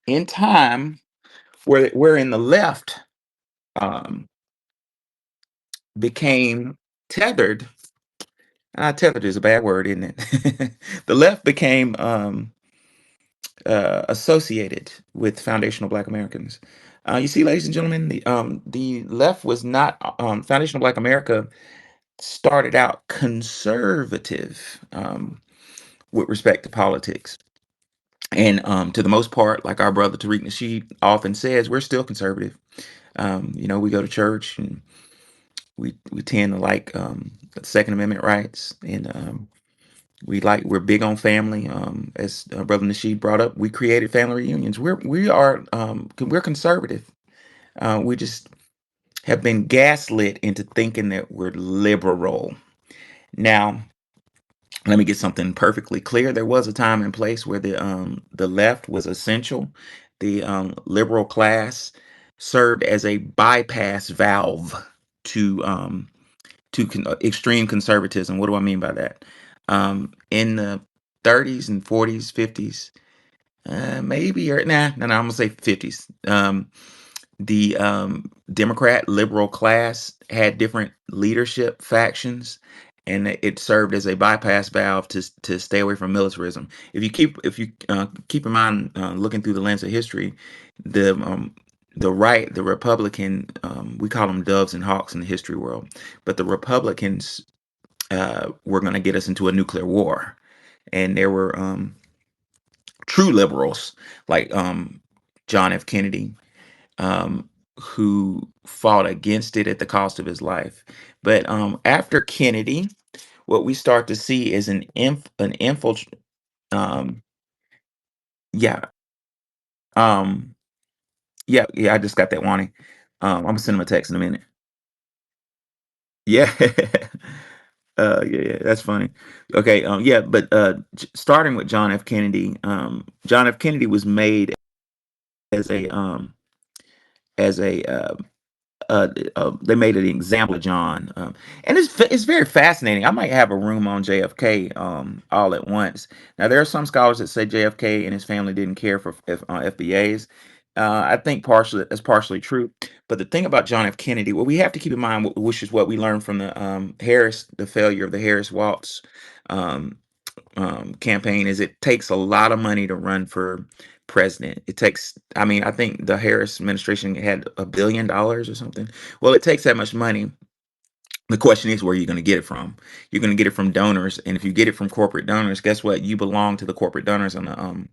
in time, wherein the left um, became tethered. Tethered is a bad word, isn't it? The left became associated with foundational Black Americans. You see, ladies and gentlemen, the left was not foundational Black America started out conservative with respect to politics. And to the most part, like our brother Tariq Nasheed often says, we're still conservative. We go to church and we tend to like the Second Amendment rights, and we're big on family. As Brother Nasheed brought up, we created family reunions. We're conservative. We just have been gaslit into thinking that we're liberal. Now, let me get something perfectly clear. There was a time and place where the left was essential. The liberal class served as a bypass valve to extreme conservatism. What do I mean by that? In the 30s and 40s, 50s, maybe, or no, I'm gonna say 50s. The Democrat liberal class had different leadership factions, and it served as a bypass valve to stay away from militarism. If you keep in mind, looking through the lens of history, the right, the Republican, we call them doves and hawks in the history world, but the Republicans were going to get us into a nuclear war, and there were true liberals like John F. Kennedy, um, who fought against it at the cost of his life. But after Kennedy, what we start to see is an infiltration. Um, yeah, um, yeah. I just got that warning. I'm gonna send him a text in a minute. Yeah. Yeah, that's funny. Okay, yeah, but starting with John F. Kennedy, John F. Kennedy was made as a as a they made an example of John, and it's very fascinating. I might have a room on JFK all at once. Now there are some scholars that say JFK and his family didn't care for FBAs. I think partially that's partially true, but the thing about John F. Kennedy, what we have to keep in mind, which is what we learned from the failure of the Harris Waltz um, campaign, is it takes a lot of money to run for president. It takes, I mean, I think the Harris administration had $1 billion or something. Well, it takes that much money. The question is, where are you going to get it from? You're going to get it from donors, and if you get it from corporate donors, guess what? You belong to the corporate donors on the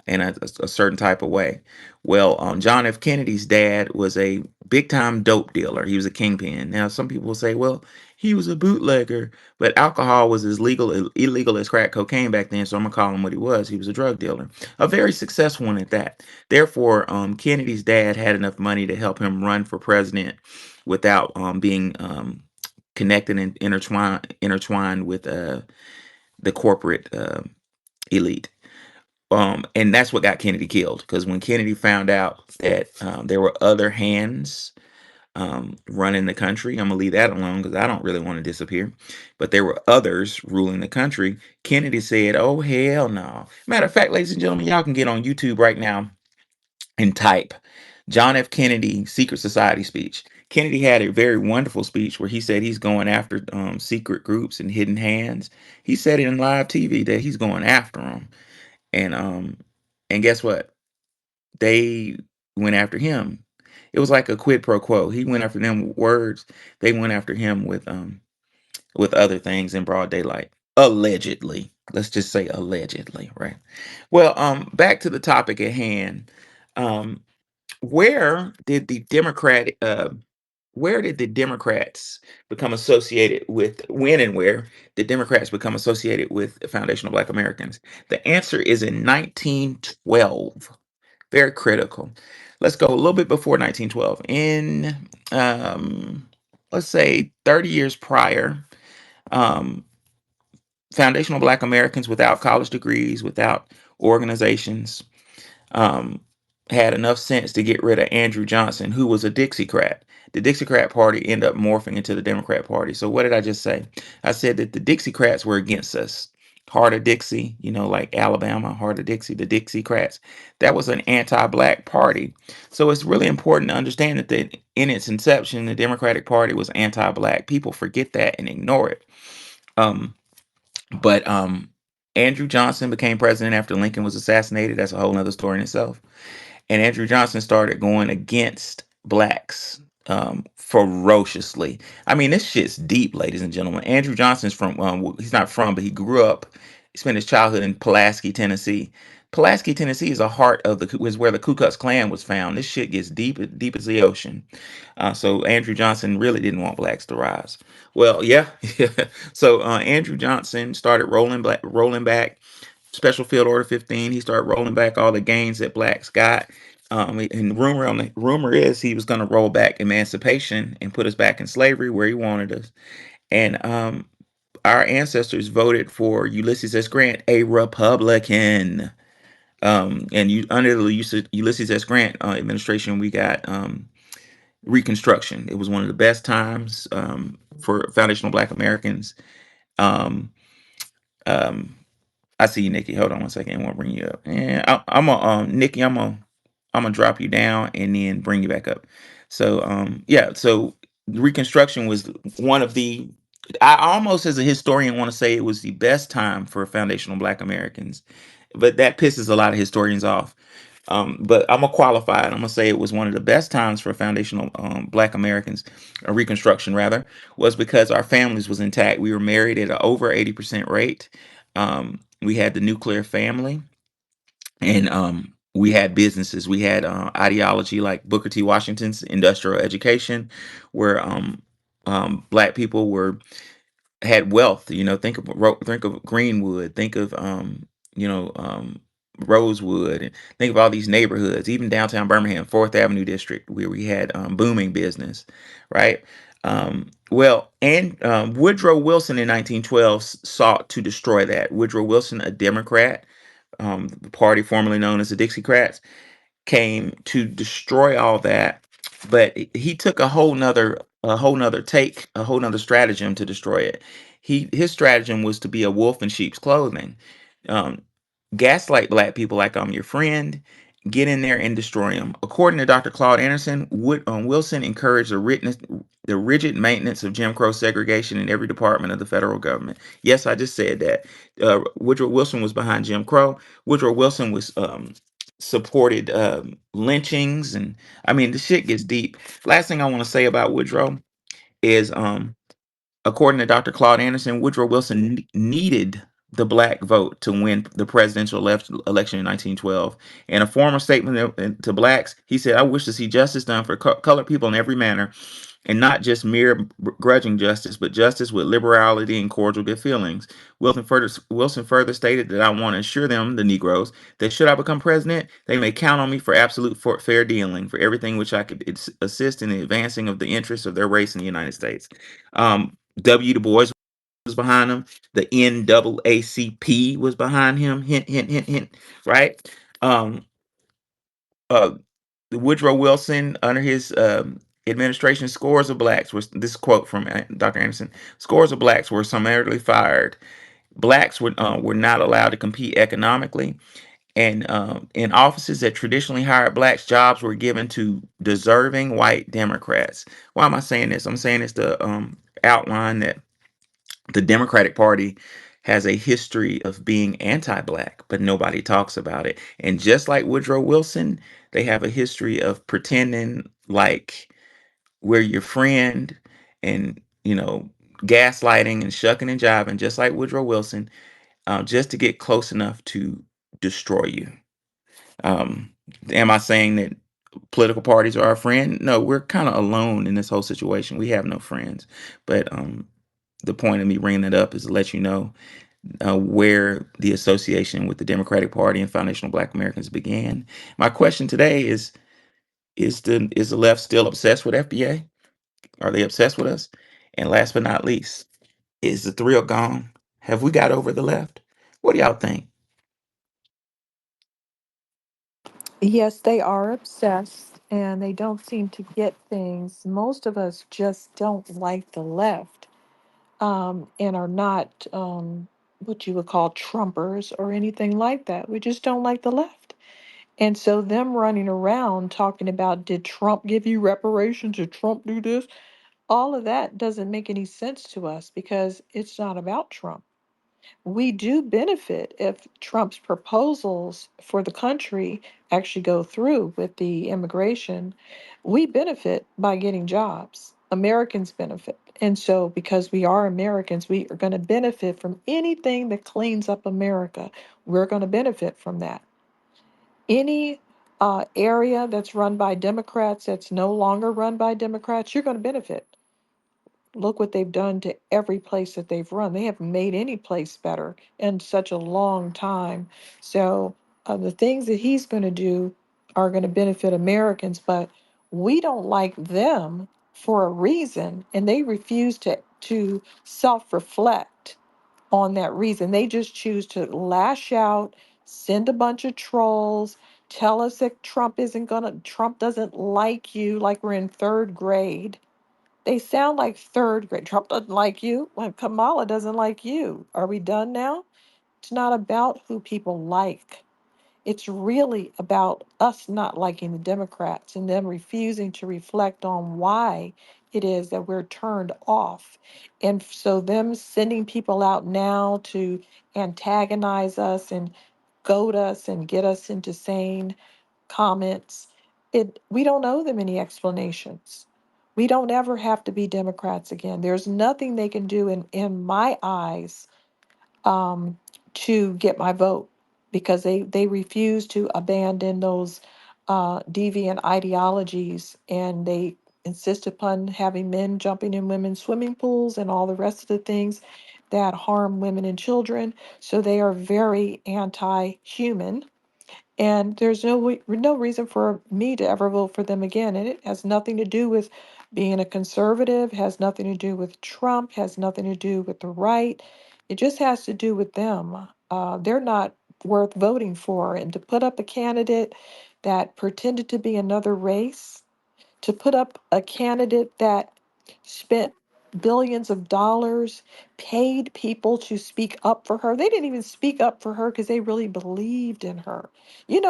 in a certain type of way. Well, John F. Kennedy's dad was a big time dope dealer. He was a kingpin. Now, some people will say, well, he was a bootlegger, but alcohol was as illegal as crack cocaine back then. So I'm gonna call him what he was. He was a drug dealer, a very successful one at that. Therefore, Kennedy's dad had enough money to help him run for president without being connected and intertwined with the corporate elite. And that's what got Kennedy killed. Because when Kennedy found out that there were other hands running the country, I'm gonna leave that alone because I don't really want to disappear. But there were others ruling the country. Kennedy said, "Oh hell no!" Matter of fact, ladies and gentlemen, y'all can get on YouTube right now and type John F. Kennedy Secret Society speech. Kennedy had a very wonderful speech where he said he's going after secret groups and hidden hands. He said it in live TV that he's going after them, and guess what? They went after him. It was like a quid pro quo. He went after them with words. They went after him with other things in broad daylight. Allegedly. Let's just say allegedly, right? Well, back to the topic at hand. Um, where did the Democrats become associated with, when and where did Democrats become associated with foundational Black Americans? The answer is in 1912. Very critical. Let's go a little bit before 1912. In let's say 30 years prior, um, foundational Black Americans without college degrees, without organizations, um, had enough sense to get rid of Andrew Johnson, who was a Dixiecrat. The Dixiecrat Party ended up morphing into the Democrat Party. So what did I just say? I said that the Dixiecrats were against us. Heart of Dixie, like Alabama, Heart of Dixie, the Dixiecrats. That was an anti-black party. So it's really important to understand that in its inception, the Democratic Party was anti-black. People forget that and ignore it. Um, but Andrew Johnson became president after Lincoln was assassinated. That's a whole nother story in itself. And Andrew Johnson started going against blacks ferociously. I mean, this shit's deep, ladies and gentlemen. Andrew Johnson's from, he's not from, but he grew up, he spent his childhood in Pulaski, Tennessee. Pulaski, Tennessee is a heart of is where the Ku Klux Klan was found. This shit gets deep, deep as the ocean. So Andrew Johnson really didn't want blacks to rise. Well, yeah. So Andrew Johnson started rolling back Special Field Order 15. He started rolling back all the gains that blacks got. And rumor is he was going to roll back emancipation and put us back in slavery where he wanted us. And our ancestors voted for Ulysses S. Grant, a Republican. And under the Ulysses S. Grant administration, we got Reconstruction. It was one of the best times for foundational Black Americans. Um, um, I see you, Nikki. Hold on one second. I want to bring you up. And I'm gonna, Nikki, I'm gonna drop you down and then bring you back up. So, yeah. So Reconstruction was one of the. I almost, as a historian, want to say it was the best time for foundational Black Americans, but that pisses a lot of historians off. But I'm gonna qualify it. I'm gonna say it was one of the best times for foundational Black Americans, Reconstruction rather, was because our families was intact. We were married at an over 80% rate. We had the nuclear family, and we had businesses. We had ideology like Booker T. Washington's industrial education, where Black people were had wealth. Think of Greenwood. Think of you know um, Rosewood, and think of all these neighborhoods, even downtown Birmingham, Fourth Avenue district, where we had booming business, right? Well, and Woodrow Wilson in 1912 sought to destroy that. Woodrow Wilson, a Democrat, the party formerly known as the Dixiecrats, came to destroy all that, but he took a whole nother stratagem to destroy it. His stratagem was to be a wolf in sheep's clothing. um, Gaslight black people like I'm your friend, get in there and destroy them. According to Dr. Claude Anderson, Wilson encouraged the rigid maintenance of Jim Crow segregation in every department of the federal government. Yes, I just said that. Woodrow Wilson was behind Jim Crow. Woodrow Wilson was supported lynchings, and I mean the shit gets deep. Last thing I want to say about Woodrow is according to Dr. Claude Anderson, Woodrow Wilson needed the black vote to win the presidential election in 1912. In a former statement to blacks, he said, "I wish to see justice done for colored people in every manner, and not just mere grudging justice, but justice with liberality and cordial good feelings." Wilson further stated that, "I want to assure them, the Negroes, that should I become president, they may count on me for absolute fair dealing, for everything which I could assist in the advancing of the interests of their race in the United States." W. Du Bois was behind him. The NAACP was behind him. Hint, hint, hint, hint. Right. Um, uh, Woodrow Wilson, under his administration, scores of blacks was this quote from Dr. Anderson. Scores of blacks were summarily fired. Blacks were not allowed to compete economically, and in offices that traditionally hired blacks, jobs were given to deserving white Democrats. Why am I saying this? I'm saying this to outline that the Democratic Party has a history of being anti-black, but nobody talks about it. And just like Woodrow Wilson, they have a history of pretending like we're your friend, and gaslighting and shucking and jiving, just like Woodrow Wilson, just to get close enough to destroy you. Um, am I saying that political parties are our friend? No, we're kind of alone in this whole situation. We have no friends. But the point of me bringing that up is to let you know where the association with the Democratic Party and foundational Black Americans began. My question today is: is the left still obsessed with FBA? Are they obsessed with us? And last but not least, is the thrill gone? Have we got over the left? What do y'all think? Yes, they are obsessed and they don't seem to get things. Most of us just don't like the left and are not. what you would call Trumpers or anything like that. We just don't like the left. And so them running around talking about, did Trump give you reparations? Did Trump do this? All of that doesn't make any sense to us because it's not about Trump. We do benefit if Trump's proposals for the country actually go through with the immigration. We benefit by getting jobs. Americans benefit. And so, because we are Americans, we are going to benefit from anything that cleans up America. We're going to benefit from that. Any area that's run by Democrats that's no longer run by Democrats, you're going to benefit. Look what they've done to every place that they've run. They haven't made any place better in such a long time. So the things that he's going to do are going to benefit Americans, but we don't like them for a reason, and they refuse to self-reflect on that reason. They just choose to lash out, send a bunch of trolls, tell us that Trump doesn't like you, like we're in third grade. They sound like third grade. Trump doesn't like you. Well, Kamala doesn't like you. Are we done now? It's not about who people like. It's really about us not liking the Democrats and them refusing to reflect on why it is that we're turned off. And so, them sending people out now to antagonize us and goad us and get us into saying comments, we don't owe them any explanations. We don't ever have to be Democrats again. There's nothing they can do in my eyes, um, to get my vote because they refuse to abandon those deviant ideologies, and they insist upon having men jumping in women's swimming pools and all the rest of the things that harm women and children. So they are very anti-human, and there's no reason for me to ever vote for them again. And it has nothing to do with being a conservative, has nothing to do with Trump, has nothing to do with the right. It just has to do with them. They're not worth voting for. And to put up a candidate that pretended to be another race, to put up a candidate that spent billions of dollars, paid people to speak up for her. They didn't even speak up for her because they really believed in her.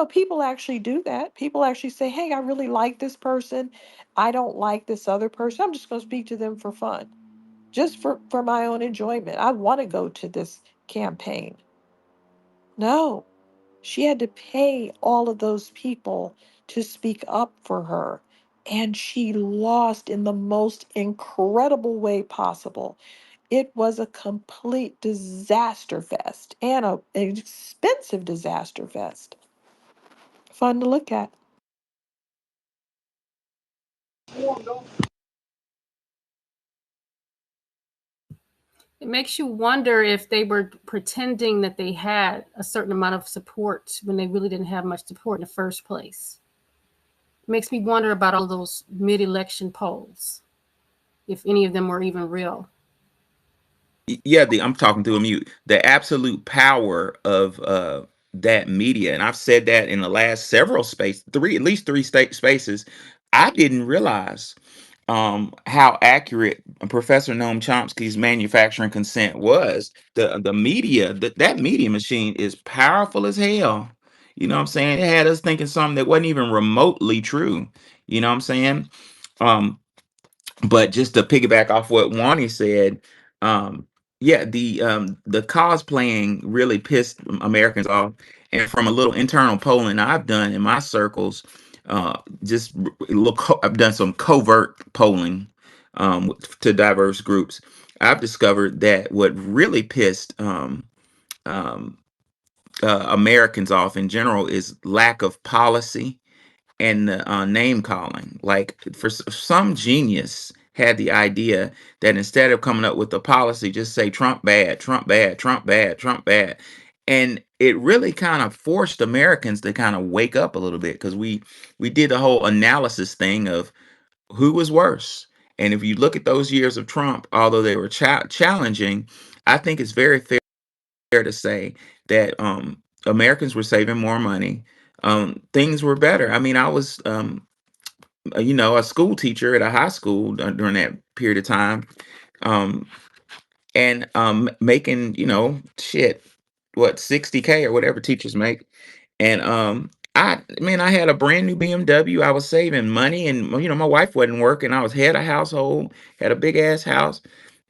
People actually do that. People actually say, hey, I really like this person. I don't like this other person. I'm just going to speak to them for fun, just for my own enjoyment. I want to go to this campaign. No, she had to pay all of those people to speak up for her. And she lost in the most incredible way possible. It was a complete disaster fest and an expensive disaster fest. Fun to look at. It makes you wonder if they were pretending that they had a certain amount of support when they really didn't have much support in the first place. It makes me wonder about all those mid-election polls, if any of them were even real. Yeah, I'm talking to a mute. The absolute power of that media, and I've said that in the last several at least three state spaces. I didn't realize how accurate Professor Noam Chomsky's manufacturing consent was. The media, that media machine is powerful as hell. You know what I'm saying? It had us thinking something that wasn't even remotely true. You know what I'm saying? Um, but just to piggyback off what Wani said, yeah, the cosplaying really pissed Americans off. And from a little internal polling I've done in my circles, just I've done some covert polling to diverse groups. I've discovered that what really pissed um, Americans off in general is lack of policy and the name calling. Like some genius had the idea that instead of coming up with a policy, just say Trump bad, Trump bad, Trump bad, Trump bad. And it really kind of forced Americans to kind of wake up a little bit because we did the whole analysis thing of who was worse. And if you look at those years of Trump, although they were challenging, I think it's very fair to say that Americans were saving more money. Things were better. I mean, I was a school teacher at a high school during that period of time. Um, and making, shit, what, 60K or whatever teachers make. And I had a brand new BMW. I was saving money, and my wife wasn't working. I was head of household, had a big ass house.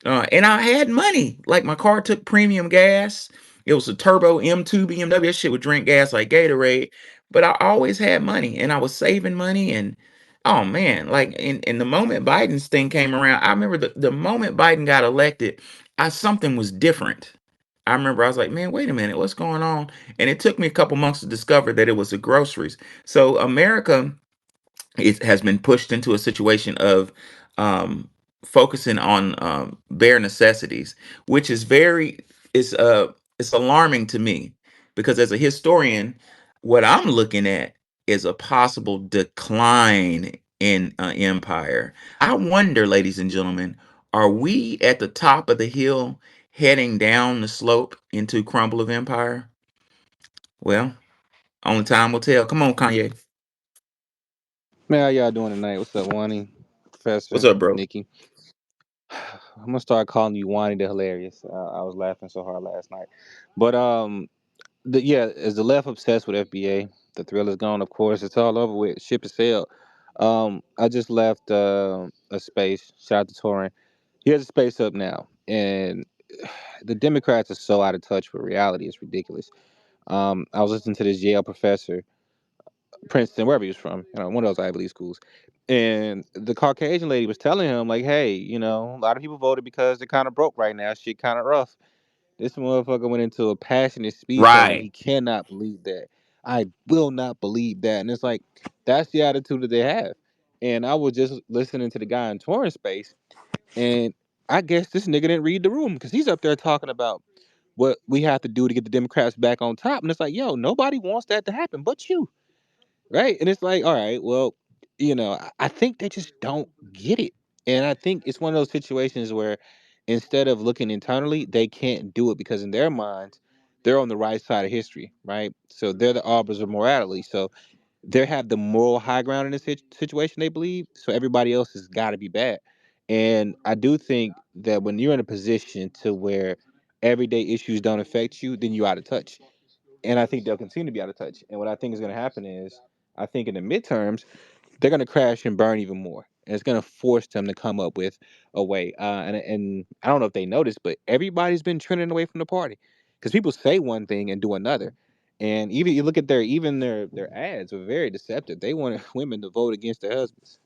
And I had money. Like, my car took premium gas. It was a turbo M2 BMW. That shit would drink gas like Gatorade. But I always had money, and I was saving money. And oh man, like, in the moment Biden's thing came around, I remember the moment Biden got elected, something was different. I remember I was like, man, wait a minute, what's going on? And it took me a couple months to discover that it was the groceries. So America, it has been pushed into a situation of um, focusing on bare necessities, which is it's alarming to me, because as a historian, what I'm looking at is a possible decline in empire. I wonder, ladies and gentlemen, are we at the top of the hill heading down the slope into crumble of empire? Well, only time will tell. Come on, Kanye. Man, how y'all doing tonight? What's up, Wani? What's Professor, up, bro? Nikki? I'm gonna start calling you Wani the hilarious. I was laughing so hard last night. But yeah, is the left obsessed with FBA? The thrill is gone, of course. It's all over with. Ship has sailed. I just left a space. Shout out to Torin. He has a space up now, and the Democrats are so out of touch with reality. It's ridiculous. I was listening to this Yale professor, Princeton, wherever he was from, one of those Ivy League schools. And the Caucasian lady was telling him, like, hey, a lot of people voted because they're kind of broke right now. Shit kind of rough. This motherfucker went into a passionate speech saying he Right. cannot believe that. I will not believe that. And it's like, that's the attitude that they have. And I was just listening to the guy in Torrance space, and I guess this nigga didn't read the room because he's up there talking about what we have to do to get the Democrats back on top. And it's like, yo, nobody wants that to happen but you. Right. And it's like, all right, well, I think they just don't get it. And I think it's one of those situations where instead of looking internally, they can't do it because in their minds, they're on the right side of history, right? So they're the arbiters of morality. So they have the moral high ground in this situation, they believe. So everybody else has got to be bad. And I do think that when you're in a position to where everyday issues don't affect you, then you're out of touch. And I think they'll continue to be out of touch. And what I think is going to happen is, I think in the midterms, they're going to crash and burn even more. And it's going to force them to come up with a way. And I don't know if they noticed, but everybody's been trending away from the party because people say one thing and do another. And even you look at their ads are very deceptive. They want women to vote against their husbands.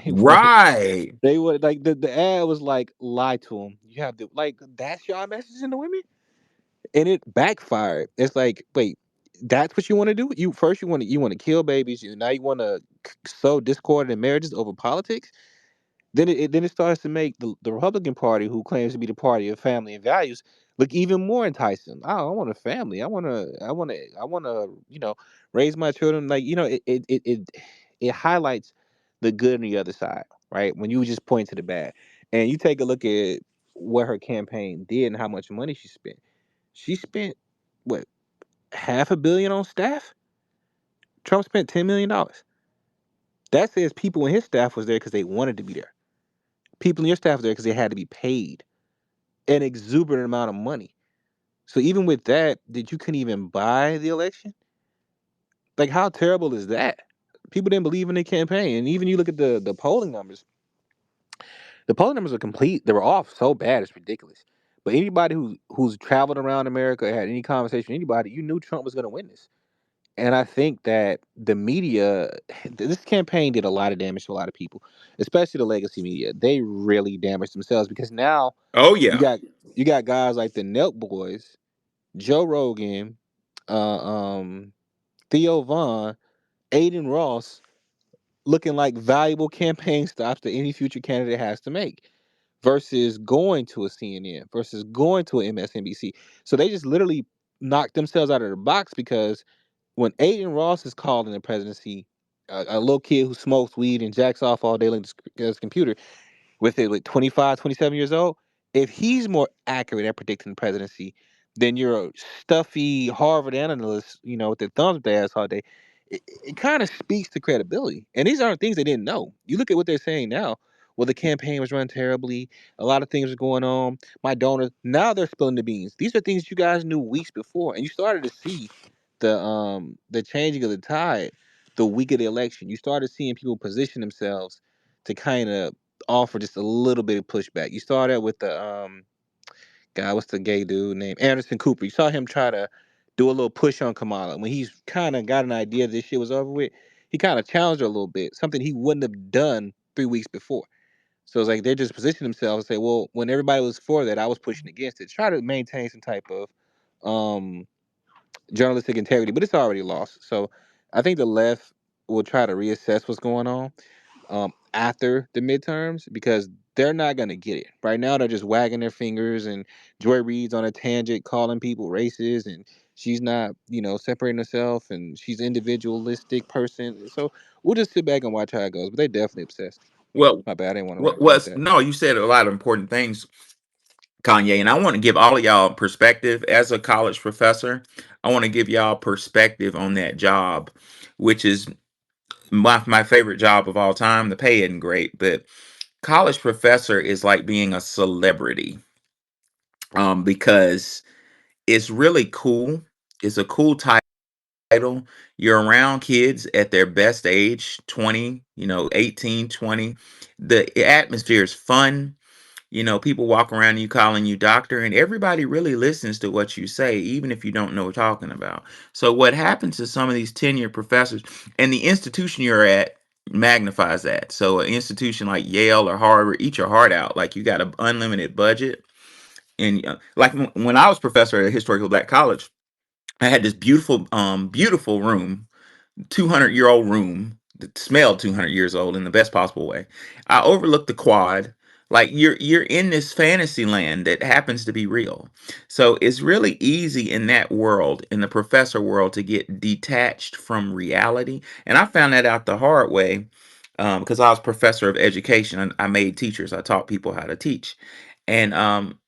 They wanted Right. they would like the ad was like lie to them. You have to like that's your message in the women, and it backfired. It's like, wait, that's what you want to do? You first you want to kill babies. Now you want to sow discord in marriages over politics. Then it starts to make the Republican Party, who claims to be the party of family and values, look even more enticing. Oh, I want a family. I want to raise my children. Like it highlights the good on the other side, right? When you just point to the bad, and you take a look at what her campaign did and how much money she spent. She spent what, half a billion on staff? Trump spent $10 million. That says people in his staff was there because they wanted to be there. People in your staff was there because they had to be paid an exuberant amount of money. So even with that, did you couldn't even buy the election? Like how terrible is that? People didn't believe in the campaign, and even you look at the polling numbers. The polling numbers are complete. They were off so bad it's ridiculous. But anybody who's traveled around America, had any conversation with anybody, you knew Trump was going to win this. And I think that the media, this campaign did a lot of damage to a lot of people, especially the legacy media. They really damaged themselves because now Oh you yeah. got you got guys like the Nelk Boys, Joe Rogan, uh, um, Theo Vaughn, Aiden Ross, looking like valuable campaign stops that any future candidate has to make, versus going to a CNN, versus going to a MSNBC. So they just literally knocked themselves out of the box because when Aiden Ross is called in the presidency, a little kid who smokes weed and jacks off all day on his computer with it, like 25, 27 years old, if he's more accurate at predicting the presidency than your stuffy Harvard analyst, with their thumbs up their ass all day, it kind of speaks to credibility. And these aren't things they didn't know. You look at what they're saying now. well, the campaign was run terribly. A lot of things were going on. My donors, now they're spilling the beans. These are things you guys knew weeks before, and you started to see the changing of the tide the week of the election. You started seeing people position themselves to kind of offer just a little bit of pushback. You started with the guy, what's the gay dude named Anderson Cooper. You saw him try to do a little push on Kamala when he's kind of got an idea this shit was over with. He kind of challenged her a little bit, something he wouldn't have done 3 weeks before. So it's like they're just positioning themselves and say, well, when everybody was for that, I was pushing against it. Try to maintain some type of um, journalistic integrity, but it's already lost. So I think the left will try to reassess what's going on after the midterms because they're not going to get it. Right now, they're just wagging their fingers, and Joy Reid's on a tangent calling people racist, and she's not, separating herself, and she's an individualistic person. So we'll just sit back and watch how it goes. But they're definitely obsessed. Well, My bad. I didn't want to what ramble like was that. no? You said a lot of important things, Kanye, and I want to give all of y'all perspective as a college professor. I want to give y'all perspective on that job, which is my favorite job of all time. The pay isn't great, but college professor is like being a celebrity, because it's really cool. It's a cool title. You're around kids at their best age, 20, 18, 20. The atmosphere is fun. People walk around you calling you doctor, and everybody really listens to what you say, even if you don't know what you're talking about. So, what happens to some of these tenured professors, and the institution you're at magnifies that. So, an institution like Yale or Harvard, eat your heart out. Like, you got an unlimited budget. And like when I was professor at a historical black college, I had this beautiful room, 200-year-old room that smelled 200 years old in the best possible way. I overlooked the quad. Like you're in this fantasy land that happens to be real. So it's really easy in that world, in the professor world, to get detached from reality. And I found that out the hard way, because I was professor of education. And I made teachers. I taught people how to teach. And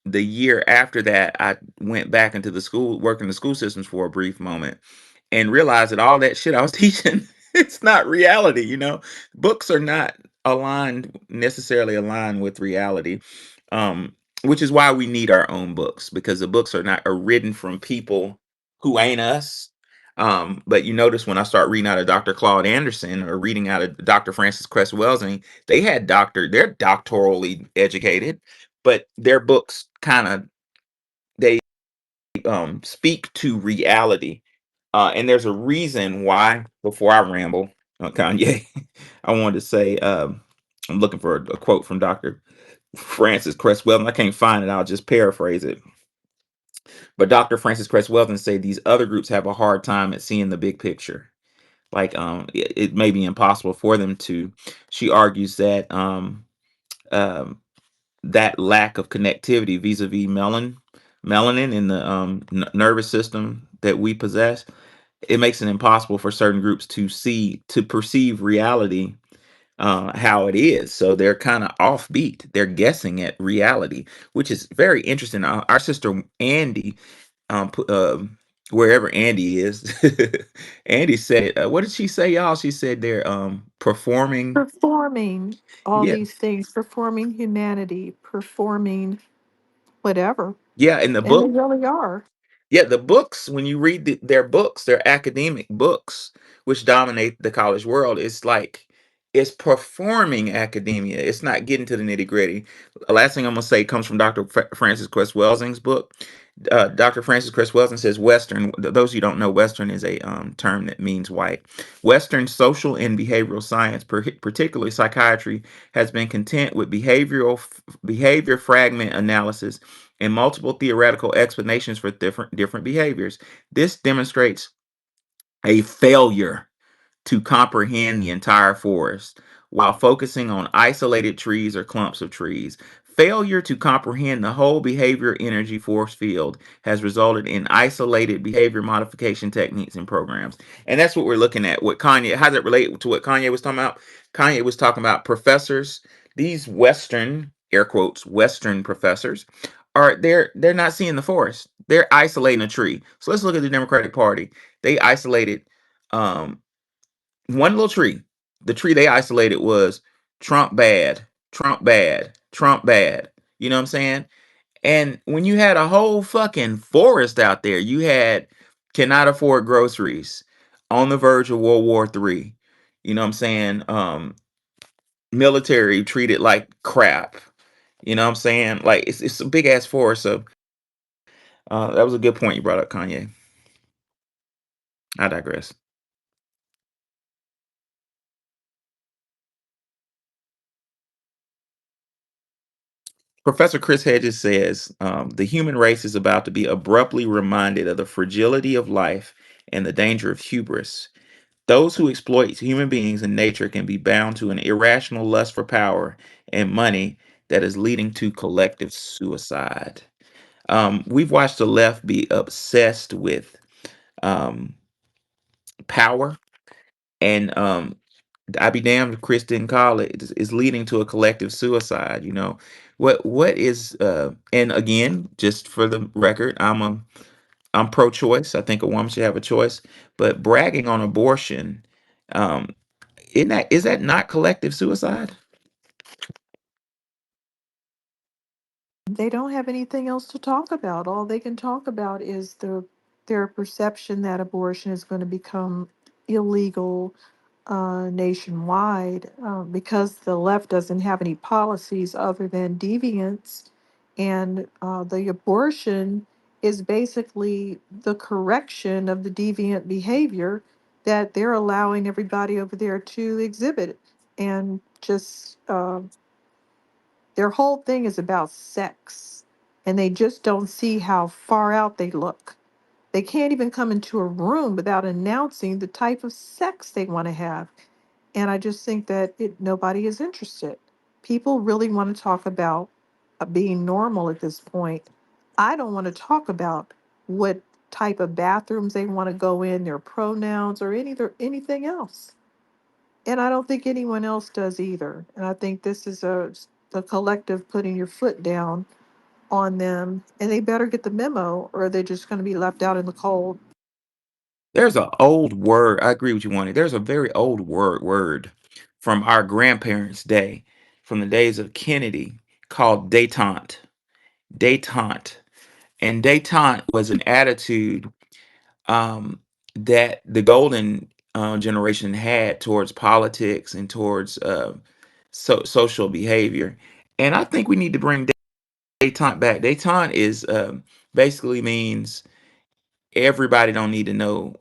the year after that, I went back into the school, working the school systems for a brief moment, and realized that all that shit I was teaching, it's not reality. Books are not necessarily aligned with reality. Which is why we need our own books, because the books are written from people who ain't us. But you notice when I start reading out of Dr. Claude Anderson or reading out of Dr. Francis Cress Welsing, they're doctorally educated, but their books kind of, they speak to reality. And there's a reason why, before I ramble, Kanye, I wanted to say, I'm looking for a quote from Dr. Francis Cress Welsing. I can't find it. I'll just paraphrase it. But Dr. Francis Cress Welsing say these other groups have a hard time at seeing the big picture. Like, it may be impossible for them to. She argues that um, that lack of connectivity vis-a-vis melanin in the nervous system that we possess, it makes it impossible for certain groups to perceive reality how it is. So they're kind of offbeat. They're guessing at reality, which is very interesting. Our sister Andy, wherever Andy is, Andy said, what did she say, y'all? She said they're performing. Performing all Yeah, these things, performing humanity, performing whatever. yeah. In the And they book, really are. yeah, the books, when you read their books, their academic books, which dominate the college world, it's like it's performing academia. It's not getting to the nitty gritty. The last thing I'm gonna say comes from Dr. Francis Cress Welsing's book. Dr. Francis Cress Welsing says Western. Those who don't know, Western is a term that means white. Western social and behavioral science, particularly psychiatry, has been content with behavior fragment analysis and multiple theoretical explanations for different behaviors. This demonstrates a failure to comprehend the entire forest while focusing on isolated trees or clumps of trees. Failure to comprehend the whole behavior energy force field has resulted in isolated behavior modification techniques and programs. And that's what we're looking at. What Kanye, how does it relate to what Kanye was talking about? Kanye was talking about professors, these Western, air quotes, Western professors, they're not seeing the forest. They're isolating a tree. So let's look at the Democratic Party. They isolated um one little tree. The tree they isolated was Trump bad. Trump bad, Trump bad. You know what I'm saying? And when you had a whole fucking forest out there, you had cannot afford groceries, on the verge of World War III. You know what I'm saying? Military treated like crap. You know what I'm saying? Like it's a big ass forest. So that was a good point you brought up, Kanye. I digress. Professor Chris Hedges says the human race is about to be abruptly reminded of the fragility of life and the danger of hubris. Those who exploit human beings and nature can be bound to an irrational lust for power and money that is leading to collective suicide. We've watched the left be obsessed with um, power, and I be damned if Chris didn't call it. Is leading to a collective suicide. You know what is and again, just for the record, I'm pro-choice. I think a woman should have a choice, but bragging on abortion, um, is that not collective suicide? They don't have anything else to talk about. All they can talk about is their perception that abortion is going to become illegal nationwide because the left doesn't have any policies other than deviance, and the abortion is basically the correction of the deviant behavior that they're allowing everybody over there to exhibit, and just their whole thing is about sex, and they just don't see how far out they look. They can't even come into a room without announcing the type of sex they want to have. And I just think that nobody is interested. People really want to talk about being normal at this point. I don't want to talk about what type of bathrooms they want to go in, their pronouns, or anything else. And I don't think anyone else does either. And I think this is a collective putting your foot down on them, and they better get the memo, or they're just going to be left out in the cold. There's an old word. I agree with you, Wani. There's a very old word from our grandparents' day, from the days of Kennedy, called détente. Détente, and détente was an attitude um, that the golden generation had towards politics and towards social behavior. And I think we need to bring détente back. Détente is basically means everybody don't need to know.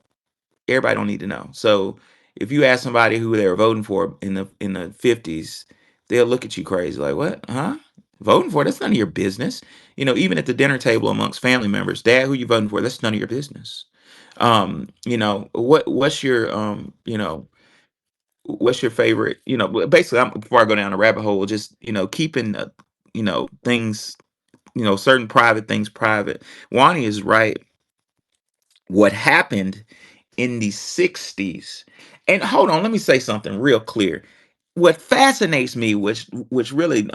Everybody don't need to know. So if you ask somebody who they were voting for in the 50s, they'll look at you crazy like, what? Huh? Voting for? That's none of your business. You know, even at the dinner table amongst family members, Dad, who you voting for? That's none of your business. You know, what's your what's your favorite, basically before I go down a rabbit hole, just keeping things, certain private things private. Wani is right. What happened in the 60s, and hold on, let me say something real clear. What fascinates me, which really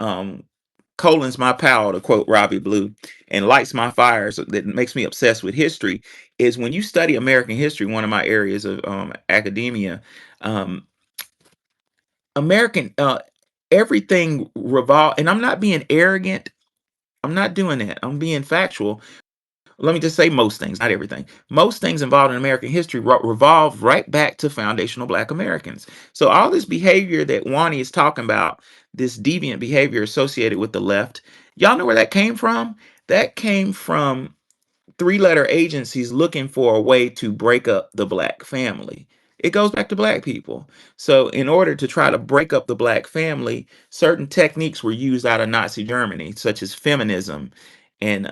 colons my power, to quote Robbie Blue, and lights my fires, that makes me obsessed with history, is when you study American history, one of my areas of academia. um, American everything revolve, and I'm not being arrogant, I'm not doing that, I'm being factual. Let me just say, most things, not everything. Most things involved in American history revolve right back to foundational Black Americans. So all this behavior that Wani is talking about, this deviant behavior associated with the left, y'all know where that came from? That came from three-letter agencies looking for a way to break up the Black family. It goes back to Black people. So in order to try to break up the Black family, certain techniques were used out of Nazi Germany, such as feminism and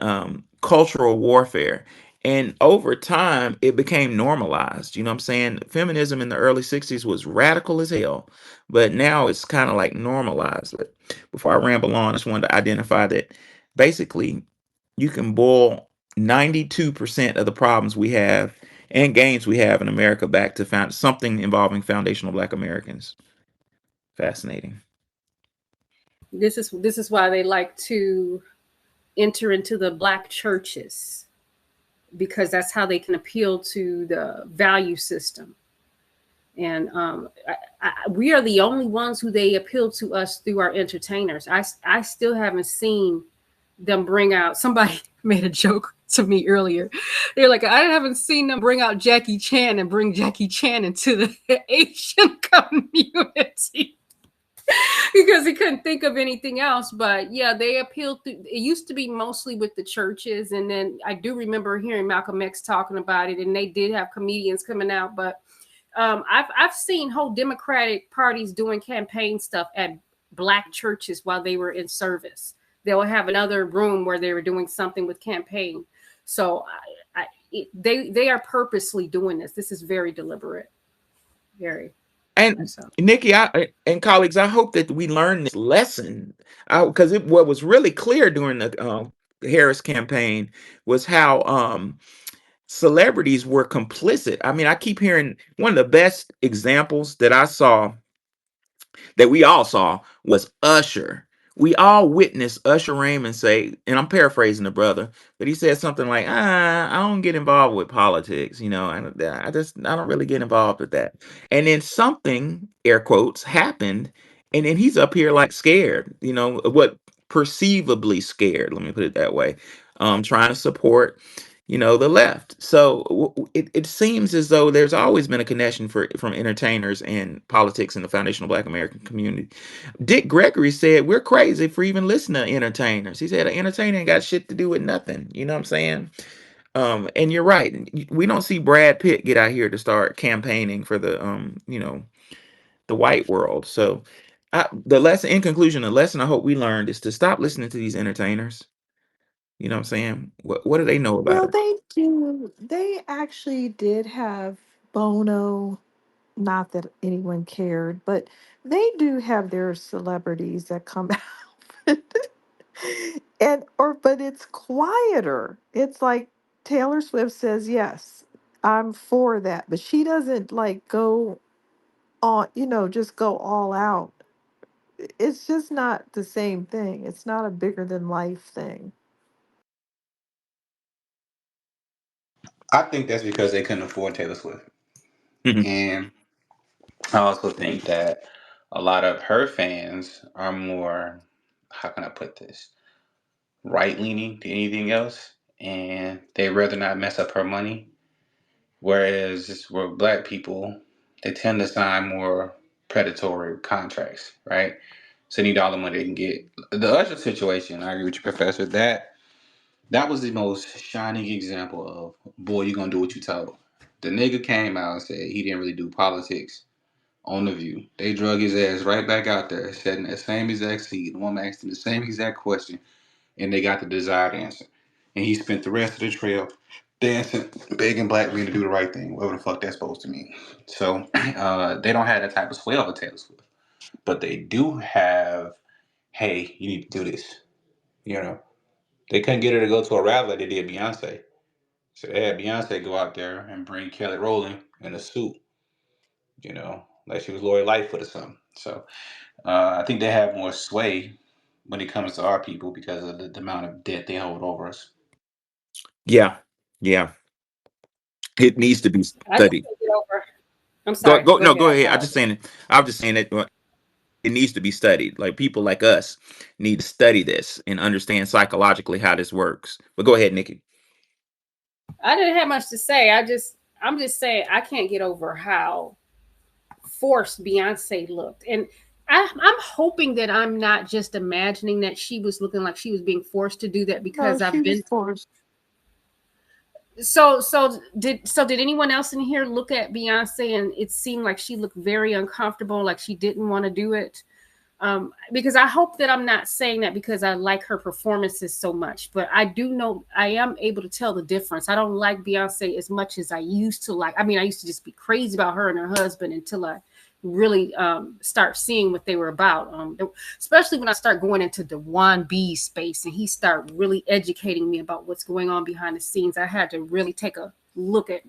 cultural warfare. And over time, it became normalized. You know what I'm saying? Feminism in the early 60s was radical as hell, but now it's kind of like normalized. But before I ramble on, I just wanted to identify that basically you can boil 92% of the problems we have and gains we have in America back to found something involving foundational Black Americans. Fascinating. This is why they like to enter into the Black churches, because that's how they can appeal to the value system And we are the only ones who they appeal to us through our entertainers. I still haven't seen them bring out. Somebody made a joke to me earlier. They're like, I haven't seen them bring out Jackie Chan and bring Jackie Chan into the Asian community. Because he couldn't think of anything else. But yeah, they appealed to, it used to be mostly with the churches. And then I do remember hearing Malcolm X talking about it, and they did have comedians coming out. But I've seen whole Democratic parties doing campaign stuff at Black churches while they were in service. They'll have another room where they were doing something with campaign. So they are purposely doing this. This is very deliberate. Very. And So. Nikki, and colleagues, I hope that we learn this lesson, because what was really clear during the Harris campaign was how celebrities were complicit. I mean, I keep hearing one of the best examples that I saw, that we all saw, was Usher. We all witnessed Usher Raymond say, and I'm paraphrasing the brother, but he said something like, I don't get involved with politics, you know, I don't really get involved with that. And then something, air quotes, happened, and then he's up here like scared, you know, what perceivably scared, let me put it that way, trying to support, you know, the left. So it seems as though there's always been a connection from entertainers and politics in the foundational Black American community. Dick Gregory said we're crazy for even listening to entertainers. He said an entertainer ain't got shit to do with nothing. You know what I'm saying? And you're right. We don't see Brad Pitt get out here to start campaigning for the you know, the white world. So the lesson, in conclusion, the lesson I hope we learned is to stop listening to these entertainers. You know what I'm saying? What do they know about Well, it? they do. They actually did have Bono. Not that anyone cared, but they do have their celebrities that come out. But it's quieter. It's like Taylor Swift says, yes, I'm for that, but she doesn't like go on, just go all out. It's just not the same thing. It's not a bigger than life thing. I think that's because they couldn't afford Taylor Swift. And I also think that a lot of her fans are more, how can I put this, right leaning than anything else. And they'd rather not mess up her money. Whereas with Black people, they tend to sign more predatory contracts, right? So they need all the money they can get. The Usher situation, I agree with you, Professor, that was the most shining example of, boy, you're going to do what you told. The nigga came out and said he didn't really do politics on The View. They drug his ass right back out there, sat in that same exact seat. The woman asked him the same exact question, and they got the desired answer. And he spent the rest of the trail dancing, begging Black men to do the right thing, whatever the fuck that's supposed to mean. So they don't have that type of sway over Taylor Swift. But they do have, hey, you need to do this. You know, they couldn't get her to go to a rally like they did Beyonce. So they had Beyonce go out there and bring Kelly Rowland in a suit, you know, like she was Lori Lightfoot or something. So I think they have more sway when it comes to our people because of the amount of debt they hold over us. Yeah, yeah. It needs to be I just studied. can't get over. I'm sorry. Go No, ahead. go I ahead. apologize. I'm just saying that it needs to be studied. Like people like us need to study this and understand psychologically how this works. But go ahead, Nikki. I didn't have much to say. I'm just saying I can't get over how forced Beyonce looked, and I'm hoping that I'm not just imagining that she was looking like she was being forced to do that No, because she I've was been. forced. So did anyone else in here look at Beyonce and it seemed like she looked very uncomfortable, like she didn't want to do it? Because I hope that I'm not saying that because I like her performances so much, but I do know I am able to tell the difference. I don't like Beyonce as much as I used to like. I mean, I used to just be crazy about her and her husband until I really start seeing what they were about. Especially when I start going into the Juan B space and he start really educating me about what's going on behind the scenes. I had to really take a look at,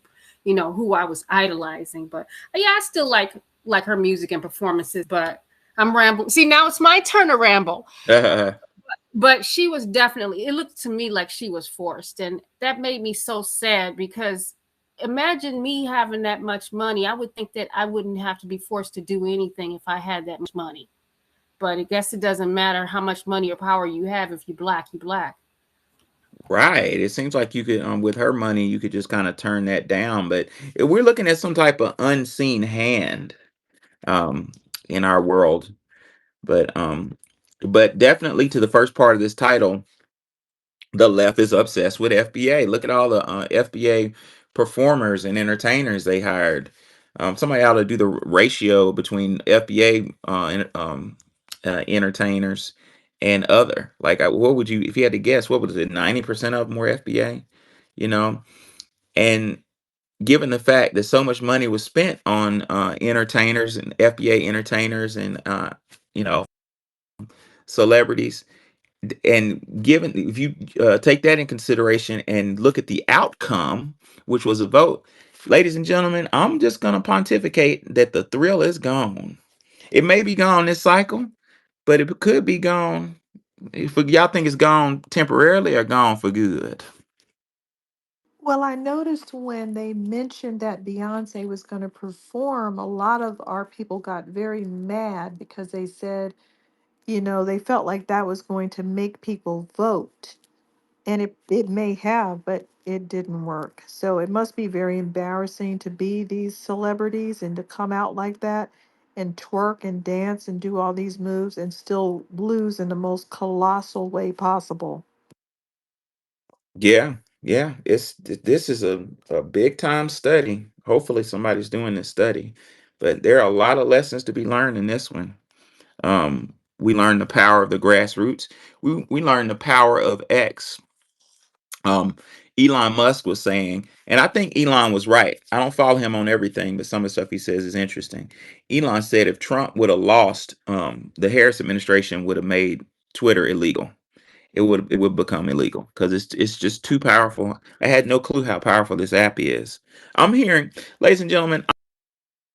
who I was idolizing. But yeah, I still like her music and performances, but I'm rambling. See, now it's my turn to ramble. But she was definitely, it looked to me like she was forced. And that made me so sad because imagine me having that much money. I would think that I wouldn't have to be forced to do anything if I had that much money. But I guess it doesn't matter how much money or power you have. If you're black, you're black. Right. It seems like you could, with her money, you could just kind of turn that down. But if we're looking at some type of unseen hand, um, in our world. But definitely to the first part of this title, the left is obsessed with FBA. Look at all the FBA performers and entertainers they hired. Somebody ought to do the ratio between FBA entertainers and other. Like, what would you, if you had to guess, what was it? 90% of them were FBA, you know? And given the fact that so much money was spent on entertainers and FBA entertainers and, you know, celebrities, and given if you take that in consideration and look at the outcome, which was a vote, ladies and gentlemen, I'm just going to pontificate that the thrill is gone. It may be gone this cycle, but it could be gone. If y'all think it's gone temporarily or gone for good. Well, I noticed when they mentioned that Beyonce was going to perform, a lot of our people got very mad because they said, they felt like that was going to make people vote. And it may have, but it didn't work. So it must be very embarrassing to be these celebrities and to come out like that and twerk and dance and do all these moves and still lose in the most colossal way possible. Yeah, yeah. This is a big time study. Hopefully somebody's doing this study. But there are a lot of lessons to be learned in this one. We learn the power of the grassroots. We learn the power of X. Um, Elon Musk was saying, and I think Elon was right. I don't follow him on everything, but some of the stuff he says is interesting. Elon said if Trump would have lost, the Harris administration would have made Twitter illegal. It would become illegal because it's just too powerful. I had no clue how powerful this app is. I'm hearing, ladies and gentlemen,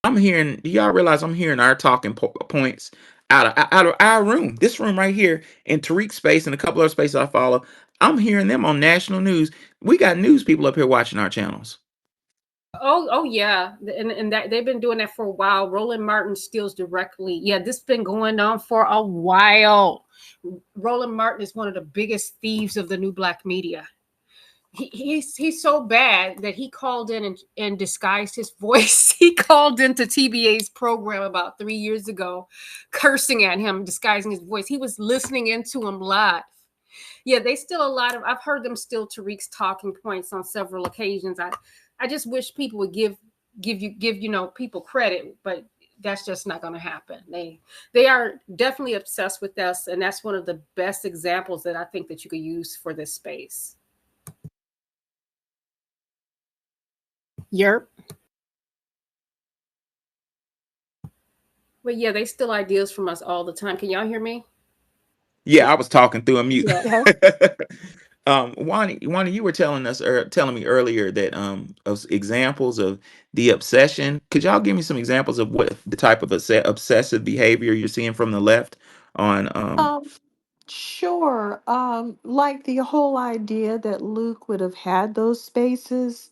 I'm hearing. Do y'all realize I'm hearing our talking points out of our room, this room right here, in Tariq's space and a couple other spaces I follow. I'm hearing them on national news. We got news people up here watching our channels. Oh yeah, and that they've been doing that for a while. Roland Martin steals directly. Yeah, this has been going on for a while. Roland Martin is one of the biggest thieves of the new black media. He's so bad that he called in and disguised his voice. He called into TBA's program about 3 years ago, cursing at him, disguising his voice. He was listening into him live. Yeah, they still a lot of. I've heard them steal Tariq's talking points on several occasions. I just wish people would give people credit, but that's just not going to happen. They are definitely obsessed with us, and that's one of the best examples that I think that you could use for this space. Yerp. But yeah, they steal ideas from us all the time. Can y'all hear me? Yeah, I was talking through a mute. Yeah. Yes. Wani, you were telling me earlier that of examples of the obsession. Could y'all give me some examples of what the type of obsessive behavior you're seeing from the left on Um, sure. Like the whole idea that Luke would have had those spaces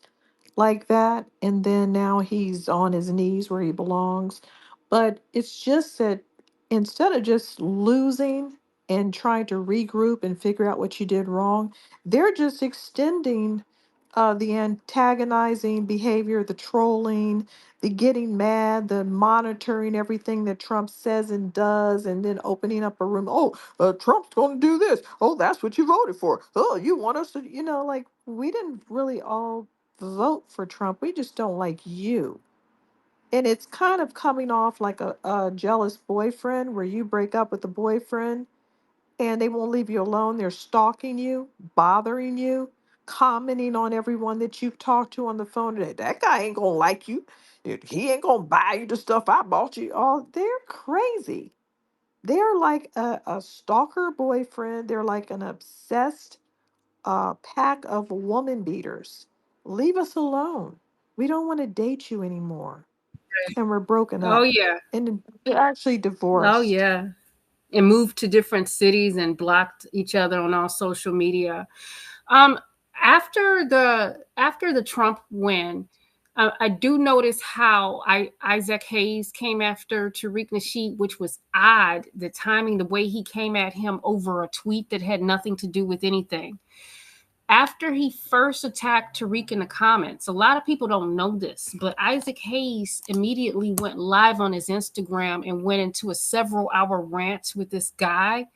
like that, and then now he's on his knees where he belongs. But it's just that instead of just losing and trying to regroup and figure out what you did wrong, they're just extending the antagonizing behavior, the trolling, the getting mad, the monitoring everything that Trump says and does, and then opening up a room. Oh, Trump's going to do this. Oh, that's what you voted for. Oh, you want us to, like we didn't really all vote for Trump. We just don't like you. And it's kind of coming off like a jealous boyfriend where you break up with the boyfriend and they won't leave you alone. They're stalking you, bothering you, commenting on everyone that you've talked to on the phone. That guy ain't gonna like you. He ain't gonna buy you the stuff I bought you. Oh, they're crazy. They're like a stalker boyfriend. They're like an obsessed pack of woman beaters. Leave us alone. We don't want to date you anymore. And we're broken Oh up. yeah. And they're actually Oh divorced. yeah. And moved to different cities and blocked each other on all social media. Um, after the Trump win, I do notice how Isaac Hayes came after Tariq Nasheed, which was odd. The timing, the way he came at him over a tweet that had nothing to do with anything. After he first attacked Tariq in the comments, a lot of people don't know this, but Isaac Hayes immediately went live on his Instagram and went into a several-hour rant with this guy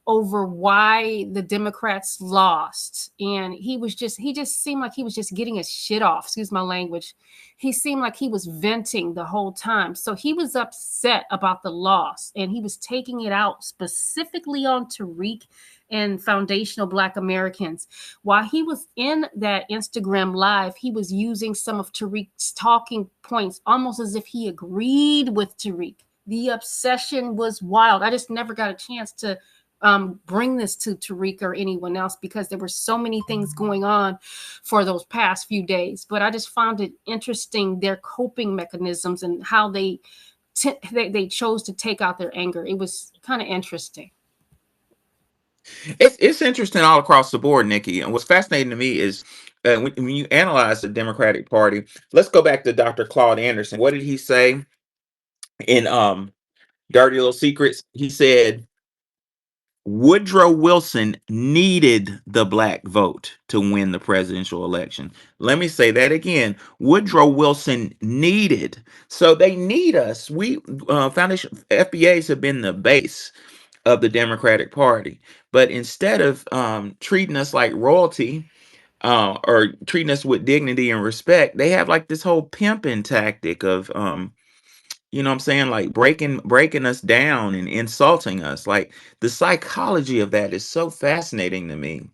over why the Democrats lost. And he just seemed like he was just getting his shit off. Excuse my language. He seemed like he was venting the whole time. So he was upset about the loss and he was taking it out specifically on Tariq and foundational Black Americans. While he was in that Instagram live, he was using some of Tariq's talking points almost as if he agreed with Tariq. The obsession was wild. I just never got a chance to bring this to Tariq or anyone else because there were so many things going on for those past few days. But I just found it interesting, their coping mechanisms and how they chose to take out their anger. It was kind of interesting. It's interesting all across the board, Nikki. And what's fascinating to me is when you analyze the Democratic Party. Let's go back to Dr. Claude Anderson. What did he say in Dirty Little Secrets? He said Woodrow Wilson needed the black vote to win the presidential election. Let me say that again. Woodrow Wilson needed. So they need us. We foundation FBAs have been the base of the Democratic Party, but instead of treating us like royalty or treating us with dignity and respect, they have like this whole pimping tactic of you know what I'm saying? Like breaking us down and insulting us. Like the psychology of that is so fascinating to me.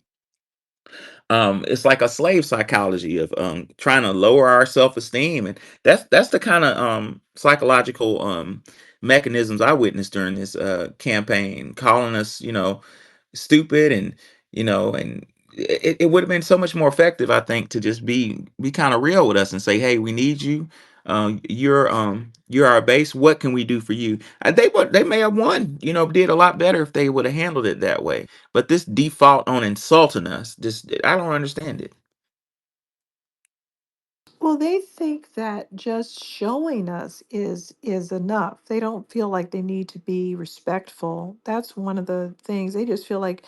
It's like a slave psychology of trying to lower our self-esteem. And that's the kind of psychological mechanisms I witnessed during this campaign, calling us, stupid and and it would have been so much more effective, I think, to just be kind of real with us and say, hey, we need you. You're our base. What can we do for you? They may have won, did a lot better if they would have handled it that way. But this default on insulting us, just I don't understand it. Well, they think that just showing us is enough. They don't feel like they need to be respectful. That's one of the things. They just feel like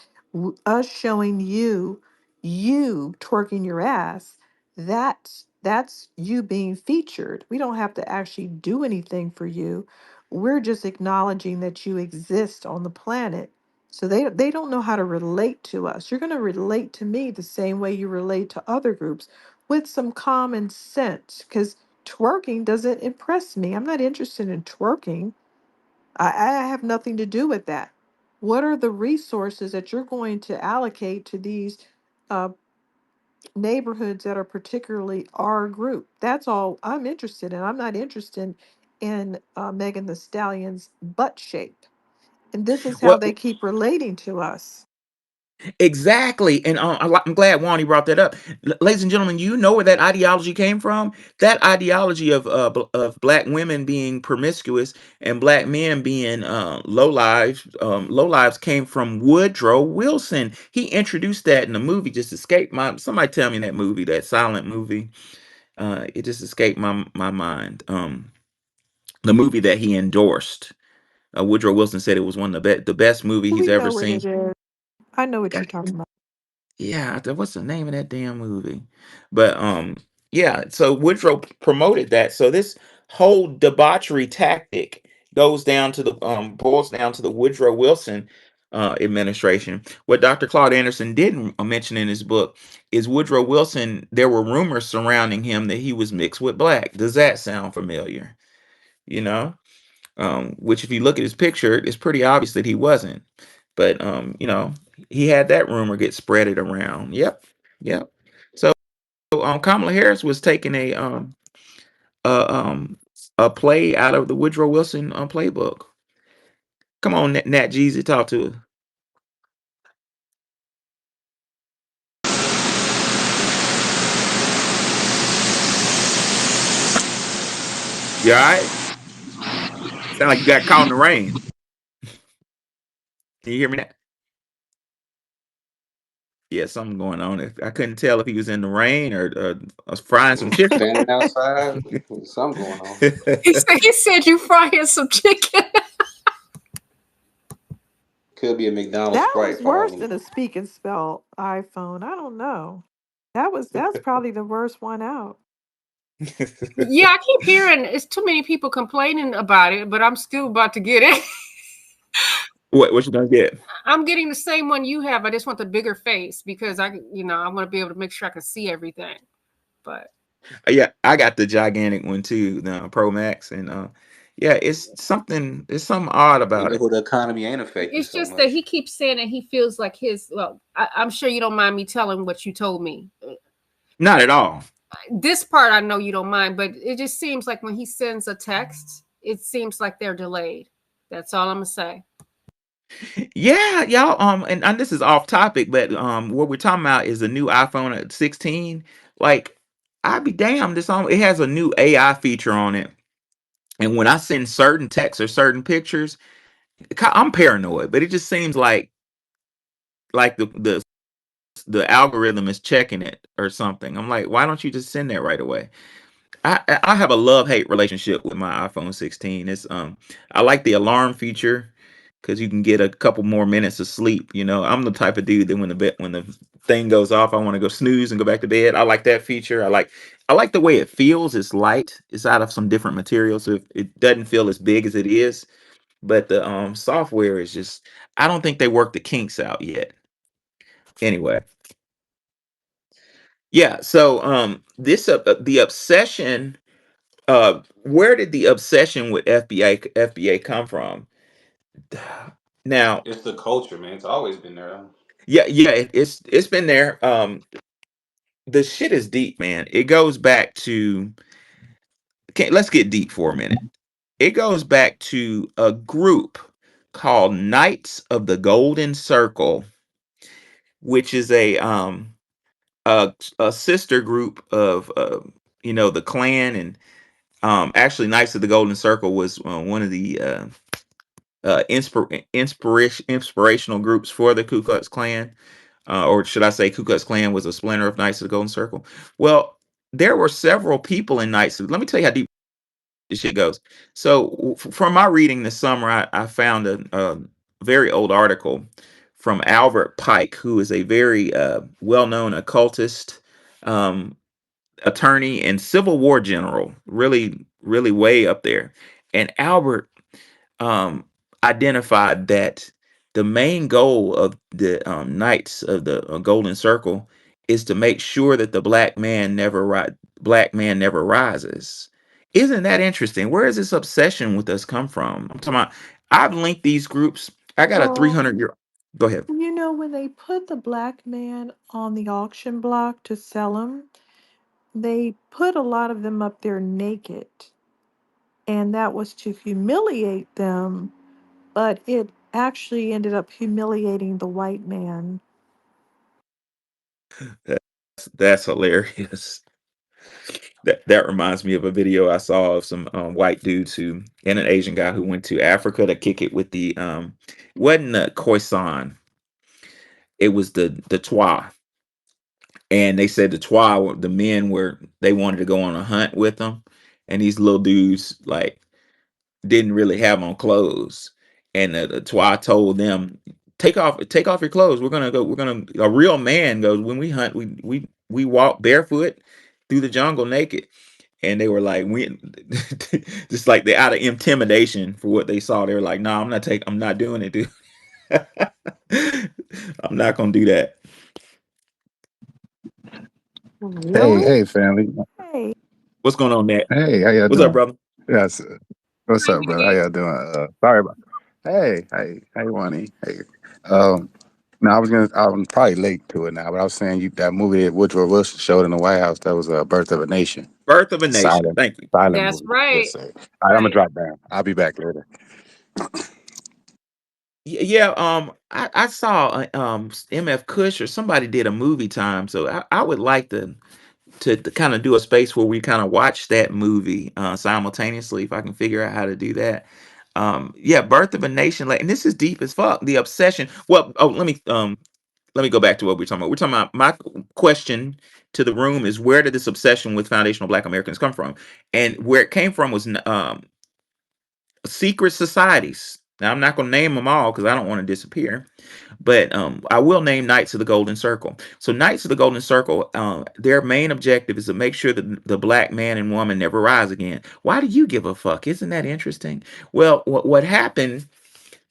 us showing you twerking your ass, that's you being featured. We don't have to actually do anything for you. We're just acknowledging that you exist on the planet. So they don't know how to relate to us. You're going to relate to me the same way you relate to other groups with some common sense because twerking doesn't impress me. I'm not interested in twerking. I have nothing to do with that. What are the resources that you're going to allocate to these uh, neighborhoods that are particularly our group? That's all I'm interested in. I'm not interested in Megan the Stallion's butt shape. And this is how Well, they keep relating to us. exactly, and I'm glad Wani brought that up. Ladies and gentlemen, you know where that ideology came from? That ideology of of black women being promiscuous and black men being low lives came from Woodrow Wilson. He introduced that in the movie. Just escaped my. Somebody tell me that movie, that silent movie. It just escaped my mind. The movie that he endorsed. Woodrow Wilson said it was one of the best movie he's We ever know what seen. it is. I know what you're talking about. Yeah, what's the name of that damn movie? But yeah, so Woodrow promoted that. So this whole debauchery tactic goes down to the boils down to the Woodrow Wilson administration. What Dr. Claude Anderson didn't mention in his book is Woodrow Wilson, there were rumors surrounding him that he was mixed with black. Does that sound familiar? You know? Which if you look at his picture, it's pretty obvious that he wasn't. But he had that rumor get spreaded around. Yep, yep. So Kamala Harris was taking a um a play out of the Woodrow Wilson playbook. Come on, Nat Jeezy, talk to us. You all right? Sound like you got caught in the rain. Can you hear me? Nat? Yeah, something going on. I couldn't tell if he was in the rain or frying some chicken. Standing outside, something going on. He said you frying some chicken. Could be a McDonald's That Sprite was for all worse we than a know. speak and spell iPhone. I don't know. That's probably the worst one out. Yeah, I keep hearing it's too many people complaining about it, but I'm still about to get it. What you gonna get? I'm getting the same one you have. I just want the bigger face because I want to be able to make sure I can see everything. But Yeah, I got the gigantic one too, the Pro Max, and yeah, it's something odd You about know it. who the economy ain't affecting it's so just that he much. keeps saying that he feels like his. Well, I'm sure you don't mind me telling what you told me. Not at all. This part I know you don't mind, but it just seems like when he sends a text, it seems like they're delayed. That's all I'm gonna say. Yeah, y'all. And this is off topic, but what we're talking about is the new iPhone at 16. Like, I'd be damned. It has a new AI feature on it, and when I send certain texts or certain pictures, I'm paranoid, but it just seems like the algorithm is checking it or something. I'm like, why don't you just send that right away? I have a love hate relationship with my iPhone 16. I like the alarm feature because you can get a couple more minutes of sleep. I'm the type of dude that when the thing goes off, I want to go snooze and go back to bed. I like that feature. I like the way it feels. It's light. It's out of some different materials, so it doesn't feel as big as it is. But the software is just, I don't think they worked the kinks out yet. Anyway, yeah. So the obsession. Where did the obsession with FBA come from? Now, It's the culture, man. It's always been there. yeah, yeah, it's been there. The shit is deep, man. It goes back to, okay, let's get deep for a minute. It goes back to a group called Knights of the Golden Circle, which is a sister group of the Klan. And actually, Knights of the Golden Circle was one of the inspirational groups for the Ku Klux Klan, or should I say, Ku Klux Klan was a splinter of Knights of the Golden Circle. Well, there were several people in Knights. Let me tell you how deep this shit goes. So, from my reading this summer, I found a very old article from Albert Pike, who is a very well-known occultist, um, attorney, and Civil War general. Really, really way up there. And Albert um, identified that the main goal of the Knights of the Golden Circle is to make sure that the black man never rises. Isn't that interesting? Where does this obsession with us come from? I'm talking about. I've linked these groups. I got a Well, 300 year. Go ahead. when they put the black man on the auction block to sell him, they put a lot of them up there naked, and that was to humiliate them, but it actually ended up humiliating the white man. That's hilarious. That reminds me of a video I saw of some white dudes and an Asian guy who went to Africa to kick it with the wasn't the Khoisan, it was the Twa, and they said the Twa, the men they wanted to go on a hunt with them, and these little dudes like didn't really have on clothes, and the Twa told them, take off your clothes. We're gonna a real man goes, when we hunt, we walk barefoot through the jungle naked. And they were like, we just like they out of intimidation for what they saw. They were like, no, I'm not doing it, dude. I'm not gonna do that. Hey, Really? hey, family. Hey. What's going on, Nat? Hey, how y'all What's up, doing? brother? Yes. What's Hi, up, brother? How Nate. y'all doing? Sorry about. Hey, Wani. Hey. Um, now I'm probably late to it now, but I was saying that movie that Woodrow Wilson showed in the White House, that was Birth of a Nation. Birth of a Nation. Silent, Thank you. silent That's movie. Yes, right. sir. All right, I'm gonna Right. drop down. I'll be back later. Yeah. I saw MF Kush or somebody did a movie time, so I would like to kind of do a space where we kind of watch that movie simultaneously, if I can figure out how to do that. Yeah, Birth of a Nation, like, and this is deep as fuck. The obsession. Well, oh, let me let me go back to what we're talking about. We're talking about my question to the room is where did this obsession with foundational Black Americans come from? And where it came from was secret societies. Now I'm not going to name them all because I don't want to disappear, but I will name Knights of the Golden Circle. So Knights of the Golden Circle, their main objective is to make sure that the Black man and woman never rise again. Why do you give a fuck? Isn't that interesting? Well, what happened?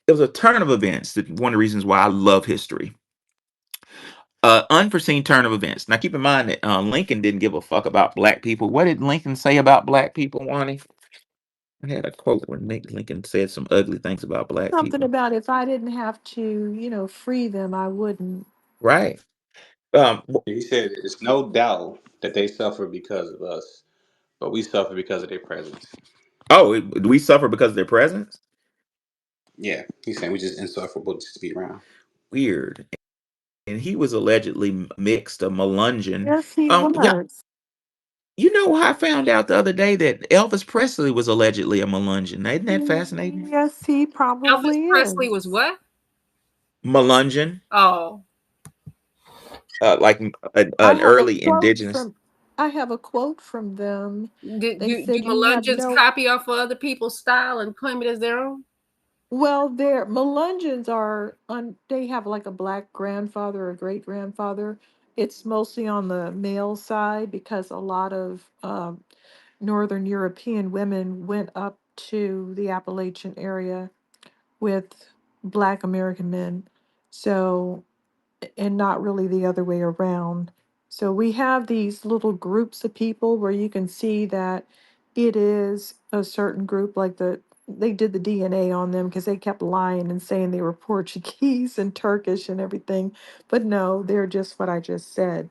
It was a turn of events. That one of the reasons why I love history. Unforeseen turn of events. Now, keep in mind that Lincoln didn't give a fuck about Black people. What did Lincoln say about Black people, Wani? I had a quote where Lincoln said some ugly things about Black Something people. about if I didn't have to, free them, I wouldn't. Right. Um, He said it's no doubt that they suffer because of us, but we suffer because of their presence. do we suffer because of their presence? Yeah, he's saying we just insufferable just to be around. Weird. And he was allegedly mixed, a Melungeon. Yes, he Yeah, was. you know, I found out the other day that Elvis Presley was allegedly a Melungeon. Isn't that fascinating? Yes, he Elvis probably Presley was is. what? Melungeon, Oh, like I an have a early quote indigenous. from I have a quote from them. They do said you have Melungeons no copy off of other people's style and claim it as their own? well, their Melungeons are on they have like a black grandfather or great grandfather. It's mostly on the male side because a lot of Northern European women went up to the Appalachian area with Black American men. So, and not really the other way around. So we have these little groups of people where you can see that it is a certain group, like they did the DNA on them because they kept lying and saying they were Portuguese and Turkish and everything. But no, they're just what I just said.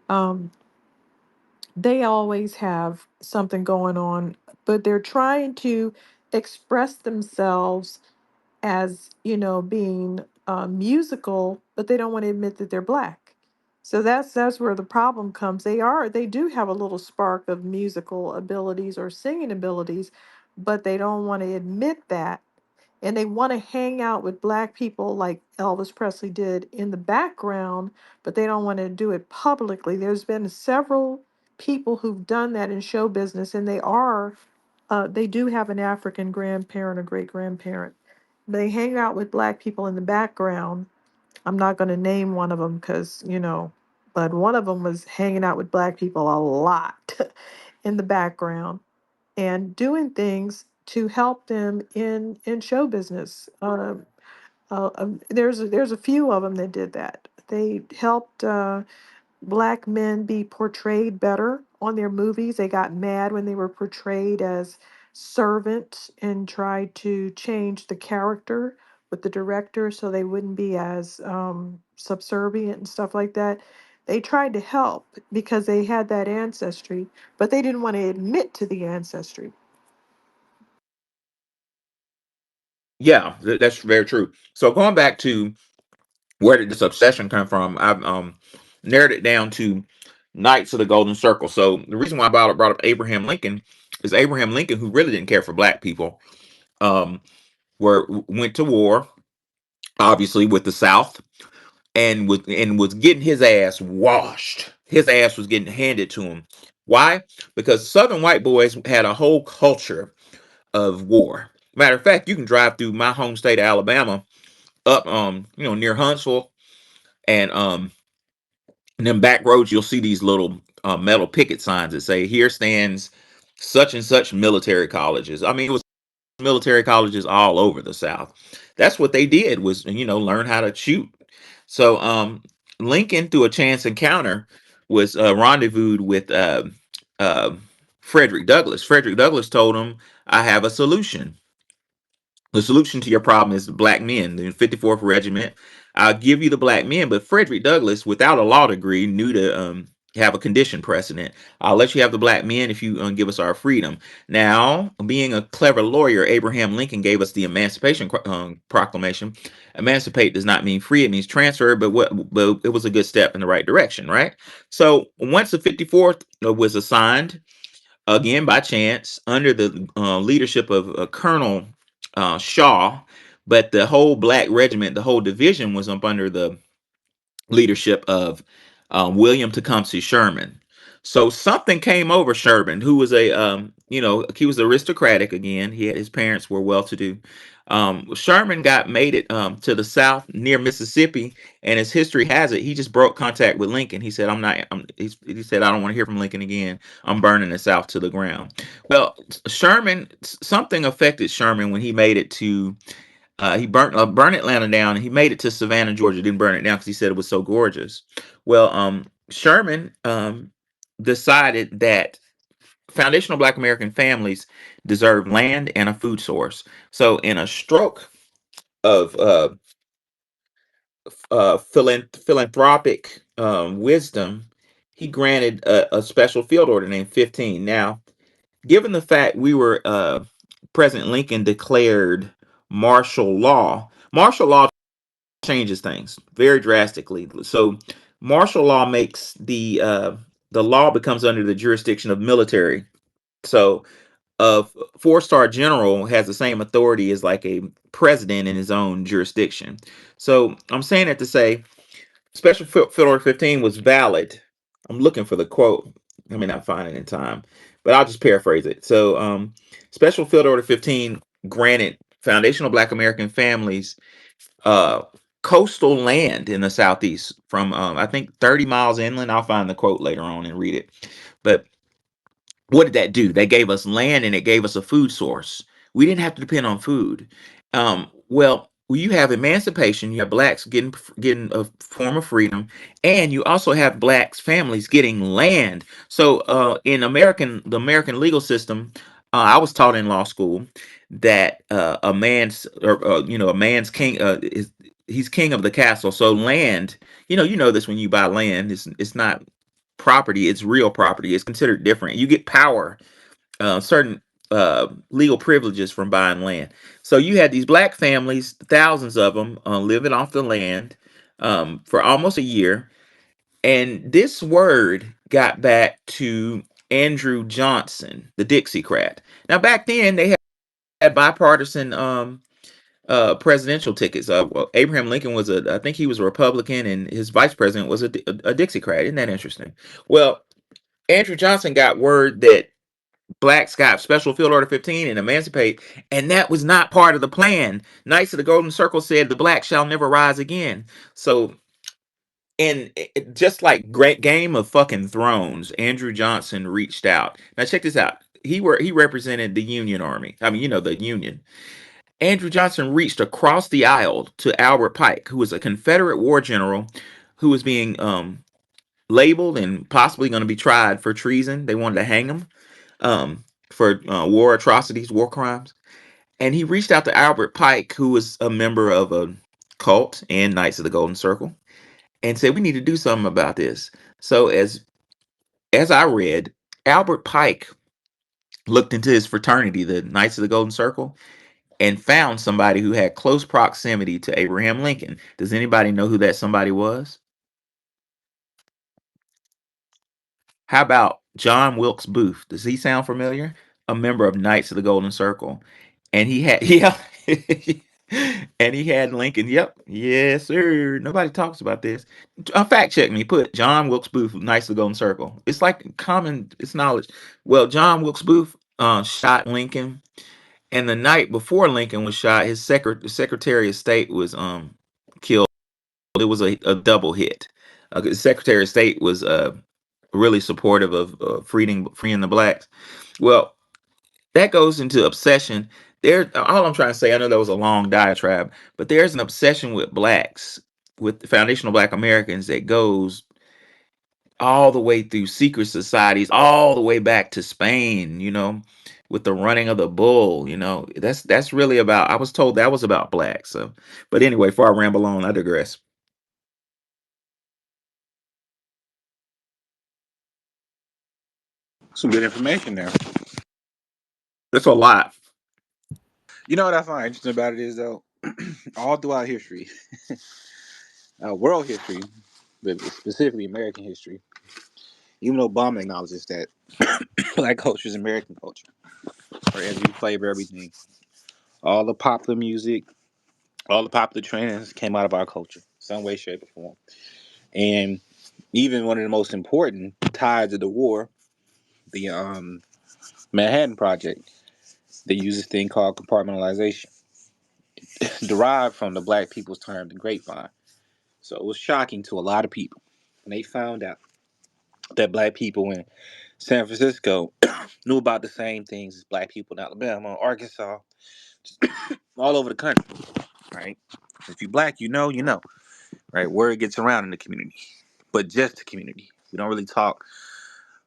Um, they always have something going on, but they're trying to express themselves as being musical, but they don't want to admit that they're black. So that's where the problem comes. They do have a little spark of musical abilities or singing abilities, but they don't want to admit that, and they want to hang out with black people like Elvis Presley did in the background, but they don't want to do it publicly. There's been several people who've done that in show business, and they do have an African grandparent or great grandparent. They hang out with black people in the background. I'm not going to name one of them because, but one of them was hanging out with black people a lot in the background and doing things to help them in show business. There's a few of them that did that. They helped black men be portrayed better on their movies. They got mad when they were portrayed as servants and tried to change the character with the director so they wouldn't be as subservient and stuff like that. They tried to help because they had that ancestry, but they didn't want to admit to the ancestry. Yeah, that's very true. So going back to where did this obsession come from? I've narrowed it down to Knights of the Golden Circle. So the reason why I brought up Abraham Lincoln is Abraham Lincoln, who really didn't care for black people, um, went to war, obviously with the South, and was getting his ass washed. His ass was getting handed to him. Why? Because Southern white boys had a whole culture of war. Matter of fact, you can drive through my home state of Alabama, up near Huntsville, and in them back roads, you'll see these little metal picket signs that say, "Here stands such and such military colleges." I mean, it was military colleges all over the South. That's what they did was, learn how to shoot. So, Lincoln, through a chance encounter, was rendezvoused with uh, Frederick Douglass. Frederick Douglass told him, "I have a solution. The solution to your problem is the black men, the 54th Regiment. I'll give you the black men." But Frederick Douglass, without a law degree, knew to have a condition precedent. "I'll let you have the black men if you give us our freedom." Now, being a clever lawyer, Abraham Lincoln gave us the Emancipation Proclamation. Emancipate does not mean free; it means transfer. But it was a good step in the right direction, right? So once the 54th was assigned, again by chance, under the leadership of Colonel Shaw, but the whole black regiment, the whole division was up under the leadership of William Tecumseh Sherman. So something came over Sherman, who was he was aristocratic again. His parents were well to do. Sherman made it to the South near Mississippi, and as history has it, he just broke contact with Lincoln. He said, he said, I don't want to hear from Lincoln again. I'm burning the South to the ground. Well, something affected Sherman when he made it to he burnt Atlanta down, and he made it to Savannah, Georgia. Didn't burn it down because he said it was so gorgeous. Well, Sherman decided that foundational Black American families deserve land and a food source. So, in a stroke of philanthropic wisdom, he granted a special field order named 15. Now, given the fact President Lincoln declared martial law changes things very drastically. So martial law makes the law becomes under the jurisdiction of military. So a four-star general has the same authority as like a president in his own jurisdiction. So I'm saying that to say Special Field Order 15 was valid. I'm looking for the quote. I may not find it in time, but I'll just paraphrase it. So Special Field Order 15 granted foundational Black American families uh coastal land in the southeast from I think 30 miles inland. I'll find the quote later on and read it. But what did that do? They gave us land and it gave us a food source. We didn't have to depend on food. Well, you have emancipation. You have blacks getting a form of freedom, and you also have blacks families getting land. So, in the American legal system, I was taught in law school that a man's king is he's king of the castle. So land, you know this when you buy land, it's not property, it's real property. It's considered different. You get power, certain legal privileges from buying land. So you had these black families, thousands of them, living off the land for almost a year. And this word got back to Andrew Johnson, the Dixiecrat. Now, back then, they had bipartisan presidential tickets. Well, Abraham Lincoln I think he was a Republican, and his vice president was a Dixiecrat. Isn't that interesting? Well, Andrew Johnson got word that blacks got Special Field Order 15 and emancipate, and that was not part of the plan. Knights of the Golden Circle said the blacks shall never rise again. So, just like Great Game of fucking Thrones, Andrew Johnson reached out. Now check this out. He represented the Union Army. I mean, the Union. Andrew Johnson reached across the aisle to Albert Pike, who was a Confederate war general who was being labeled and possibly going to be tried for treason. They wanted to hang him for war atrocities, war crimes. And he reached out to Albert Pike, who was a member of a cult and Knights of the Golden Circle, and said, "We need to do something about this." So as I read, Albert Pike looked into his fraternity, the Knights of the Golden Circle, and found somebody who had close proximity to Abraham Lincoln. Does anybody know who that somebody was? How about John Wilkes Booth? Does he sound familiar? A member of Knights of the Golden Circle. And he had yeah. And he had Lincoln. Yep. Yes, sir. Nobody talks about this. Fact check me. Put John Wilkes Booth, Knights of the Golden Circle. It's like common, it's knowledge. Well, John Wilkes Booth shot Lincoln. And the night before Lincoln was shot, his Secretary of State was killed. It was a double hit. The Secretary of State was really supportive of freeing the blacks. Well, that goes into obsession. All I'm trying to say, I know that was a long diatribe, but there's an obsession with blacks, with the foundational Black Americans that goes all the way through secret societies, all the way back to Spain. With the running of the bull. That's really about. I was told that was about blacks. So, but anyway, before I ramble on, I digress. Some good information there. That's a lot. You know what I find interesting about it is though, all throughout history, world history, but specifically American history, even though Obama acknowledges that black culture is American culture, or as we flavor everything, all the popular music, all the popular trends came out of our culture, some way, shape, or form. And even one of the most important ties of the war, the Manhattan Project, they use this thing called compartmentalization, derived from the black people's term, the grapevine. So it was shocking to a lot of people when they found out that black people in San Francisco knew about the same things as black people in Alabama, Arkansas, just all over the country, right? If you black, you know, right? Word gets around in the community, but just the community. We don't really talk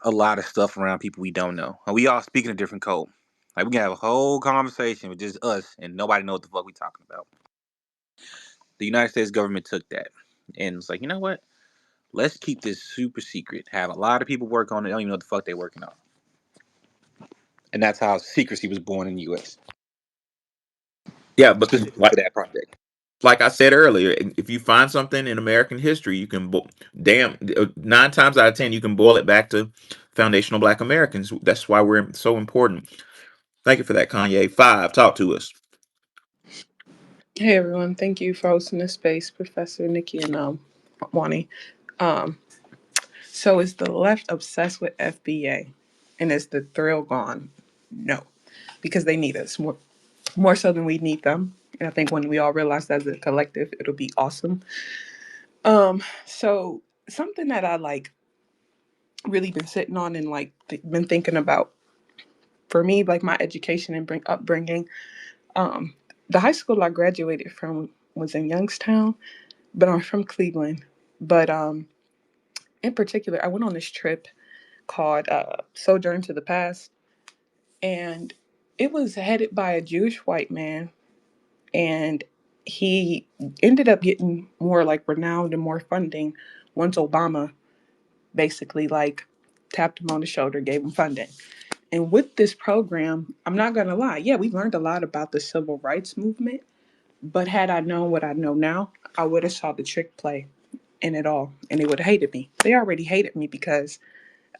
a lot of stuff around people we don't know. And we all speaking a different code. Like we can have a whole conversation with just us and nobody know what the fuck we talking about. The United States government took that and was like, you know what? Let's keep this super secret. Have a lot of people work on it. Don't even know what the fuck they're working on. And that's how secrecy was born in the U.S. Yeah, but specifically for that project. like I said earlier, if you find something in American history, you can damn 9 times out of 10 you can boil it back to foundational Black Americans. That's why we're so important. Thank you for that, Kanye. Five, talk to us. Hey everyone, thank you for hosting this space, Professor Nikki and Wani. Um, so is the left obsessed with FBA, and is the thrill gone? No, because they need us more so than we need them. And I think when we all realize that as a collective, it'll be awesome. So something that I like really been sitting on and like been thinking about for me, like my education and upbringing. Um, the high school I graduated from was in Youngstown, but I'm from Cleveland. But in particular, I went on this trip called Sojourn to the Past, and it was headed by a Jewish white man, and he ended up getting more like renowned and more funding once Obama basically like tapped him on the shoulder, gave him funding. And with this program, I'm not gonna lie, yeah, we learned a lot about the civil rights movement, but had I known what I know now, I would have saw the trick play in it all, and they would have hated me. They already hated me because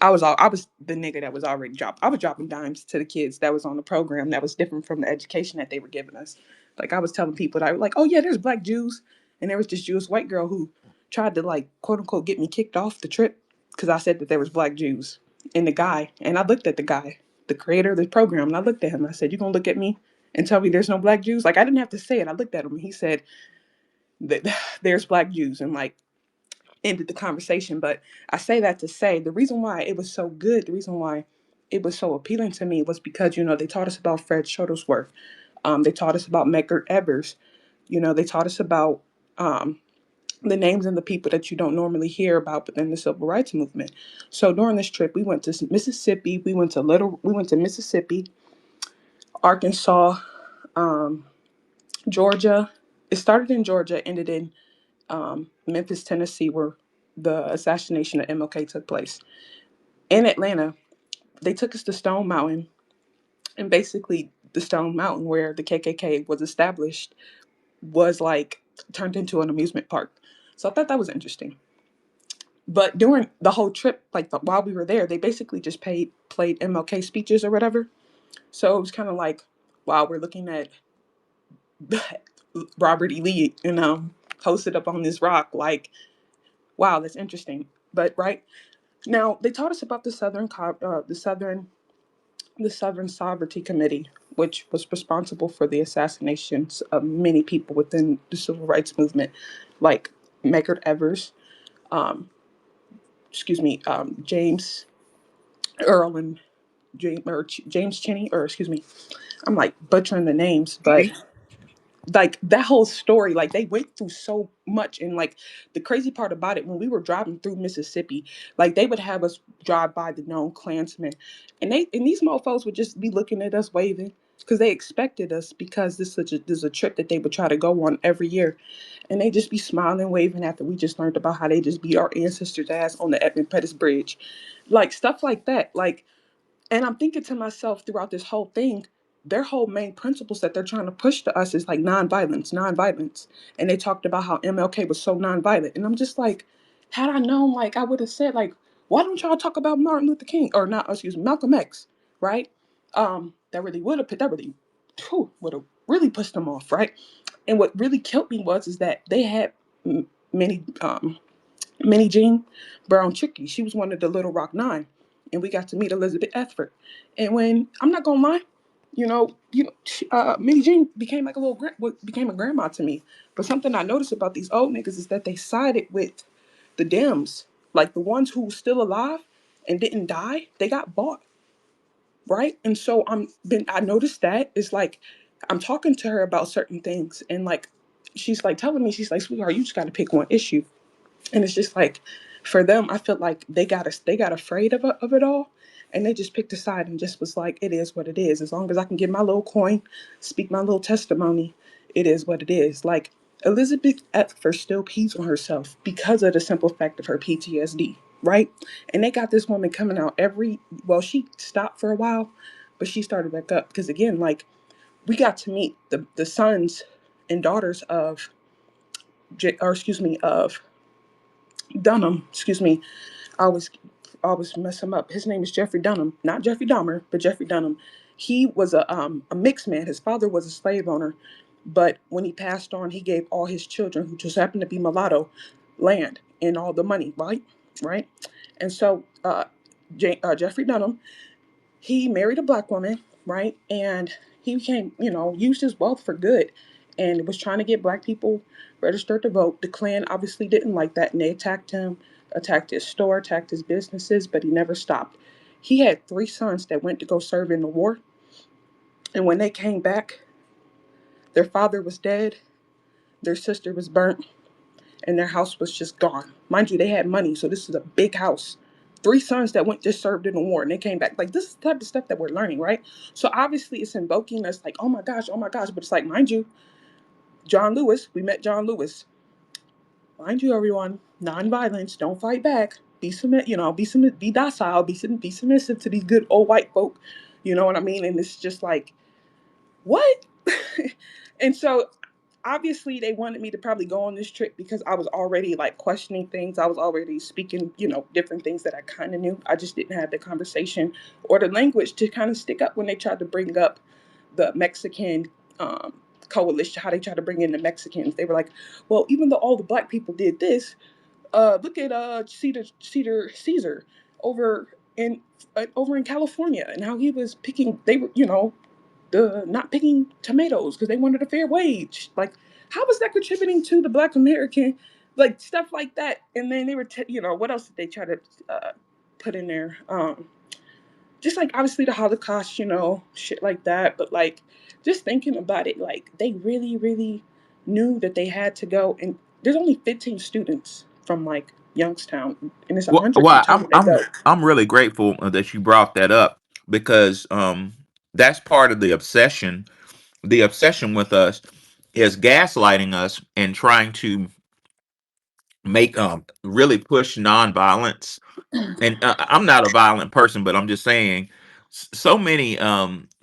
I was the nigga that was already dropped. I was dropping dimes to the kids that was on the program that was different from the education that they were giving us. Like I was telling people that I was like, oh yeah, there's black Jews, and there was this Jewish white girl who tried to like quote unquote get me kicked off the trip because I said that there was black Jews. And the guy, and I looked at the guy, the creator of the program, and I looked at him. And I said, "You gonna look at me and tell me there's no black Jews?" Like I didn't have to say it. I looked at him, and he said that there's black Jews, and like ended the conversation. But I say that to say the reason why it was so good, the reason why it was so appealing to me was because, they taught us about Fred Shuttlesworth. They taught us about Medgar Evers. They taught us about the names and the people that you don't normally hear about within the civil rights movement. So during this trip, we went to Mississippi, we went to Mississippi, Arkansas, um, Georgia. It started in Georgia, ended in Memphis, Tennessee, where the assassination of MLK took place. In Atlanta, they took us to Stone Mountain, and basically the Stone Mountain where the KKK was established was like turned into an amusement park. So I thought that was interesting. But during the whole trip, like while we were there, they basically just played MLK speeches or whatever. So it was kind of like, wow, we're looking at Robert E. Lee, hosted up on this rock. Like, wow, that's interesting. But right now, they taught us about the Southern Sovereignty Committee, which was responsible for the assassinations of many people within the civil rights movement, like Medgar Evers, um, James Earl and James Cheney, or excuse me, I'm like butchering the names, but like that whole story, like they went through so much. And like the crazy part about it, when we were driving through Mississippi, like they would have us drive by the known Klansmen, and these mofos would just be looking at us waving because they expected us, because this is a trip that they would try to go on every year, and they just be smiling, waving after we just learned about how they just beat our ancestors' ass on the Edmund Pettus Bridge, like stuff like that. Like, and I'm thinking to myself throughout this whole thing, their whole main principles that they're trying to push to us is like nonviolence, nonviolence. And they talked about how MLK was so nonviolent. And I'm just like, had I known, like I would have said, like, why don't y'all talk about Martin Luther King or not, excuse me, Malcolm X, right? That would have really pushed them off, right? And what really killed me was is that they had many Minnie Jean Brown Trickey. She was one of the Little Rock Nine, and we got to meet Elizabeth Etheridge. And when I'm not gonna lie, Minnie Jean became like a became a grandma to me. But something I noticed about these old niggas is that they sided with the Dems, like the ones who were still alive and didn't die. They got bought, right? And so I noticed that it's like I'm talking to her about certain things, and like she's like telling me, she's like, sweetheart, you just got to pick one issue. And it's just like for them, I feel like they got afraid of it all, and they just picked a side and just was like, it is what it is. As long as I can get my little coin, speak my little testimony, it is what it is. Like Elizabeth Eckford still pees on herself because of the simple fact of her PTSD, right? And they got this woman coming out she stopped for a while, but she started back up because again, like we got to meet the sons and daughters of of Dunham, excuse me, I was mess him up. His name is Jeffrey Dunham, not Jeffrey Dahmer, but Jeffrey Dunham. He was a mixed man. His father was a slave owner, but when he passed on, he gave all his children, who just happened to be mulatto, land and all the money, right? Right. And so Jeffrey Dunham, he married a black woman, right? And he became, used his wealth for good and was trying to get black people registered to vote. The Klan obviously didn't like that and they attacked him, attacked his store, attacked his businesses, but he never stopped. He had three sons that went to go serve in the war. And when they came back, their father was dead, their sister was burnt, and their house was just gone. Mind you, they had money, so this is a big house. Three sons that went just served in the war and they came back. Like this is the type of stuff that we're learning, right? So obviously it's invoking us like, oh my gosh. But it's like, mind you, John Lewis, we met John Lewis. Mind you, everyone, nonviolence, don't fight back. Be docile, be submissive to these good old white folk. You know what I mean? And it's just like, what? And so obviously they wanted me to probably go on this trip because I was already like questioning things. I was already speaking, different things that I kind of knew. I just didn't have the conversation or the language to kind of stick up when they tried to bring up the Mexican coalition, how they tried to bring in the Mexicans. They were like, well, even though all the black people did this, look at Cedar Caesar over in California and how he was picking. They were, the not picking tomatoes because they wanted a fair wage. Like, how was that contributing to the Black American, like stuff like that? And then they were, what else did they try to put in there? Just like obviously the Holocaust, shit like that. But like, just thinking about it, like they really, really knew that they had to go. And there's only 15 students from like Youngstown, and it's Well, 100 each time they go. I'm really grateful that you brought that up because that's part of the obsession. The obsession with us is gaslighting us and trying to make really push nonviolence. And I'm not a violent person, but I'm just saying so many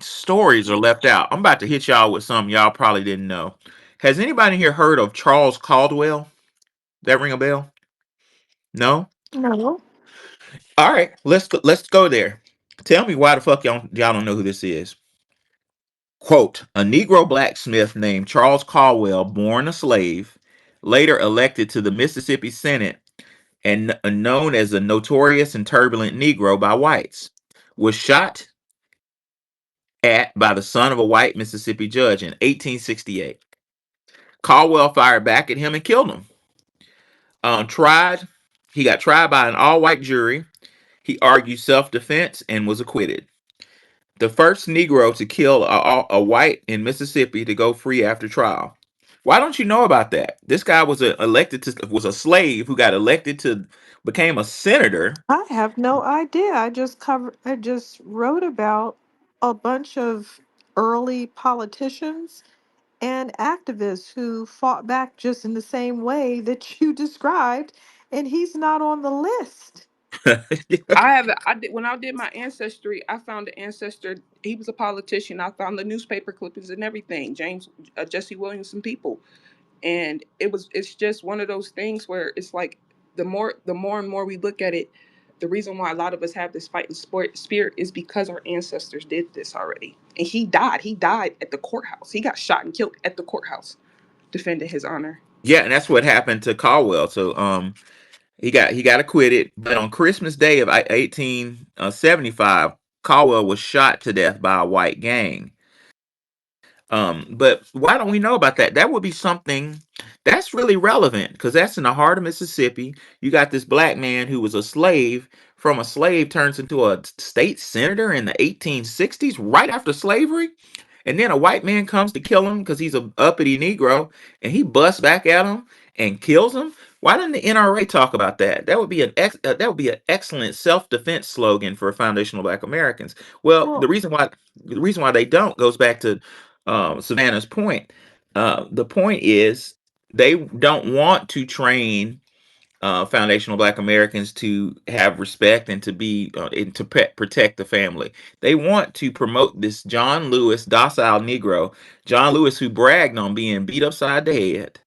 stories are left out. I'm about to hit y'all with some y'all probably didn't know. Has anybody here heard of Charles Caldwell? That ring a bell? No? No. All right, let's go there. Tell me why the fuck y'all don't know who this is. Quote, a Negro blacksmith named Charles Caldwell, born a slave, later elected to the Mississippi Senate and known as a notorious and turbulent Negro by whites, was shot at by the son of a white Mississippi judge in 1868. Caldwell fired back at him and killed him. Tried, he got tried by an all-white jury. He argued self-defense and was acquitted. The first Negro to kill a white in Mississippi to go free after trial. Why don't you know about that? This guy was a slave who got elected to became a senator. I have no idea. I just wrote about a bunch of early politicians and activists who fought back just in the same way that you described, and he's not on the list. I did when I did my ancestry. I found the ancestor. He was a politician. I found the newspaper clippings and everything. Jesse Williamson people, and it's just one of those things where it's like the more and more we look at it, the reason why a lot of us have this fighting spirit is because our ancestors did this already. And he died. He died at the courthouse. He got shot and killed at the courthouse, defending his honor. Yeah, and that's what happened to Caldwell. So He got acquitted, but on Christmas Day of 1875, Caldwell was shot to death by a white gang. But why don't we know about that? That would be something that's really relevant because that's in the heart of Mississippi. You got this black man who was a slave, from a slave turns into a state senator in the 1860s, right after slavery. And then a white man comes to kill him because he's a uppity Negro, and he busts back at him and kills him. Why didn't the NRA talk about that? That would be that would be an excellent self defense slogan for foundational Black Americans. Well, Well, the reason why they don't goes back to Savannah's point. The point is they don't want to train foundational Black Americans to have respect and to be and to protect the family. They want to promote this John Lewis docile Negro, John Lewis who bragged on being beat upside the head.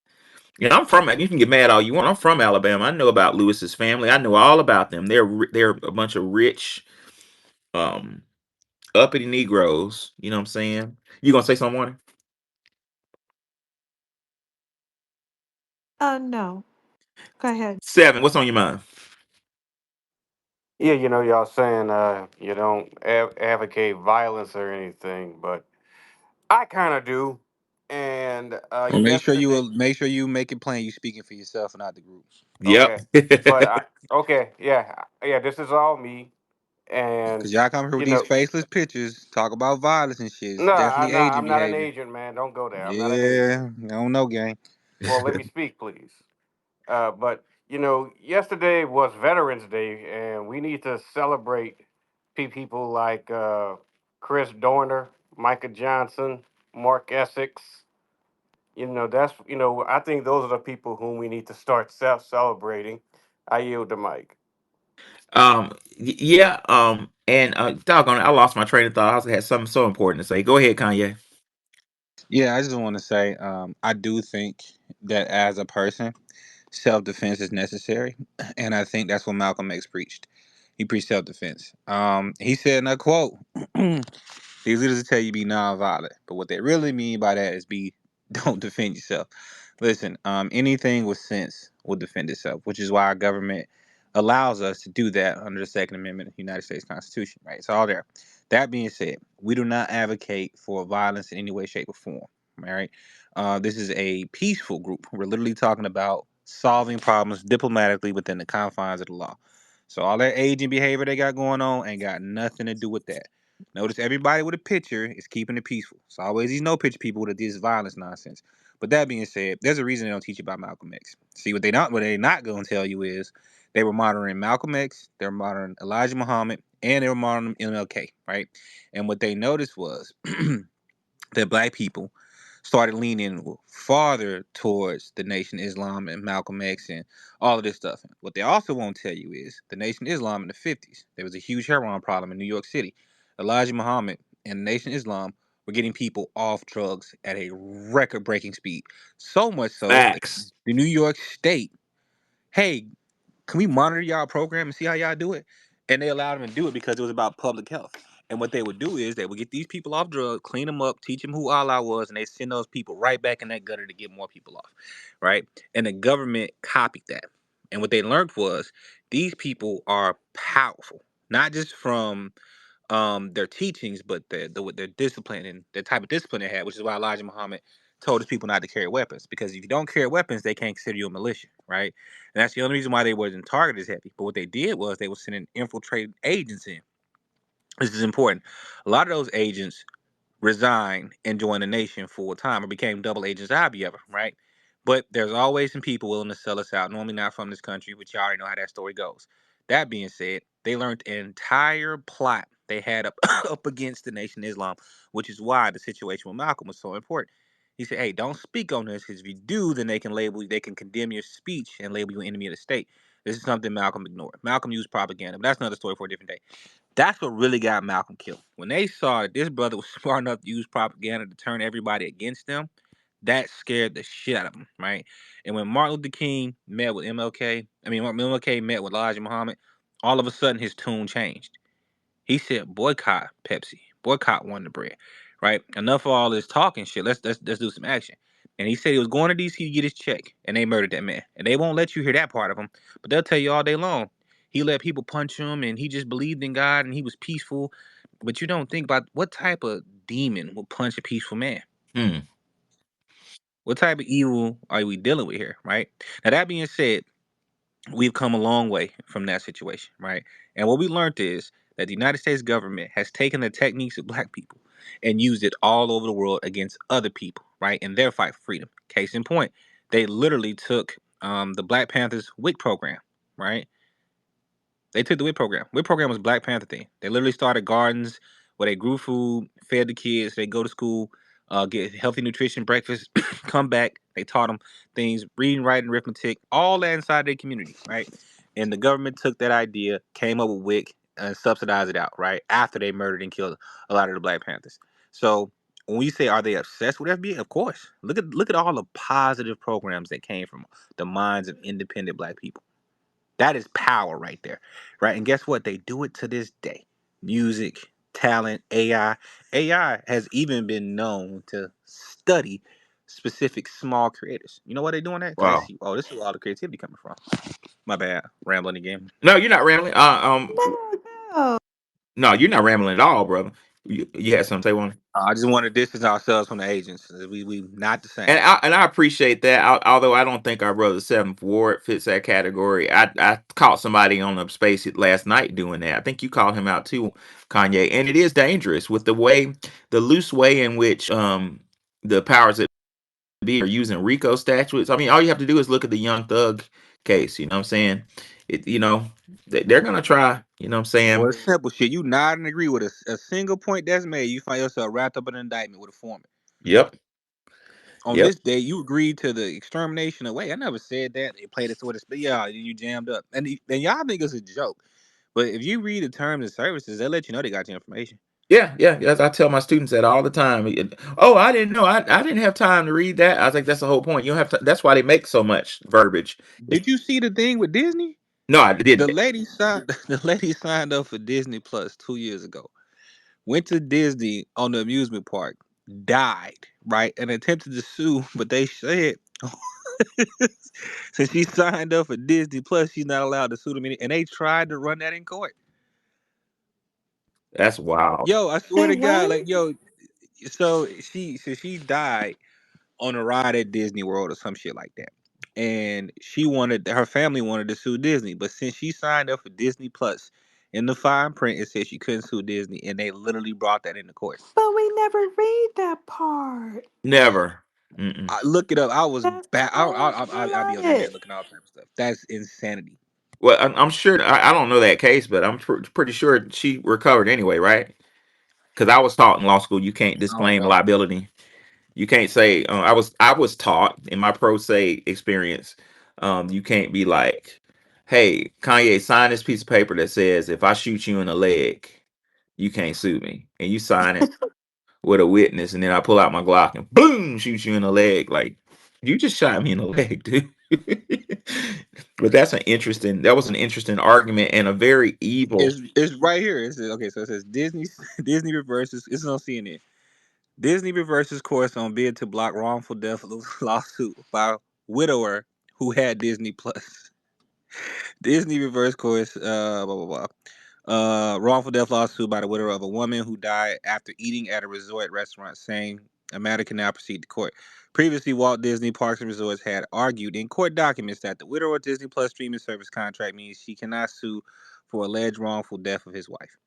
You know, I'm from. You can get mad all you want. I'm from Alabama. I know about Lewis's family. I know all about them. They're a bunch of rich, um, uppity Negroes. You know what I'm saying? You gonna say something, Warner? no. Go ahead. Seven. What's on your mind? Yeah, y'all saying you don't advocate violence or anything, but I kind of do. And Well, yesterday, make sure you make it plain. You speaking for yourself and not the groups. Yep. okay, but okay, yeah, yeah, this is all me, and Cause y'all come here with you these know, faceless pictures, talk about violence and shit. It's nah, definitely nah, agent I'm not an behavior. agent, man. Don't go there. I'm not an agent. Yeah, I don't know, gang. Well, let me speak, please. But yesterday was Veterans Day, and we need to celebrate people like Chris Dorner, Micah Johnson, Mark Essex. I think those are the people whom we need to start celebrating. I yield the mic. Yeah. And doggone it, I lost my train of thought. I also had something so important to say. Go ahead, Kanye. Yeah, I just want to say, I do think that as a person, self defense is necessary, and I think that's what Malcolm X preached. He preached self defense. He said, and I quote, "These leaders will tell you be nonviolent, but what they really mean by that is be don't defend yourself." Listen, anything with sense will defend itself, which is why our government allows us to do that under the Second Amendment of the United States Constitution. Right? It's all there. That being said, we do not advocate for violence in any way, shape, or form. All right. This is a peaceful group. We're literally talking about solving problems diplomatically within the confines of the law. So all that agent behavior they got going on ain't got nothing to do with that. Notice everybody with a picture is keeping it peaceful. It's always these no picture people with this violence nonsense. But that being said, there's a reason they don't teach you about Malcolm X. See what they not gonna tell you is they were monitoring Malcolm X, they were monitoring Elijah Muhammad, and they were monitoring MLK, right? And what they noticed was that black people started leaning farther towards the Nation Islam and Malcolm X and all of this stuff. What they also won't tell you is the Nation Islam in the 50s, there was a huge heroin problem in New York City. Elijah Muhammad and the Nation Islam were getting people off drugs at a record breaking speed. So much so that Facts. the New York State, hey, can we monitor y'all program and see how y'all do it? And they allowed them to do it because it was about public health. And what they would do is they would get these people off drugs, clean them up, teach them who Allah was, and they send those people right back in that gutter to get more people off, right? And the government copied that. And what they learned was these people are powerful, not just from their teachings, but their discipline and the type of discipline they had, which is why Elijah Muhammad told his people not to carry weapons. Because if you don't carry weapons, they can't consider you a militia, right? And that's the only reason why they wasn't targeted as heavy. But what they did was they were sending infiltrated agents in. This is important. A lot of those agents resigned and joined the nation full time or became double agents ever, right? But there's always some people willing to sell us out, normally not from this country, which you already know how that story goes. That being said, they learned an entire plot they had up up against the Nation Islam, which is why the situation with Malcolm was so important. He said, "Hey, don't speak on this, because if you do, then they can condemn your speech and label you an enemy of the state." This is something Malcolm ignored. Malcolm used propaganda, but that's another story for a different day. That's what really got Malcolm killed. When they saw that this brother was smart enough to use propaganda to turn everybody against them, that scared the shit out of him, right? And when Martin Luther King met with MLK met with Elijah Muhammad, all of a sudden his tune changed. He said, "Boycott Pepsi, boycott Wonder Bread." Right? Enough of all this talking shit. Let's do some action. And he said he was going to DC to get his check, and they murdered that man. And they won't let you hear that part of him, but they'll tell you all day long. He let people punch him, and he just believed in God, and he was peaceful. But you don't think about what type of demon will punch a peaceful man. Hmm. What type of evil are we dealing with here, right? Now that being said, we've come a long way from that situation, right? And what we learned is that the United States government has taken the techniques of black people and used it all over the world against other people, right? In their fight for freedom. Case in point, they literally took the Black Panthers WIC program, right? They took the WIC program. WIC program was Black Panther thing. They literally started gardens where they grew food, fed the kids. They go to school, get healthy nutrition, breakfast, come back. They taught them things, reading, writing, arithmetic, all that inside their community, right? And the government took that idea, came up with WIC, and subsidized it out, right? After they murdered and killed a lot of the Black Panthers. So when we say are they obsessed with FBA? Of course. Look at all the positive programs that came from the minds of independent Black people. That is power right there, right? And guess what? They do it to this day. Music, talent, AI. AI has even been known to study specific small creators. You know why they're doing that? Because they Wow. see, oh, this is where all the creativity coming from. My bad, rambling again. No, you're not rambling. No, no. No, you're not rambling at all, brother. You had something to say, one. I just want to distance ourselves from the agents. We not the And same. I appreciate that. Although I don't think our brother Seventh Ward fits that category. I caught somebody on the space last night doing that. I think you called him out too, Kanye. And it is dangerous with the loose way in which the powers that be are using RICO statutes. I mean, all you have to do is look at the Young Thug case. You know what I'm saying? They're gonna try. You know what I'm Well, saying? it's simple shit. You nod and agree with a single point that's made. You find yourself wrapped up in an indictment with a foreman. Yep. On Yep. this day, you agreed to the extermination of. Wait, I never said that. They played it sort of, but yeah, you jammed up, and y'all think it's a joke. But if you read the terms and services, they let you know they got your information. Yeah, yeah, yes. I tell my students that all the time. Oh, I didn't know. I didn't have time to read that. I think that's the whole point. You don't have to. That's why they make so much verbiage. Did you see the thing with Disney? No, I The didn't. lady signed the lady signed up for Disney Plus 2 years ago. Went to Disney on the amusement park, died, right? And attempted to sue, but they said since she signed up for Disney Plus, she's not allowed to sue them. And they tried to run that in court. That's wild. Yo, I swear Say to God, what? like yo, so she died on a ride at Disney World or some shit like that. And her family wanted to sue Disney, but since she signed up for Disney Plus, in the fine print it said she couldn't sue Disney, and they literally brought that into court. But we never read that part. Never. Mm-mm. I look it up. I was That's bad. I'll be on the internet bullshit. looking at all type of stuff. That's insanity. Well, I'm sure. I don't know that case, but I'm pretty sure she recovered anyway, right? Because I was taught in law school you can't I don't disclaim know. liability. You can't say. I was taught in my pro se experience. You can't be like, "Hey, Kanye, sign this piece of paper that says if I shoot you in the leg, you can't sue me," and you sign it with a witness, and then I pull out my Glock and boom, shoot you in the leg. Like you just shot me in the leg, dude. But that was an interesting argument and a very evil. It's right here. It says, okay, so it says Disney Disney reverses. This is on CNN. Disney reverses course on bid to block wrongful death lawsuit by widower who had Disney Plus. Disney reversed course. Blah blah blah. Wrongful death lawsuit by the widower of a woman who died after eating at a resort restaurant, saying a matter can now proceed to court. Previously, Walt Disney Parks and Resorts had argued in court documents that the widower Disney Plus streaming service contract means she cannot sue for alleged wrongful death of his wife.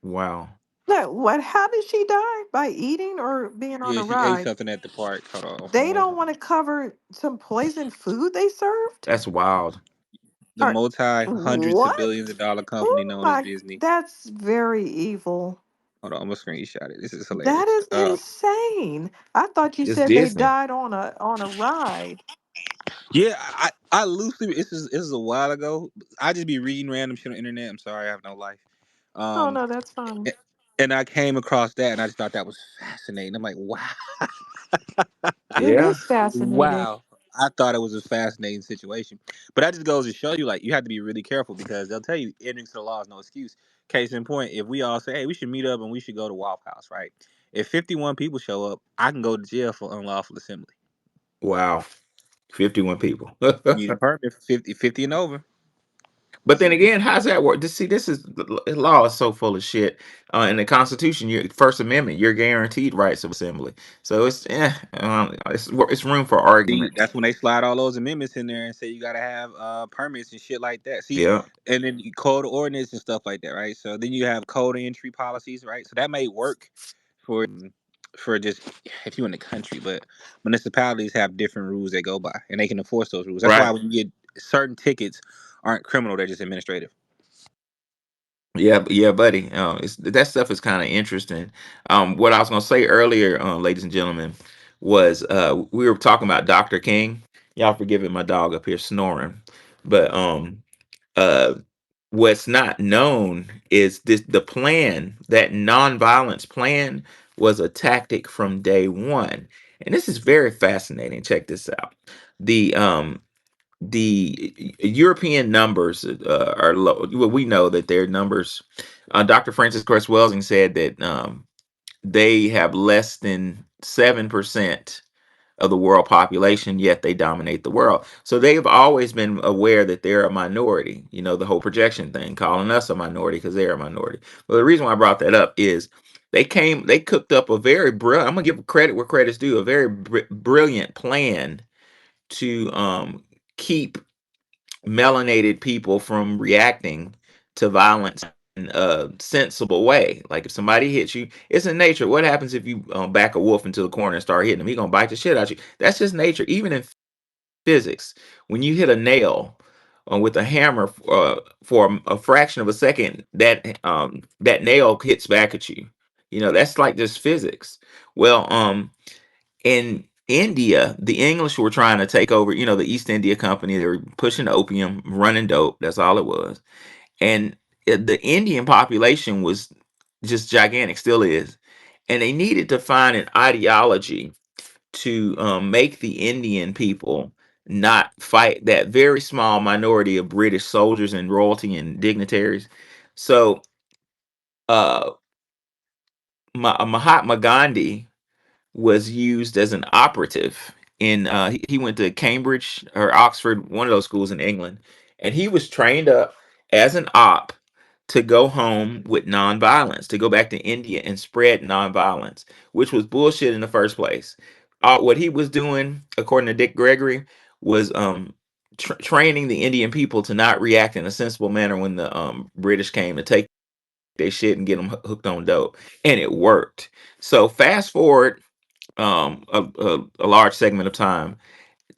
Wow, No, what? How did she die? By eating or being on Yeah, a she ate ride? something at the park. Hold They on. don't want to cover some poisoned food they served? that's wild. The Or multi hundreds of what? billions of dollar company Oh known as my, Disney. that's very evil. Hold on, I'm gonna screenshot it. This is That hilarious. is insane. I thought you It's said they Disney. died on a ride. Yeah, I loosely this is a while ago. I just be reading random shit on the internet. I'm sorry, I have no life. Oh Um, no, that's fine. a- and I came across that, and I just thought that was fascinating. I'm like, wow, It Yeah, is fascinating. wow. I thought it was a fascinating situation, but that just goes to show you, like, you have to be really careful because they'll tell you ignorance to the law is no excuse. Case in point, if we all say, hey, we should meet up and we should go to Waffle House, right? If 51 people show up, I can go to jail for unlawful assembly. Wow, 51 people. You need a permit for 50 and over. But then again, how's that work? See, this is the law is so full of shit. In the Constitution, your First Amendment, you're guaranteed rights of assembly. So it's room for That's argument. when they slide all those amendments in there and say you gotta have permits and shit like that. See, Yeah, and then you code of ordinance and stuff like that, right? So then you have code of entry policies, right? So that may work for just if you're in the country, but municipalities have different rules they go by, and they can enforce those rules. That's why right. when you get certain tickets aren't criminal; they're just administrative. Yeah, yeah, buddy. That stuff is kind of interesting. What I was gonna say earlier, ladies and gentlemen, was we were talking about Dr. King. Y'all forgiving my dog up here snoring, but uh, what's not known is the plan, that nonviolence plan, was a tactic from day one, and this is very fascinating. Check this out. The European numbers are low. Well, we know that their numbers. Dr. Francis Cress Welsing said that they have less than 7% of the world population, yet they dominate the world. So they've always been aware that they're a minority. You know, the whole projection thing, calling us a minority because they're a minority. Well, the reason why I brought that up is they cooked up a very brilliant. I'm gonna give credit where credit's due. A very brilliant plan to keep melanated people from reacting to violence in a sensible way. Like if somebody hits you, it's in nature. What happens if you back a wolf into the corner and start hitting him? He gonna bite the shit out you. That's just nature. Even in physics, when you hit a nail with a hammer for a fraction of a second, that nail hits back at you. You know, that's like just physics. Well, in India, the English were trying to take over, the East India Company. They were pushing opium, running dope. That's all it was. And the Indian population was just gigantic, still is. And they needed to find an ideology to make the Indian people not fight that very small minority of British soldiers and royalty and dignitaries. So, uh, Mahatma Gandhi was used as an operative in he went to Cambridge or Oxford, one of those schools in England, and he was trained up as an op to go home with nonviolence, to go back to India and spread nonviolence, which was bullshit in the first place. What he was doing, according to Dick Gregory, was training the Indian people to not react in a sensible manner when the British came to take their shit and get them hooked on dope, and it worked. So fast forward a large segment of time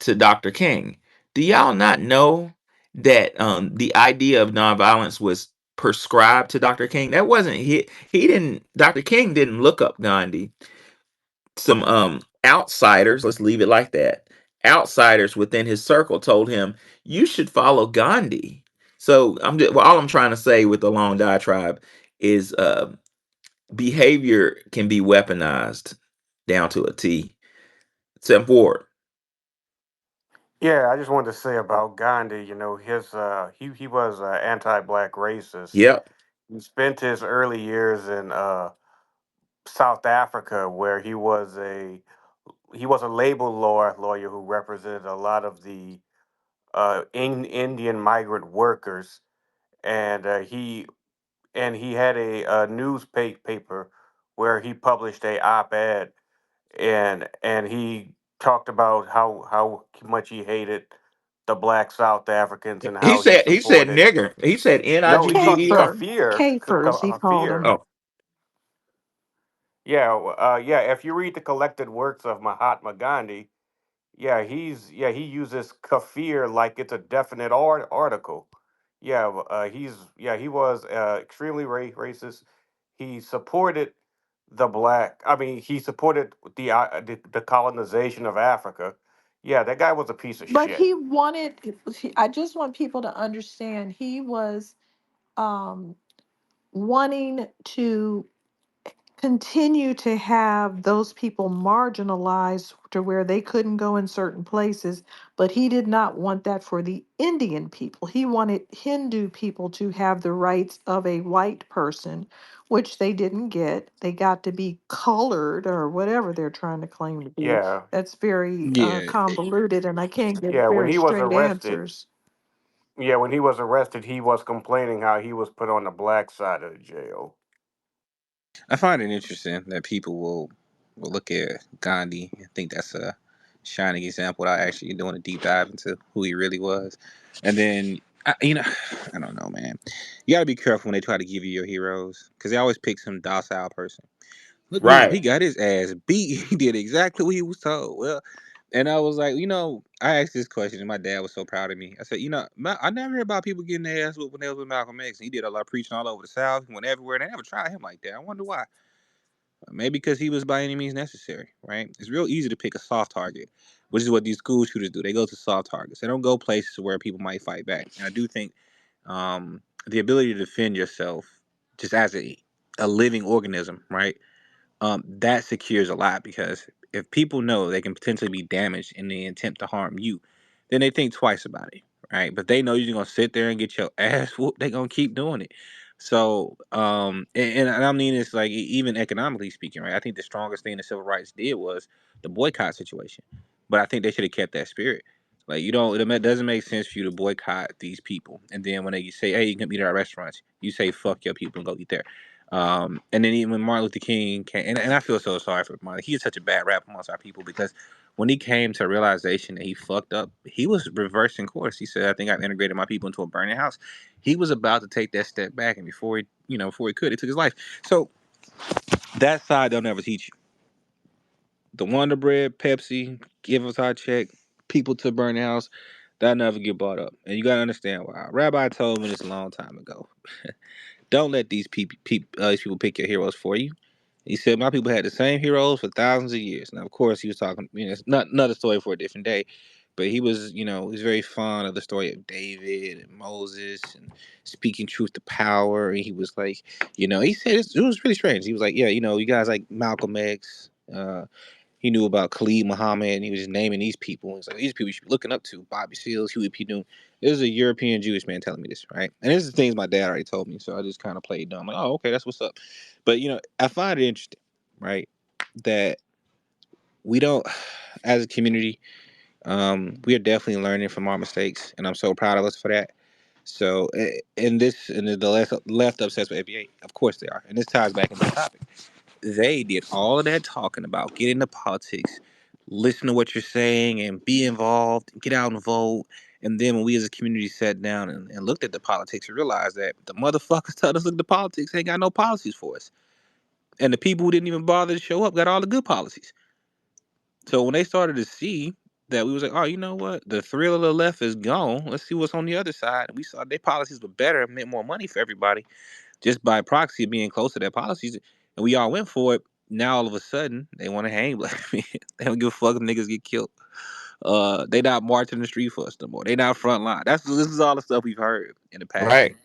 to Dr. King. Do y'all not know that the idea of nonviolence was prescribed to Dr. King? That wasn't he didn't Dr. King didn't look up Gandhi. Some outsiders, let's leave it like that. Outsiders within his circle told him, "You should follow Gandhi." So all I'm trying to say with the long diatribe is behavior can be weaponized down to a T. Step forward. Yeah, I just wanted to say about Gandhi. His he was an anti-black racist. Yep. He spent his early years in South Africa, where he was a labor lawyer who represented a lot of the Indian migrant workers, and he had a newspaper where he published a op-ed, and he talked about how much he hated the black South Africans and He how he said supported. nigger. He said No, he called Nigger. Kafer. kafir, Kafers, he called kafir. them. Oh, Yeah, yeah. If you read the collected works of Mahatma Gandhi, he uses kafir like it's a definite article. He was extremely racist. He supported the black. I mean, he supported the colonization of Africa. Yeah, that guy was a piece of But shit. he wanted, I just want people to understand, he was um, wanting to continue to have those people marginalized to where they couldn't go in certain places, but he did not want that for the Indian people. He wanted Hindu people to have the rights of a white person, which they didn't get. They got to be colored or whatever they're trying to claim to be. Yeah, That's very Yeah, convoluted, and I can't get yeah. When very he was straight arrested, answers. yeah, when he was arrested, he was complaining how he was put on the black side of the jail. I find it interesting that people will look at Gandhi and think that's a shining example without actually doing a deep dive into who he really was. And then, I don't know, man. You got to be careful when they try to give you your heroes because they always pick some docile person. Look at him. He Right. got his ass beat. He did exactly what he was told. Well, and I was like, I asked this question, and my dad was so proud of me. I said, I never heard about people getting their ass whooped when they was with Malcolm X. He did a lot of preaching all over the South. He went everywhere. They never tried him like that. I wonder why. Maybe because he was by any means necessary, right? It's real easy to pick a soft target, which is what these school shooters do. They go to soft targets. They don't go places where people might fight back. And I do think the ability to defend yourself just as a living organism, right? That secures a lot because if people know they can potentially be damaged in the attempt to harm you, then they think twice about it, right? But they know you're gonna sit there and get your ass whooped. They're gonna keep doing it. So, and I mean, it's like even economically speaking, right? I think the strongest thing the civil rights did was the boycott situation. But I think they should have kept that spirit. Like it doesn't make sense for you to boycott these people, and then when they say, "Hey, you can eat at our restaurants," you say, "Fuck your people and go eat there." And then even when Martin Luther King came, and I feel so sorry for Martin. He is such a bad rap amongst our people because when he came to a realization that he fucked up, he was reversing course. He said, "I think I've integrated my people into a burning house." He was about to take that step back, and before he could, he took his life. So that side they'll never teach you. The Wonder Bread, Pepsi, give us our check, people to burn house, that never get brought up. And you gotta understand why. Rabbi told me this a long time ago. Don't let these people pick your heroes for you. He said my people had the same heroes for thousands of years. Now, of course, he was talking. It's not another story for a different day, but he was very fond of the story of David and Moses and speaking truth to power. And he was like, he said it was really strange. He was like, yeah, you guys like Malcolm X. He knew about Khalid Muhammad, and he was just naming these people. He's like, these people you should be looking up to: Bobby Seals, Huey P. Newton. This is a European Jewish man telling me this, right? And this is the things my dad already told me, so I just kind of played dumb. Like, oh, okay, that's what's up. But I find it interesting, right, that we don't, as a community, we are definitely learning from our mistakes, and I'm so proud of us for that. So, in the left obsessed with FBA, of course they are, and this ties back into the topic. They did all of that talking about get into politics, listen to what you're saying, and be involved, get out and vote. And then when we as a community sat down and looked at the politics, we realized that the motherfuckers told us, look, the politics ain't got no policies for us. And the people who didn't even bother to show up got all the good policies. So when they started to see that, we was like, oh, you know what? The thrill of the left is gone. Let's see what's on the other side. We saw their policies were better and meant more money for everybody just by proxy of being close to their policies, and we all went for it. Now all of a sudden they want to hang black men. They don't give a fuck if niggas get killed. They not marching the street for us no more. They not front line. This is all the stuff we've heard in the past Right.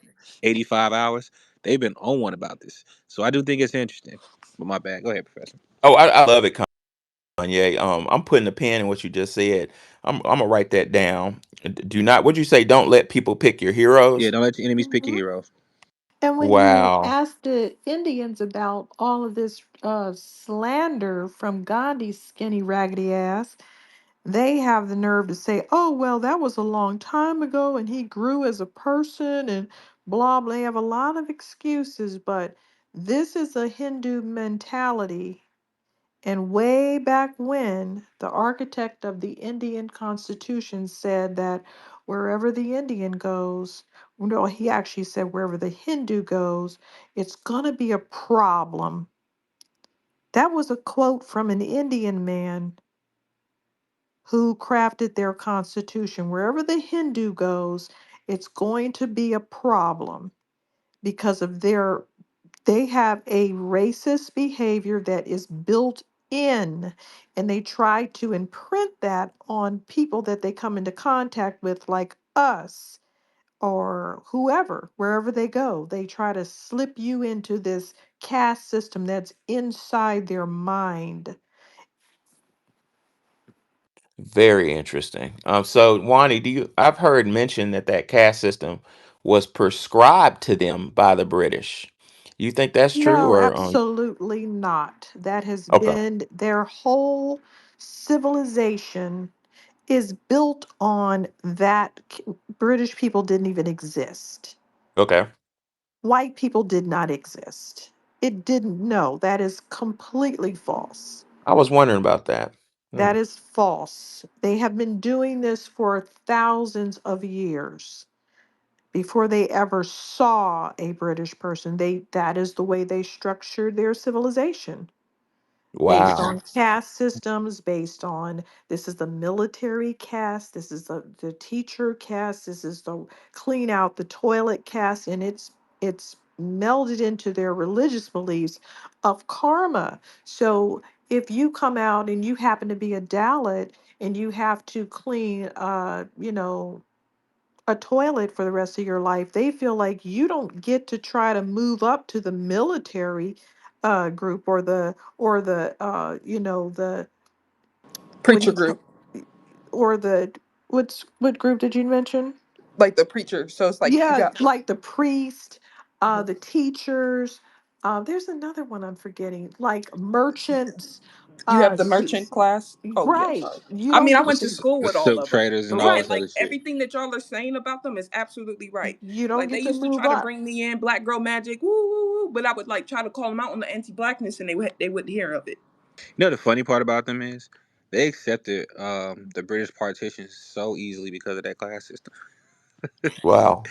85 hours. They've been on one about this, so I do think it's interesting. But my bad. Go ahead, Professor. Oh, I love it, Kanye. I'm putting a pin in what you just said. I'm gonna write that down. Do not. What'd you say? Don't let people pick your Yeah, heroes. don't let your enemies pick your Mhm. heroes. And when you Wow. ask the Indians about all of this slander from Gandhi's skinny, raggedy ass, they have the nerve to say, oh, well, that was a long time ago and he grew as a person and blah, blah. They have a lot of excuses, but this is a Hindu mentality. And way back when, the architect of the Indian Constitution said that wherever the Indian goes, no, he actually said wherever the Hindu goes, it's going to be a problem. That was a quote from an Indian man who crafted their constitution. Wherever the Hindu goes, it's going to be a problem because of they have a racist behavior that is built in, and they try to imprint that on people that they come into contact with, like us or whoever, wherever they go. They try to slip you into this caste system that's inside their mind. Very interesting. So Wani, do you? I've heard mention that that caste system was prescribed to them by the British. You think that's true, No, or absolutely not. That has okay, been their whole civilization is built on that. British people didn't even exist. okay. White people did not exist. It didn't. No, that is completely false. I was wondering about that. Hmm. That is false. They have been doing this for thousands of years before they ever saw a British person. They that is the way they structured their civilization. Based Wow. on caste systems, based on this is the military caste, this is the teacher caste, this is the clean out the toilet caste, and it's melded into their religious beliefs of karma. So if you come out and you happen to be a Dalit and you have to clean a toilet for the rest of your life, they feel like you don't get to try to move up to the military group or the what do Preacher you call group, or the what group did you mention? like the preacher. So it's like you Yeah, got like the priest, the teachers. There's another one I'm forgetting, like merchants. you have the S- merchant class. Oh yeah, right. sorry. You I don't mean, I get went to to school The with all silk of them. traders and Yeah, all right. and this other like shit. everything that y'all are saying about them is absolutely right. You don't Like they get to used to move try to up. bring me in, black girl magic, woo woo woo, but I would like try to call them out on the anti-blackness, and they wouldn't hear of it. You know the funny part about them is they accepted the British partition so easily because of that class system. Wow.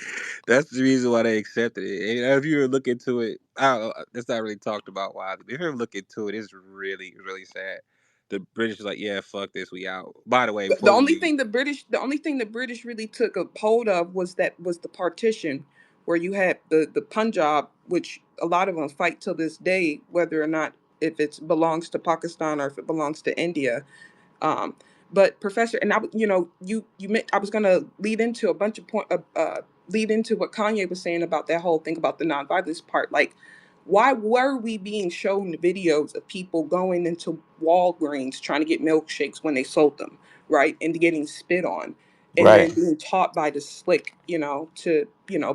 That's the reason why they accepted it. And if you ever look into it, I don't know, that's not really talked about widely. If you ever look into it, it's really, really sad. The British was like, yeah, fuck this, we out. By the way, The before we only leave, thing the British really took a hold of was the partition, where you had the Punjab, which a lot of them fight till this day, whether or not if it belongs to Pakistan or if it belongs to India. Um, but Professor, and you meant I was gonna lead into a bunch of lead into what Kanye was saying about that whole thing about the nonviolence part. Like, why were we being shown videos of people going into Walgreens trying to get milkshakes when they sold them, right, and getting spit on, and then Right. being taught by the slick,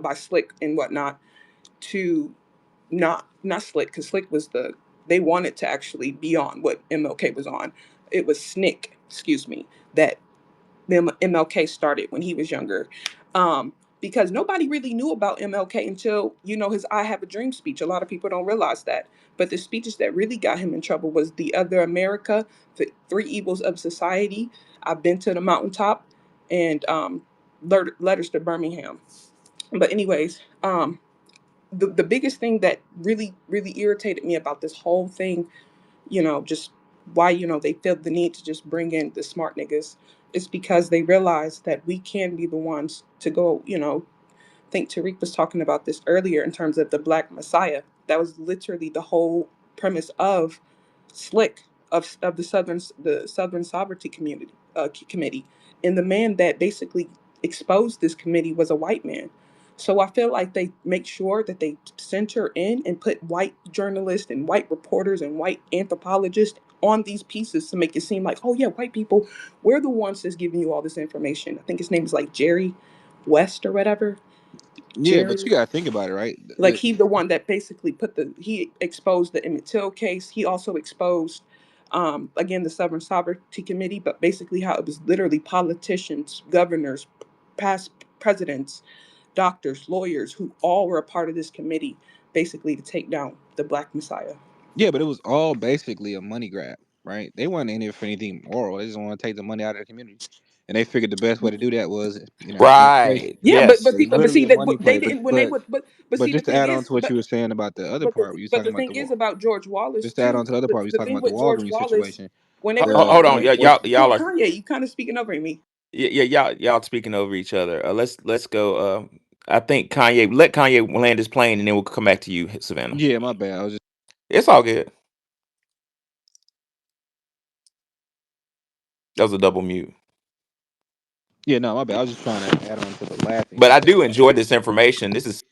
by slick and whatnot to not Slick, because Slick was they wanted to actually be on what MLK was on. It was Snick, excuse me, that MLK started when he was younger. Because nobody really knew about MLK until, his I Have a Dream speech. A lot of people don't realize that. But the speeches that really got him in trouble was The Other America, The Three Evils of Society, I've Been to the Mountaintop, and Letters to Birmingham. But anyways, the biggest thing that really really irritated me about this whole thing, just why they felt the need to just bring in the smart niggas, is because they realized that we can be the ones to go. I think Tariq was talking about this earlier in terms of the Black Messiah. That was literally the whole premise of Slick, of the Southern Sovereignty Committee, and the man that basically exposed this committee was a white man. So I feel like they make sure that they center in and put white journalists and white reporters and white anthropologists on these pieces to make it seem like, oh yeah, white people, we're the ones that's giving you all this information. I think his name is like Jerry West or whatever. yeah, but Jerry, you gotta think about it, right? like he the one that basically he exposed the Emmett Till case. He also exposed again the Southern Sovereignty Committee, but basically how it was literally politicians, governors, past presidents, doctors, lawyers, who all were a part of this committee, basically to take down the Black Messiah. Yeah, but it was all basically a money grab, right? They weren't in it for anything moral. They just want to take the money out of the community, and they figured the best way to do that was, administration. Right. Yeah, but Yes. but It was see, but literally see a that money they play. didn't when they would but But see the just to thing add on is to what you were saying about the other part, you was but talking the about thing the is about George Wallace just to add on too. to the other part, we was The talking thing about the with George Walgreens Wallace, situation. Hold on. Yeah, Once y'all are Kanye, you kind of speaking over me. y'all speaking over each other. Let's go. I think Kanye. Let Kanye land his plane, and then we'll come back to you, Savannah. yeah, my bad. I was just It's all good. That was a double mute. yeah, no, my bad. I was just trying to add on to the last thing you But were I saying do about enjoy this information. This is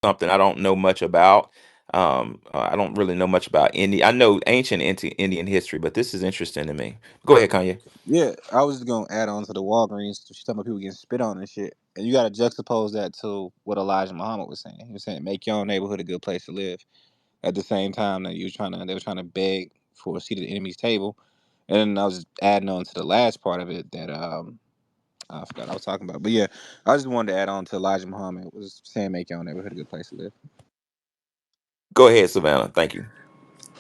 something I don't know much about. I don't really know much about India. I know ancient Indian history, but this is interesting to me. Go ahead, Kanye. Yeah, I was just gonna add on to the Walgreens. She's talking about people getting spit on and shit, and you got to juxtapose that to what Elijah Muhammad was saying. He was saying, "Make your own neighborhood a good place to live." At the same time that they were trying to beg for a seat at the enemy's table, and I was just adding on to the last part of it that I forgot what I was talking about, but yeah, I just wanted to add on to Elijah Muhammad was saying, "Make your own neighborhood a good place to live." Go ahead, Savannah. Thank you.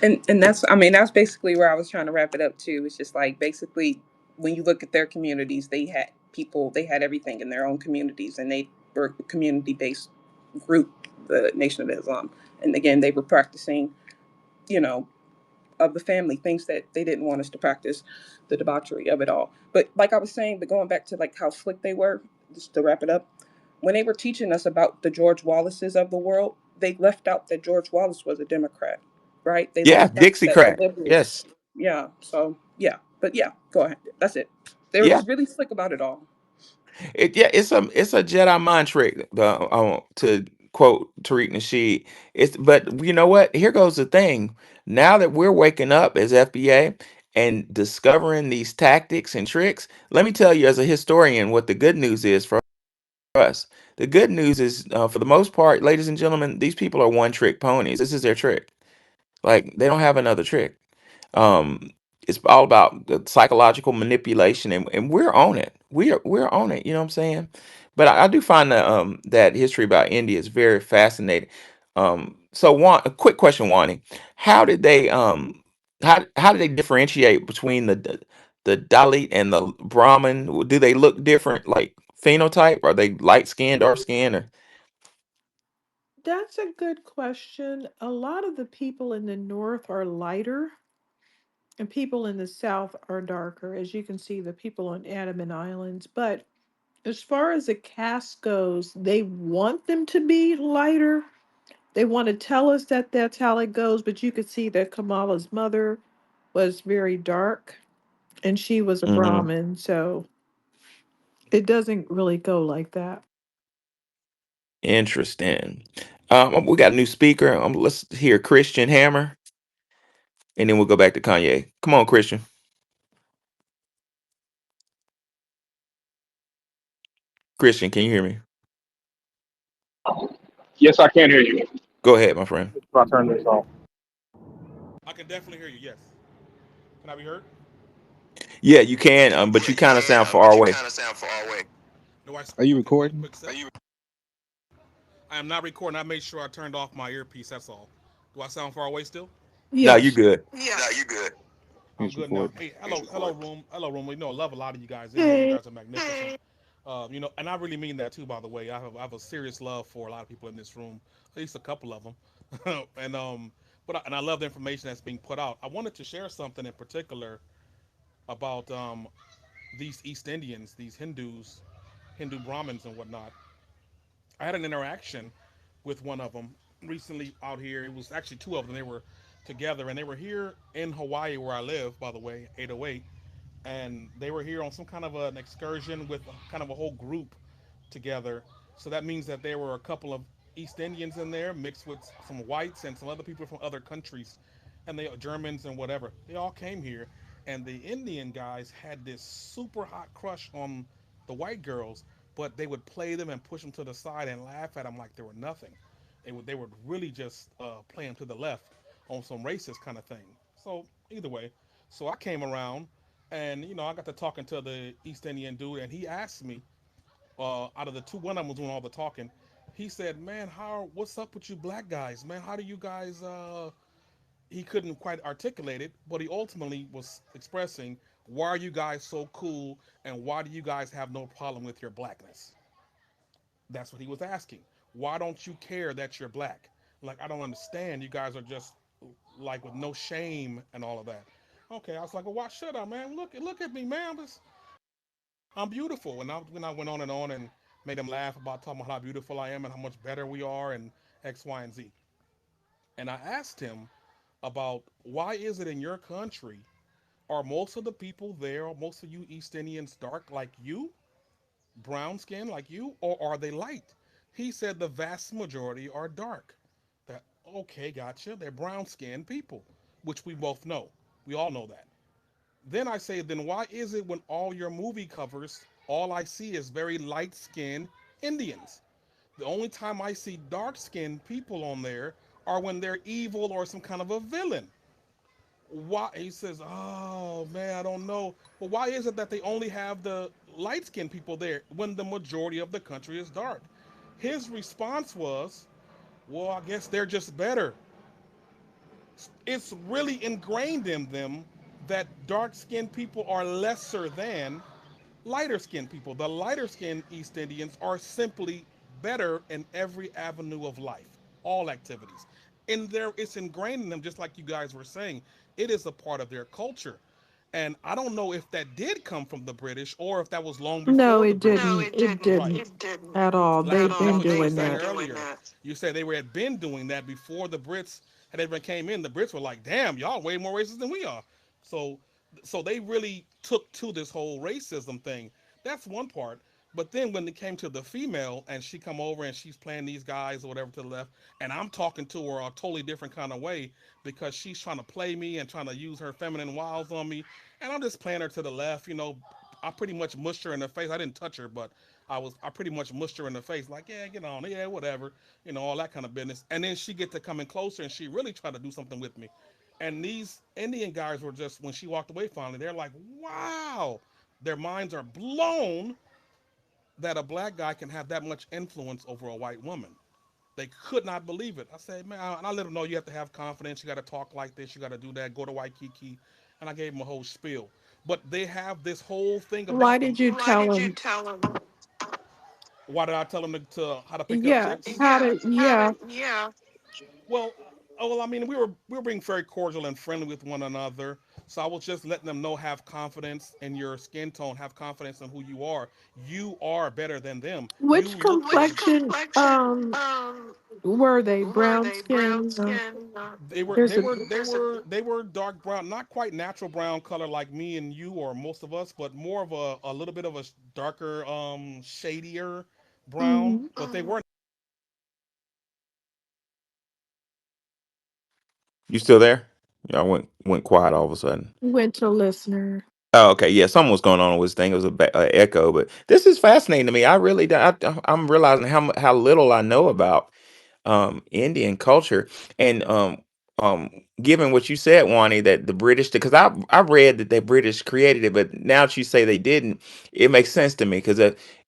And that's, I mean, that's basically where I was trying to wrap it up too. It's just like basically when you look at their communities, they had people, they had everything in their own communities, and they were a community based group, the Nation of Islam. And again, they were practicing, you know, of the family, things that they didn't want us to practice, the debauchery of it all. But like I was saying, but going back to like how slick they were, just to wrap it up, when they were teaching us about the George Wallaces of the world, they left out that George Wallace was a Democrat, right? They Yeah, left out Dixie that the crack. liberals, Yes. yeah. So yeah, but yeah, go ahead. That's it. They were Yeah. just really slick about it all. Yeah, it's a Jedi mind trick. To quote Tariq Nasheed, it's but you know what? Here goes the thing. Now that we're waking up as FBA and discovering these tactics and tricks, let me tell you as a historian what the good news is for us. The good news is, for the most part, ladies and gentlemen, these people are one trick ponies. This is their trick. Like they don't have another trick. Um, it's all about the psychological manipulation, and we're on it. We're on it. You know what I'm saying? But I do find that history about India is very fascinating. So one a quick question, Wani, how did they how did they differentiate between the Dalit and the Brahmin? Do they look different, like phenotype? Are they light skinned, dark skinned, or That's a good question. A lot of the people in the north are lighter, and people in the south are darker, as you can see, the people on Andaman Islands. But as far as the cast goes, they want them to be lighter. They want to tell us that that's how it goes, but you could see that Kamala's mother was very dark and she was a Mhm. Brahmin, so it doesn't really go like that. Interesting. We got a new speaker. Let's hear Christian Hammer, and then we'll go back to Kanye. Come on, Christian. Christian, can you hear me? Yes, I can hear you. Go ahead, my friend. So I turn this off. I can definitely hear you. Yes. Can I be heard? Yeah, you can, but Yeah, you you kind of can, sound far but you away. kind of sound far away. No, I. Are you Okay, let me recording? quick set. Are you? I am not recording. I made sure I turned off my earpiece. That's all. Do I sound far away still? No, you Yes. good. Yeah. No, you good. I'm He's good now. recording. Hey, hello, room. Hello, room. You know, I love a lot of you guys in here. You Hey. guys are magnificent. You know, and I really mean that too. By the way, I have a serious love for a lot of people in this room. At least a couple of them. and and I love the information that's being put out. I wanted to share something in particular about these East Indians, these Hindus, Hindu Brahmins and whatnot. I had an interaction with one of them recently out here. It was actually two of them. They were together, and they were here in Hawaii, where I live, by the way, 808. And they were here on some kind of an excursion with kind of a whole group together. So that means that there were a couple of East Indians in there mixed with some whites and some other people from other countries, and they Germans and whatever. They all came here, and the Indian guys had this super hot crush on the white girls, but they would play them and push them to the side and laugh at them like they were nothing. They would really just play them to the left on some racist kind of thing. So either way, so I came around, and I got to talking to the East Indian dude, and he asked me, out of the two, one of them was doing all the talking. He said, "Man, what's up with you black guys, man? How do you guys?" He couldn't quite articulate it, but he ultimately was expressing, "Why are you guys so cool, and why do you guys have no problem with your blackness?" That's what he was asking. Why don't you care that you're black? Like, I don't understand. You guys are just like with no shame and all of that. Okay, I was like, "Well, why should I, man? Look at me, man. I'm beautiful." And when I went on and made him laugh about talking about how beautiful I am and how much better we are and X, Y, and Z. And I asked him about, why is it in your country, are most of the people there, or most of you East Indians dark like you, brown skin like you, or are they light? He said the vast majority are dark. That Okay, gotcha. They're brown skinned people, which we both know. We all know that. Then I say, then why is it when all your movie covers, all I see is very light skinned Indians? The only time I see dark skinned people on there are when they're evil or some kind of a villain. Why? He says, oh man, I don't know. But why is it that they only have the light skinned people there when the majority of the country is dark? His response was, well, I guess they're just better. It's really ingrained in them that dark skinned people are lesser than lighter skinned people. The lighter skinned East Indians are simply better in every avenue of life, all activities. And there it's ingrained in them, just like you guys were saying. It is a part of their culture. And I don't know if that did come from the British or if that was long No, before the it British. didn't. It Right. didn't at all. Like They've that's been what you were doing saying that. earlier. You said they were had been doing that before the Brits had ever came in. The Brits were like, "Damn, y'all way more racist than we are." So, so they really took to this whole racism thing. That's one part. But then when it came to the female and she come over and she's playing these guys or whatever to the left, and I'm talking to her a totally different kind of way because she's trying to play me and trying to use her feminine wiles on me, and I'm just playing her to the left. I pretty much mushed her in the face. I didn't touch her, but I pretty much mushed her in the face, like, yeah, get on, yeah, whatever, all that kind of business. And then she get to coming closer, and she really tried to do something with me. And these Indian guys were just when she walked away finally, they're like, wow, their minds are blown that a black guy can have that much influence over a white woman. They could not believe it. I said, man, and I let them know you have to have confidence. You got to talk like this. You got to do that. Go to Waikiki, and I gave them a whole spiel. But they have this whole thing Why about them. did you Why tell did you them? tell them? Why did I tell them to how to pick up Yeah, chicks? how Yeah, to, how to, yeah. yeah. Well, I mean, we were being very cordial and friendly with one another. So I was just letting them know, have confidence in your skin tone, have confidence in who you are. You are better than them. You Which look better. Which complexion complexion were they? were Brown they? Brown skin? skin? They were There's they a were they were they were dark brown, not quite natural brown color like me and you or most of us, but more of a little bit of a darker, shadier brown. mhm. But they weren't. You still there? Yeah, I went quiet all of a sudden. Went to listener. Oh, okay. Yeah, something was going on with this thing. It was a echo, but this is fascinating to me. I really, I'm realizing how little I know about Indian culture, and given what you said, Wani, that the British, because I read that the British created it, but now that you say they didn't, it makes sense to me because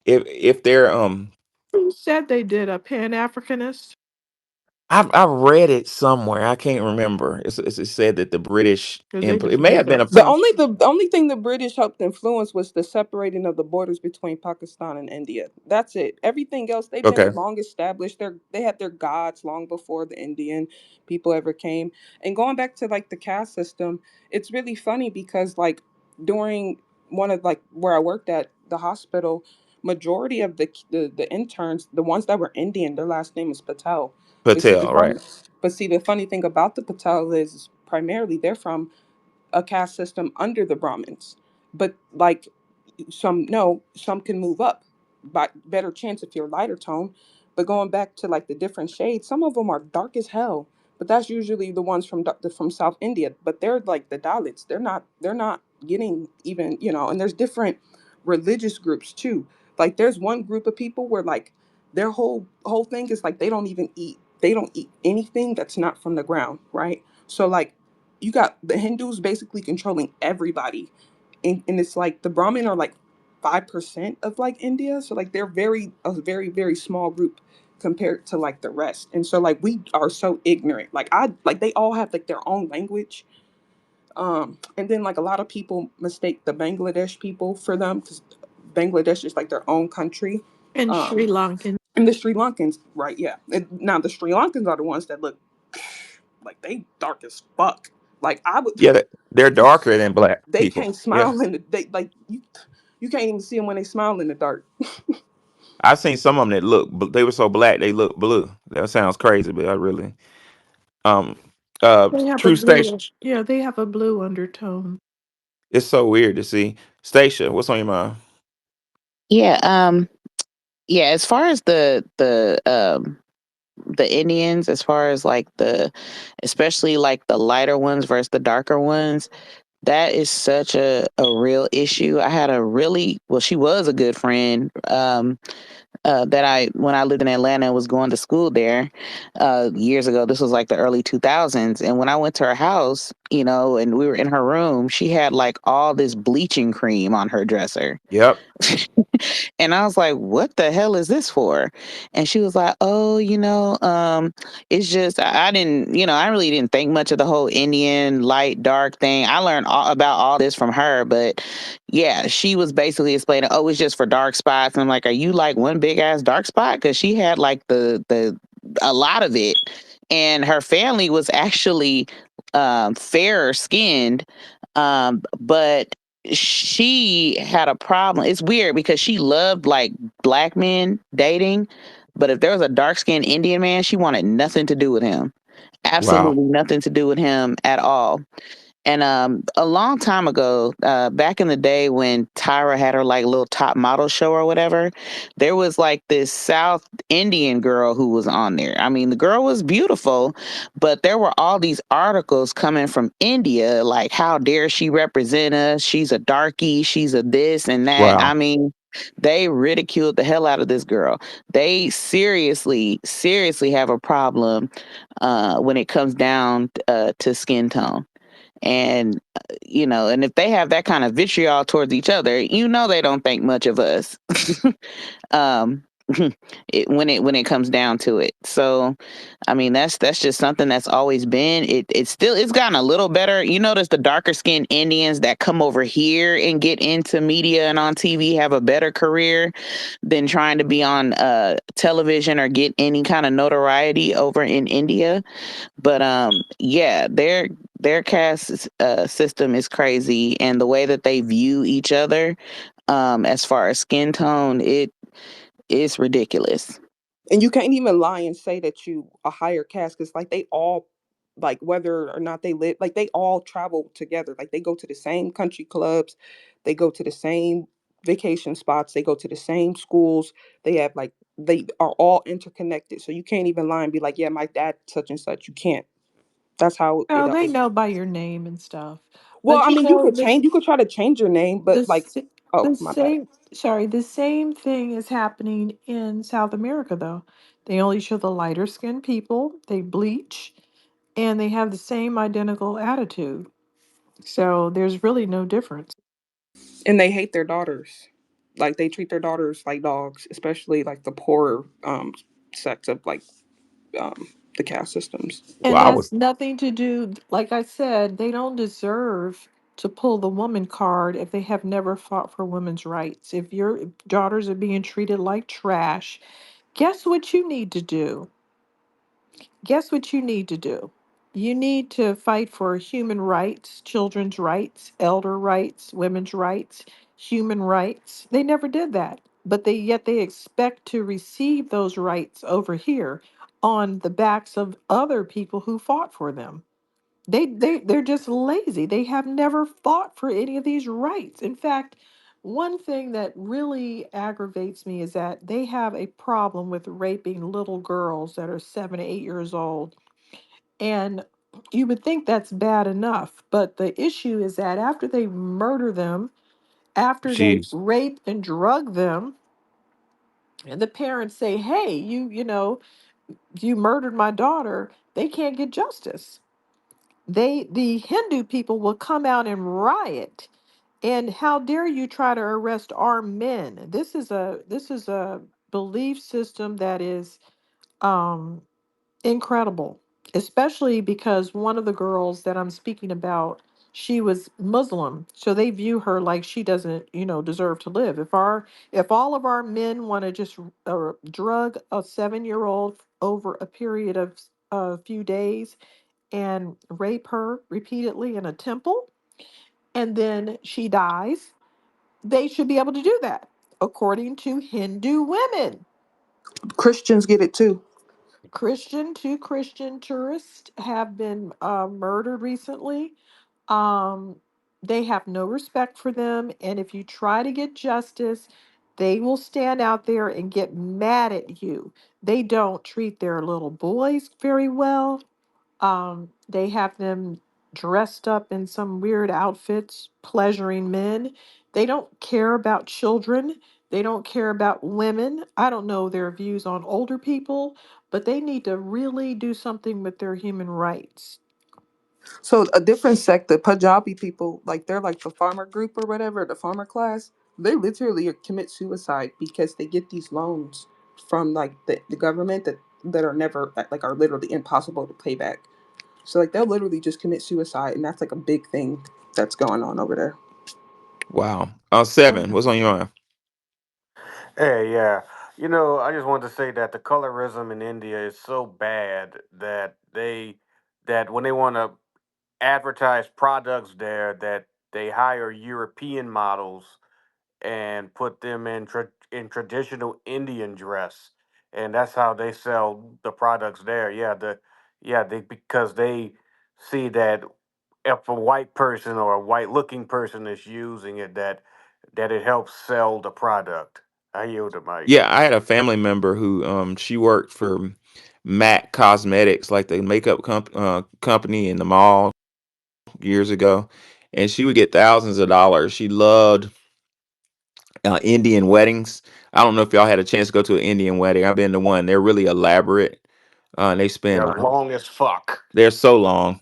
if they're Who said they did a Pan Africanist? I've read it somewhere. I can't remember. It said that the British Because they input. It just may have made been up a. stuff. The only thing the British helped influence was the separating of the borders between Pakistan and India. That's it. Everything else, they've been Okay. long established. They had their gods long before the Indian people ever came. And going back to like the caste system, it's really funny because like during one of like where I worked at the hospital, majority of the interns, the ones that were Indian, their last name is Patel. But see the Patel, funny right? but see the funny thing about the Patel is primarily they're from a caste system under the Brahmins. But like some no, some can move up by better chance if you're lighter tone. But going back to like the different shades, some of them are dark as hell. But that's usually the ones from South India. But they're like the Dalits. They're not getting even And there's different religious groups too. Like there's one group of people where like their whole thing is like they don't eat anything that's not from the ground, right? So like you got the Hindus basically controlling everybody, and it's like the Brahmin are like 5% of like India, so like they're very small group compared to like the rest, and so like we are so ignorant. Like they all have like their own language, and then like a lot of people mistake the Bangladesh people for them because Bangladesh is like their own country, And um, Sri Lankan. and the Sri Lankans, right? Yeah, and now the Sri Lankans are the ones that look like they dark as fuck. Like I would Yeah, they're like you darker than black they people. can't Yeah, smile in the they like you can't even see them when they smile in the dark. I've seen some of them that they were so black they look blue. That sounds crazy, but I really um They have a True Station. blue. Yeah, they have a blue undertone. It's so weird to see. Stacia, what's on your mind? Yeah, yeah, as far as the the Indians, as far as like especially like the lighter ones versus the darker ones. That is such a real issue. I had a really, well, she was a good friend. That when I lived in Atlanta and was going to school there years ago. This was like the early 2000s. And when I went to her house, and we were in her room, she had like all this bleaching cream on her dresser. Yep. And I was like, what the hell is this for? And she was like, oh, it's just, I didn't, I really didn't think much of the whole Indian light, dark thing. I learned about all this from her. But yeah, she was basically explaining, oh, it's just for dark spots. And I'm like, are you like one big ass dark spot? Because she had like a lot of it. And her family was actually fairer skinned. But she had a problem. It's weird because she loved like black men dating, but if there was a dark skinned Indian man, she wanted nothing to do with him. Wow. Absolutely nothing to do with him at all. And a long time ago, back in the day when Tyra had her like little top model show or whatever, there was like this South Indian girl who was on there. I mean, the girl was beautiful, but there were all these articles coming from India, like how dare she represent us? She's a darky, she's a this and that. I Wow. mean, they ridiculed the hell out of this girl. They seriously, seriously have a problem when it comes down to skin tone. And, and if they have that kind of vitriol towards each other, they don't think much of us. um, when it comes down to it. So, I mean, that's just something that's always been. It's gotten a little better. You notice the darker skinned Indians that come over here and get into media and on TV have a better career than trying to be on television or get any kind of notoriety over in India. But yeah, their caste system is crazy, and the way that they view each other, as far as skin tone, it is ridiculous. And you can't even lie and say that you a higher caste because like they all like whether or not they live like they all travel together. Like they go to the same country clubs, they go to the same vacation spots, they go to the same schools. They have like they are all interconnected. So you can't even lie and be like, yeah, my dad such and such. You can't. That's how it Oh, they know by your name and stuff. well, But I you mean, know, this you could try to change your name, the but like, s- oh the my bad. same sorry, the same thing is happening in South America though. They only show the lighter skinned people, they bleach, and they have the same identical attitude. So there's really no difference. And they hate their daughters. Like they treat their daughters like dogs, especially like the poorer sects of like the caste systems. And Well, I would. that's nothing to do, like I said, they don't deserve to pull the woman card if they have never fought for women's rights. If your daughters are being treated like trash, guess what you need to do? Guess what you need to do? You need to fight for human rights, children's rights, elder rights, women's rights, human rights. They never did that. But they expect to receive those rights over here on the backs of other people who fought for them. They're just lazy. They have never fought for any of these rights. In fact, one thing that really aggravates me is that they have a problem with raping little girls that are 7 to 8 years old. And you would think that's bad enough, but the issue is that after they murder them, after they Jeez. rape and drug them, and the parents say, "Hey, you murdered my daughter," they can't get justice. The Hindu people will come out and riot. And how dare you try to arrest our men? This is a belief system that is um incredible, especially because one of the girls that I'm speaking about, she was Muslim, so they view her like she doesn't, deserve to live. If all of our men want to just drug a 7-year old over a period of a few days and rape her repeatedly in a temple, and then she dies, they should be able to do that, according to Hindu women. Christians get it too. Two Christian tourists have been murdered recently. Um, they have no respect for them, and if you try to get justice, They will stand out there and get mad at you. They don't treat their little boys very well. They have them dressed up in some weird outfits, pleasuring men. They don't care about children. They don't care about women. I don't know their views on older people, but they need to really do something with their human rights. So a different sect, the Punjabi people, like they're like the farmer group or whatever, the farmer class. They literally commit suicide because they get these loans from like the government that are never like are literally impossible to pay back. So like they'll literally just commit suicide, and that's like a big thing that's going on over there. Wow. Seven. What's on your mind? Hey, yeah. You know, I just wanted to say that the colorism in India is so bad that that when they want to advertise products there, that they hire European models and put them in in traditional Indian dress, and that's how they sell the products there. Yeah, they because they see that if a white person or a white looking person is using it, that it helps sell the product. I yield the mic. Yeah, I had a family member who she worked for Mac Cosmetics, like the makeup company in the mall years ago, and she would get thousands of dollars. She loved Indian weddings. I don't know if y'all had a chance to go to an Indian wedding. I've been to one. They're really elaborate. And they Yeah, spend long as fuck. they're so long.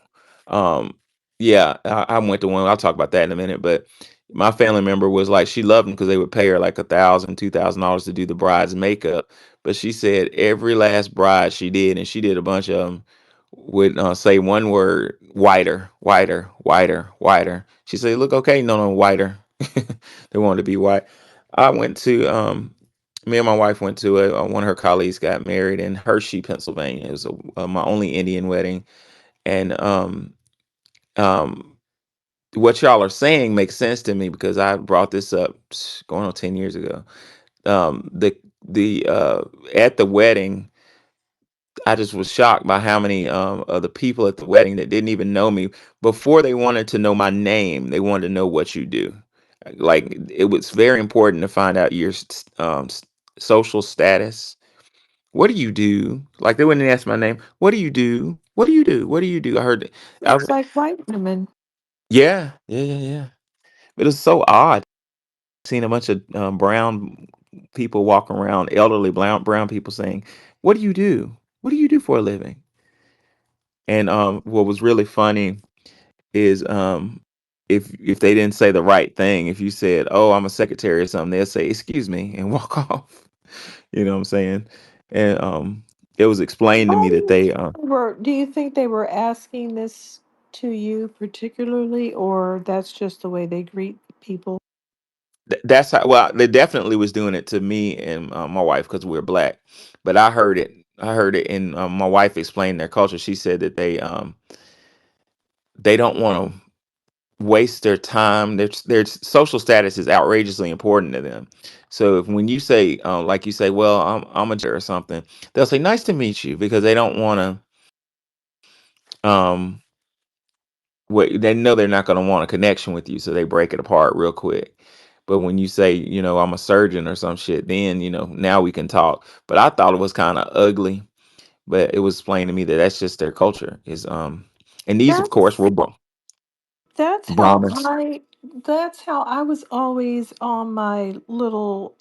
Um, yeah, I went to one. I'll talk about that in a minute. But my family member was like, she loved them because they would pay her like $1,000, $2,000 to do the bride's makeup. But she said every last bride she did, and she did a bunch of them, would say one word: whiter, whiter, whiter, whiter. She said, "Look, okay, no, no, whiter." They wanted to be white. I went to me and my wife went to it. One of her colleagues got married in Hershey, Pennsylvania. It was my only Indian wedding, and um, what y'all are saying makes sense to me because I brought this up going on 10 years ago. The at the wedding, I just was shocked by how many of the people at the wedding that didn't even know me before they wanted to know my name. They wanted to know what you do. Like it was very important to find out your social status. What do you do? Like they wouldn't ask my name. What do you do? What do you do? What do you do? I heard. I was It's like white women. yeah, yeah, yeah, yeah. It was so odd seeing a bunch of brown people walk around, elderly brown people saying, "What do you do? What do you do for a living?" And what was really funny is if they didn't say the right thing, if you said, "Oh, I'm a secretary" or something, they'll say, "Excuse me," and walk off. You know what I'm saying? And it was explained to Why me that they do you think they were asking this to you particularly, or that's just the way they greet people? that's how well they definitely was doing it to me and my wife because we're black. But I heard it, and my wife explained their culture. She said that they don't want to waste their time. Their social status is outrageously important to them. So if when you say like you say, well, I'm a or something, they'll say nice to meet you because they don't want to what they know they're not going to want a connection with you, so they break it apart real quick. But when you say, I'm a surgeon or some shit, then now we can talk. But I thought it was kind of ugly, but it was plain to me that that's just their culture. Is and these, of course, That's were that's how Brahmins. I that's how I was always on my little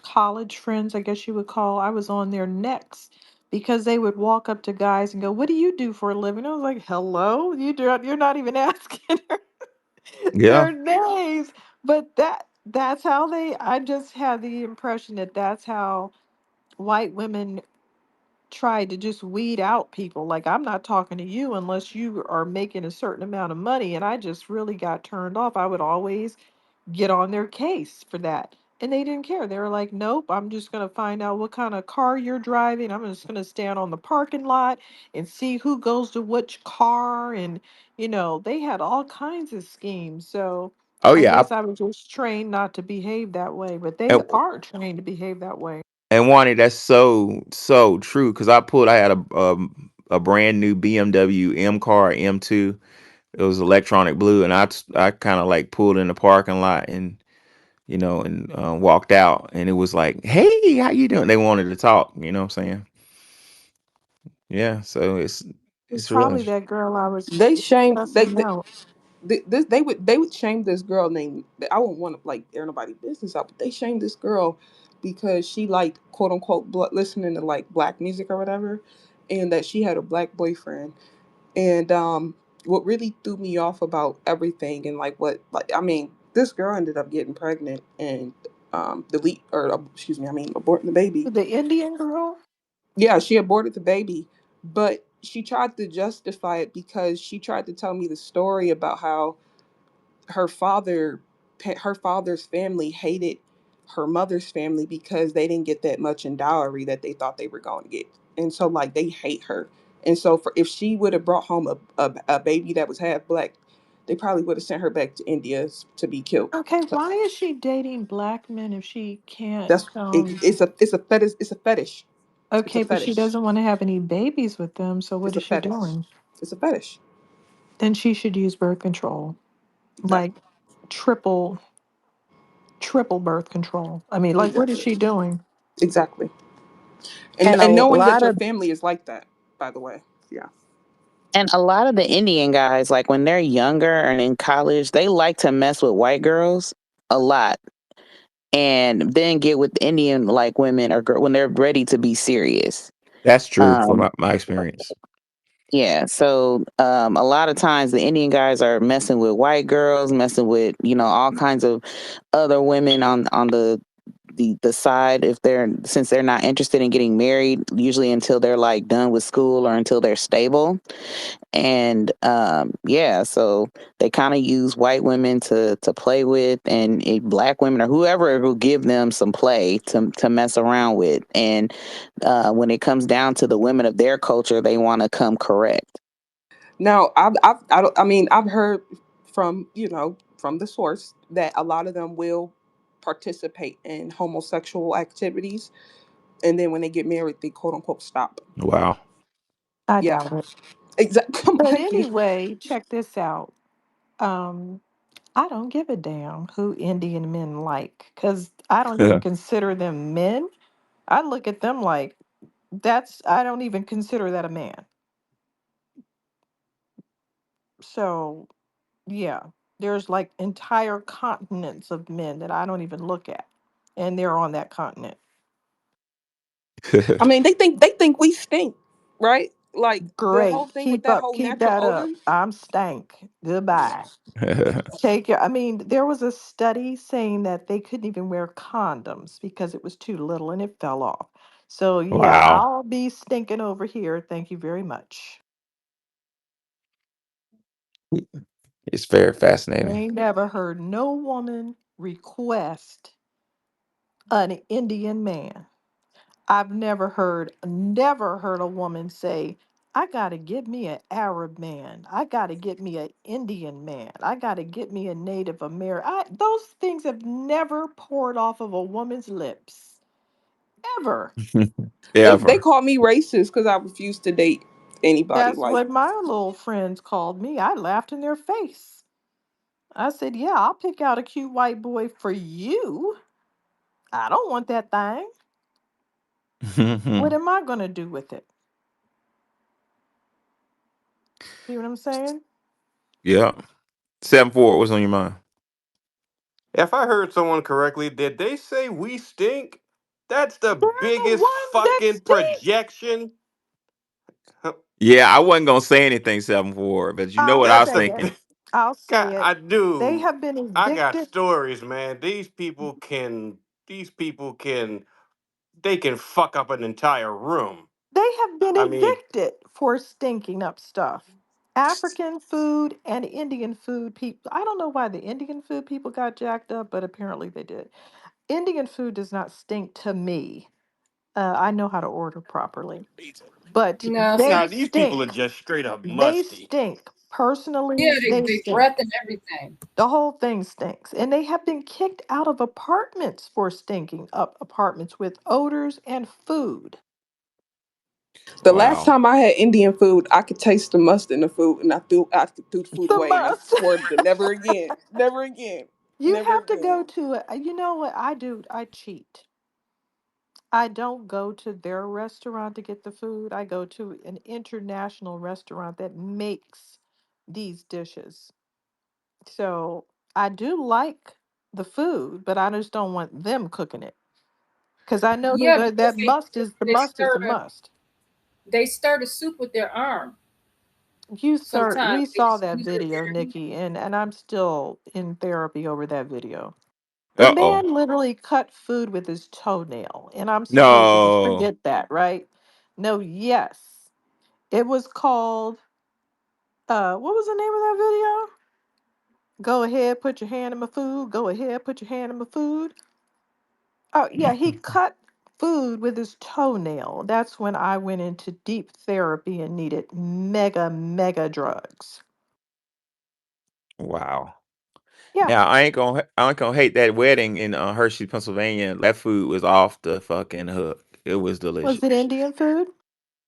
college friends, I guess you would call. I was on their necks because they would walk up to guys and go, "What do you do for a living?" I was like, "Hello, you're not even asking Yeah. their names." But that's how they I just had the impression that that's how white women try to just weed out people. Like, I'm not talking to you unless you are making a certain amount of money. And I just really got turned off. I would always get on their case for that. And they didn't care. They were like, nope, I'm just going to find out what kind of car you're driving. I'm just going to stand on the parking lot and see who goes to which car. And, they had all kinds of schemes. So Oh I yeah. guess I was just trained not to behave that way, but they And, are trained to behave that way. and Wani, that's so true. Because I had a brand new BMW M car M2. It was electronic blue, and I kind of like pulled in the parking lot, and and walked out, and it was like, "Hey, how you doing?" They wanted to talk. You know what I'm saying? Yeah. So It's it's real probably interesting. that girl I was They shamed cussing out. they would shame this girl named, I wouldn't want to like air nobody business out, but they shamed this girl because she liked quote unquote listening to like black music or whatever, and that she had a black boyfriend. And what really threw me off about everything, and like what, like, I mean, this girl ended up getting pregnant and delete, or excuse me, I mean aborting the baby. The Indian girl? Yeah, she aborted the baby, but she tried to justify it because she tried to tell me the story about how her father her father's family hated her mother's family because they didn't get that much in dowry that they thought they were going to get, and so like they hate her. And so for if she would have brought home a baby that was half black, they probably would have sent her back to India to be killed. Okay, why is she dating black men if she can't That's it's a fetish. It's a okay, but she fetish. doesn't want to have any babies with them, so what It's a is she fetish. doing? It's a fetish. Then she should use birth control. Like Exactly. triple triple birth control. I mean, like what is Exactly. she doing? Exactly. And And a and knowing that lot your of family is like that, by the way. Yeah. and a lot of the Indian guys, like when they're younger and in college, they like to mess with white girls a lot, and then get with Indian like women or when they're ready to be serious. That's true from Um, my experience. yeah, so a lot of times the Indian guys are messing with white girls, messing with all kinds of other women on the side if they're since they're not interested in getting married usually until they're like done with school or until they're stable. And yeah, so they kind of use white women to play with, and black women or whoever will give them some play to mess around with. And when it comes down to the women of their culture, they want to come correct. Now, I mean, I've heard from, from the source that a lot of them will participate in homosexual activities, and then when they get married, they quote unquote stop. Wow. I Yeah, doubt it. exactly. But Thank you. anyway, check this out. Um, I don't give a damn who Indian men like because I don't even consider them men. I look at them like I don't even consider that a man. So, yeah, there's like entire continents of men that I don't even look at, and they're on that continent. I mean, they think we stink, right? Like the whole Great. thing with Keep that up. whole Keep natural that up. odor. I'm stank. Goodbye. I mean, there was a study saying that they couldn't even wear condoms because it was too little and it fell off. So, yeah, Wow. I'll be stinking over here. Thank you very much. It's very I fascinating. ain't never heard no woman request an Indian man. I've never heard a woman say, I gotta get me an Arab man. I gotta get me an Indian man. I gotta get me a Native American. Those things have never poured off of a woman's lips. Ever. They Ever. call me racist because I refuse to date anybody. That's Like, what my little friends called me. I laughed in their face. I said, yeah, I'll pick out a cute white boy for you. I don't want that thing. What am I gonna do with it? See what I'm saying? Yeah. 7-4. What's on your mind? If I heard someone correctly, did they say we stink? That's the They're the biggest ones that fucking stink. projection. Yeah, I wasn't gonna say anything 7-4, but you know I'll what I That's was say the it. thinking. I'll God, say it. I They do. have been I got evicted. stories, man. These people can they can fuck up an entire room. They have been I mean, evicted for stinking up stuff. African food and Indian food people. I don't know why the Indian food people got jacked up, but apparently they did. Indian food does not stink to me. I know how to order properly, but No, they nah, these people are stink. just straight up They musty. stink. Personally, yeah, they they stink. breath and everything. The whole thing stinks. And they have been kicked out of apartments for stinking up apartments with odors and food. the last Wow. time I had Indian food, I could taste the must in the food, and I threw the food The away, and I must. swore to never again, never again. You Never have to again. go to a, you know what I do? I cheat. I don't go to their restaurant to get the food. I go to an international restaurant that makes these dishes. So I do like the food, but I just don't want them cooking it because I know Yeah, because that must is the they must is stir the must. the soup with their arm. You sir, Sometimes we they saw just that use their video, bare Nikki, and I'm still in therapy over that video. The Uh-oh. man literally cut food with his toenail, and I'm supposed to just No. forget that, right? No, yes. It was called what was the name of that video? Go ahead, put your hand in my food. Go ahead, put your hand in my food. Oh, yeah, he cut food with his toenail. That's when I went into deep therapy and needed mega drugs. Wow. Yeah. Now I ain't gonna hate that wedding in Hershey, Pennsylvania. That food was off the fucking hook. It was Was delicious. it Indian food?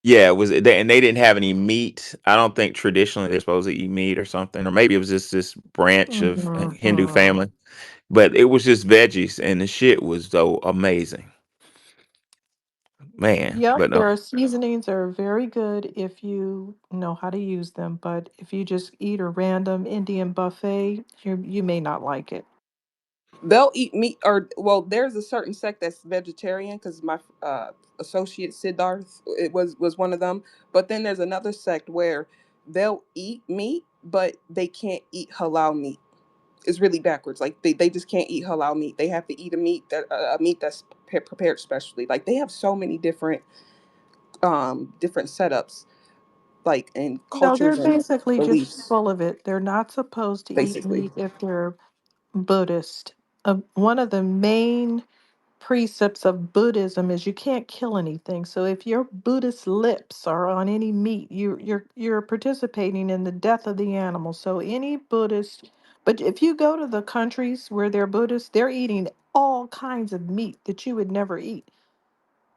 Yeah, it was and they didn't have any meat. I don't think traditionally they're supposed to eat meat or something, or maybe it was just this branch of a Hindu Hmm. family. But it was just veggies, and the shit was so amazing, man. Yep, But no, their seasonings are very good if you know how to use them, but if you just eat a random Indian buffet, you may not like it. They'll eat meat, or well, there's a certain sect that's vegetarian because my associate Siddharth, it was one of them. But then there's another sect where they'll eat meat, but they can't eat halal meat. It's really backwards. Like they just can't eat halal meat. They have to eat a meat that's prepared specially. Like they have so many different setups, like, and No, they're cultures and basically just beliefs, full of it. They're not supposed to eat basically. meat if they're Buddhist. One of the main precepts of Buddhism is you can't kill anything. So if your Buddhist lips are on any meat, you're participating in the death of the animal. So any Buddhist, but if you go to the countries where they're Buddhist, they're eating all kinds of meat that you would never eat.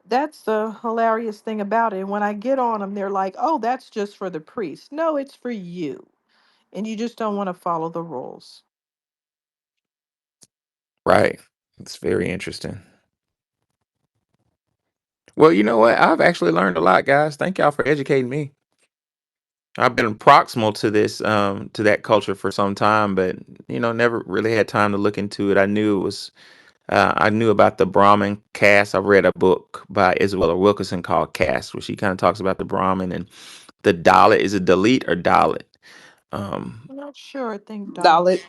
That's the hilarious thing about it. And when I get on them, they're like, "Oh, that's just for the priest." No, it's for you, and you just don't want to follow the rules. right? It's very interesting. Well, you know what? I've actually learned a lot, guys. Thank y'all for educating me. I've been proximal to this, to that culture for some time, but never really had time to look into it. I knew about the Brahmin caste. I read a book by Isabella Wilkerson called Caste, where she kind of talks about the Brahmin and the Dalit. Is it Dalit or Dalit? Um, I'm not sure. I think Dalit. Dalit.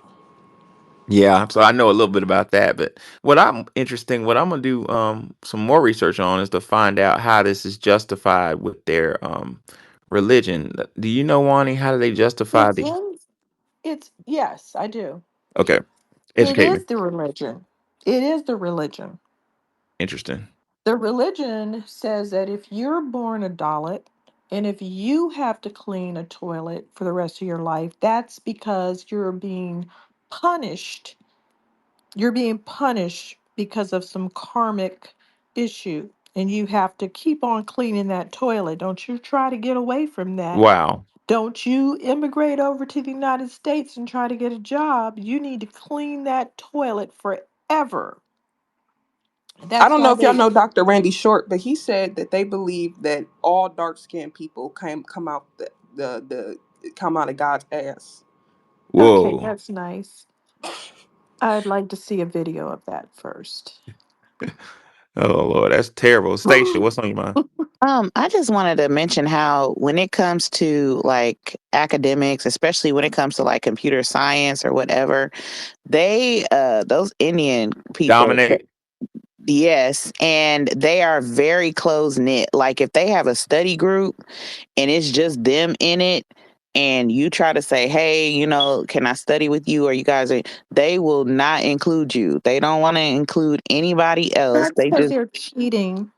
yeah, so I know a little bit about that. But what I'm gonna do some more research on is to find out how this is justified with their religion. Do you know, Wani? How do they justify It's the? in. It's yes, I do. Okay, It educate me. is the religion. It is the religion. Interesting. The religion says that if you're born a Dalit and if you have to clean a toilet for the rest of your life, that's because punished. You're being punished because of some karmic issue. And you have to keep on cleaning that toilet. Don't you try to get away from that. Wow. Don't you immigrate over to the United States and try to get a job. You need to clean that toilet forever. I That's don't know why if y'all they know Dr. Randy Short, but he said that they believe that all dark skinned people come out come out of God's ass. okay, Whoa. that's nice. I'd like to see a video of that first. Oh Lord, that's terrible. Stacia, what's on your mind? I just wanted to mention how when it comes to like academics, especially when it comes to like computer science or whatever, they those Indian people, Dominate. yes, and they are very close knit. Like if they have a study group and it's just them in it, and you try to say, "Hey, can I study with you?" or you guys are, they will not include you. They don't want to include anybody else. That's They because just they're cheating.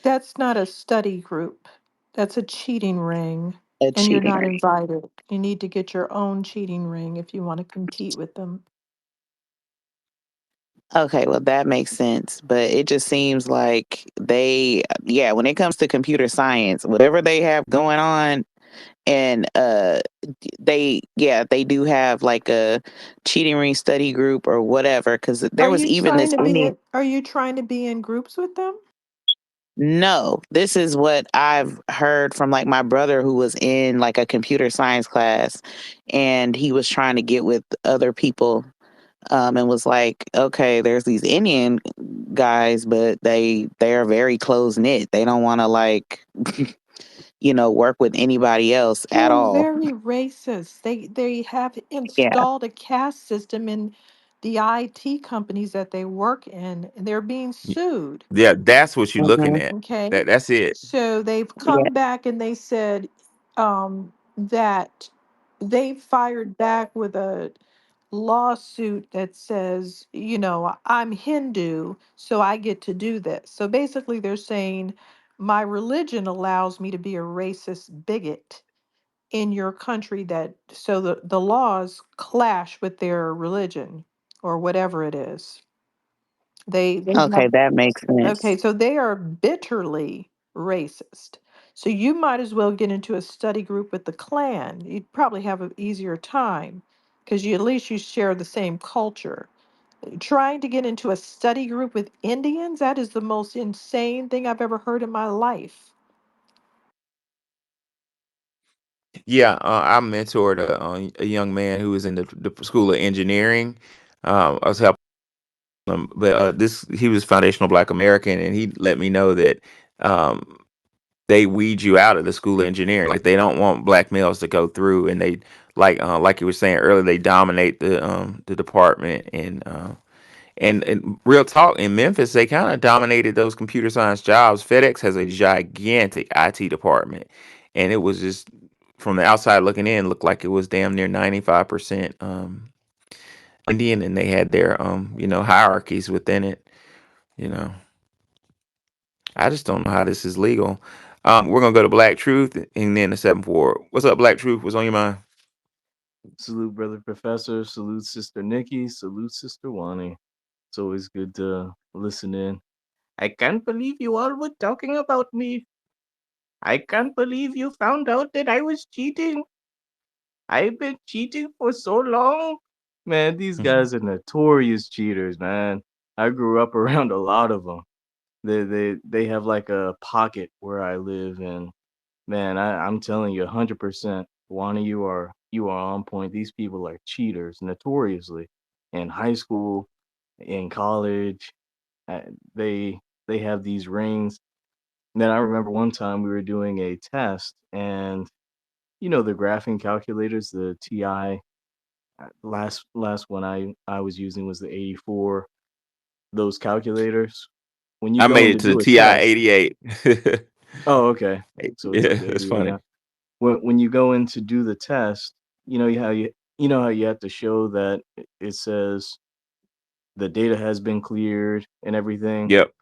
That's not a study group. That's a cheating ring. a And you're cheating. not invited. You need to get your own cheating ring if you want to compete with them. Okay, well, that makes sense. But it just seems like yeah, when it comes to computer science, whatever they have going on, And they do have like a cheating ring study group or whatever, because there Are was you even trying this to be Indian. in are you trying to be in groups with them? No, this is what I've heard from like my brother who was in like a computer science class, and he was trying to get with other people, and was like, okay, there's these Indian guys, but they are very close knit. They don't want to like work with anybody else at They're all. very racist. They have Yeah. installed a caste system in the IT companies that they work in, and they're being Y- sued. Yeah, that's what you're looking Hmm. at. Okay. That's it. So they've Yeah. come back and they said that they fired back with a lawsuit that says, I'm Hindu, so I get to do this. So basically, they're saying my religion allows me to be a racist bigot in your country, that so the laws clash with their religion or whatever it is. They Okay, have that makes sense. Okay, so they are bitterly racist. So you might as well get into a study group with the Klan. You'd probably have an easier time because you at least you share the same culture. Trying to get into a study group with Indians, that is the most insane thing I've ever heard in my life. Yeah, I mentored a young man who was in the school of engineering. I was helping but this he was foundational Black American, and he let me know that um, they weed you out of the school of engineering. Like they don't want black males to go through, and they like you were saying earlier, they dominate the department, and real talk in Memphis, they kind of dominated those computer science jobs. FedEx has a gigantic IT department, and it was just from the outside looking in, looked like it was damn near 95% Indian, and they had their hierarchies within it. You know, I just don't know how this is legal. We're gonna go to Black Truth and then the 7-4. What's up, Black Truth? What's on your mind? Salute, brother professor. Salute, sister Nikki. Salute, sister Wani. It's always good to listen in. I can't believe you all were talking about me. I can't believe you found out that I was cheating. I've been cheating for so long. Man, these Mhm. guys are notorious cheaters, man. I grew up around a lot of them. They have like a pocket where I live, and man, I'm telling you, 100%. Wani, you are on point. These people are cheaters, notoriously. In high school, in college, uh, they they have these rings. Then I remember one time we were doing a test, and the graphing calculators, the TI. Last one I was using was the 84. Those calculators. When you I go made in it to to the do a TI test. 88. Oh, okay. So it's Yeah, up to that's 88 funny. now. When you go in to do the test, you know how you have to show that it says the data has been cleared and everything. Yep.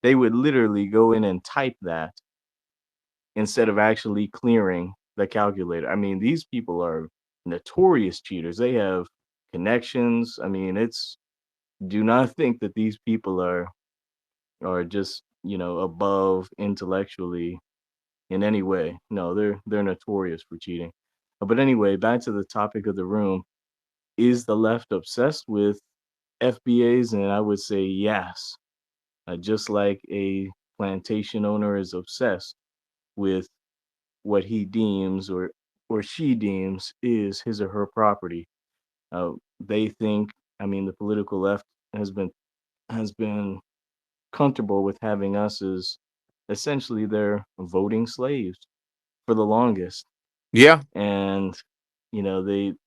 They would literally go in and type that instead of actually clearing the calculator. I mean, these people are notorious cheaters. They have connections. I mean, it's do not think that these people are just, above intellectually in any way. No, they're notorious for cheating. But anyway, back to the topic of the room. Is the left obsessed with FBAs? And I would say yes. Just like a plantation owner is obsessed with what he deems or she deems is his or her property. They think, I mean, the political left has been comfortable with having us as essentially their voting slaves for the longest. Yeah. And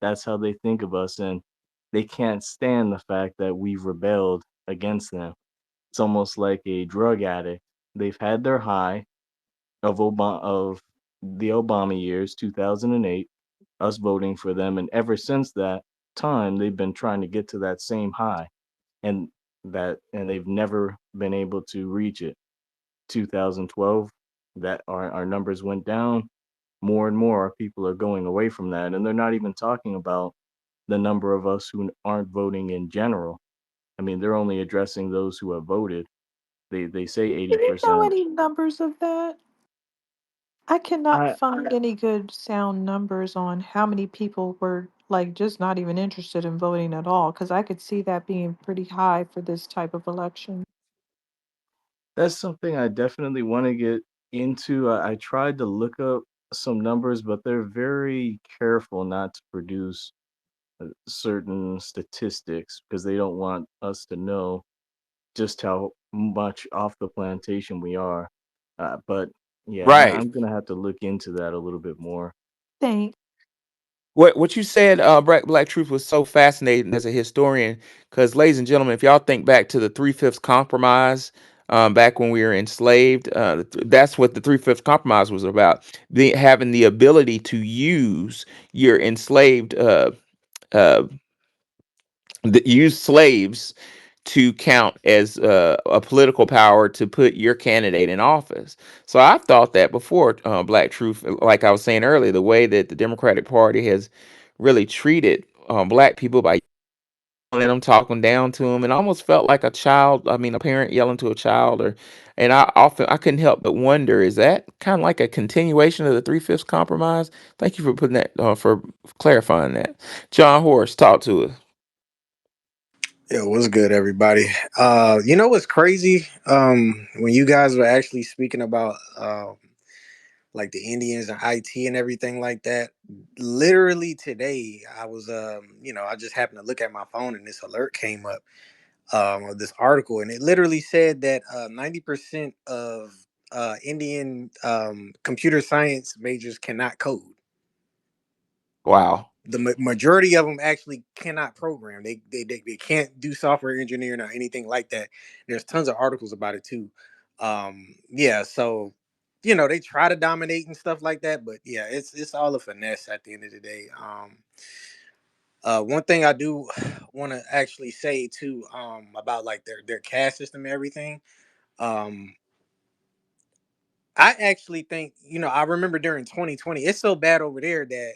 that's how they think of us, and they can't stand the fact that we've rebelled against them. It's almost like a drug addict. They've had their high of the Obama years, 2008, us voting for them, and ever since that time they've been trying to get to that same high, and they've never been able to reach it. 2012, that our numbers went down. More and more people are going away from that, and they're not even talking about the number of us who aren't voting in general. I mean, they're only addressing those who have voted. They say Do you know 80%. any numbers of that? I cannot I find any good sound numbers on how many people were like just not even interested in voting at all, because I could see that being pretty high for this type of election. That's something I definitely want to get into. I tried to look up some numbers, but they're very careful not to produce certain statistics because they don't want us to know just how much off the plantation we are. But yeah, Right. I'm gonna have to look into that a little bit more. Thanks. What you said, Black Truth, was so fascinating as a historian. Because, ladies and gentlemen, if y'all think back to the Three-Fifths Compromise, back when we were enslaved, that's what the Three-Fifths Compromise was about. Having the ability to use your enslaved, uh, use slaves to count as a political power to put your candidate in office. So I've thought that before, Black Truth, like I was saying earlier, the way that the Democratic Party has really treated Black people by yelling at them, talking down to them, and almost felt like a child. I mean, a parent yelling to a child, and I couldn't help but wonder, is that kind of like a continuation of the Three-Fifths Compromise? Thank you for putting that, for clarifying that. John Horst, talk to us. Yo, what's good, everybody? You know what's crazy? When you guys were actually speaking about like the Indians and IT and everything like that, literally today I was I just happened to look at my phone and this alert came up of this article, and it literally said that 90% of Indian computer science majors cannot code. Wow. The majority of them actually cannot program. They can't do software engineering or anything like that. There's tons of articles about it too. Yeah, so they try to dominate and stuff like that, but yeah, it's all a finesse at the end of the day. One thing I do want to actually say too, about like their caste system and everything. Um, I actually think I remember during 2020, it's so bad over there that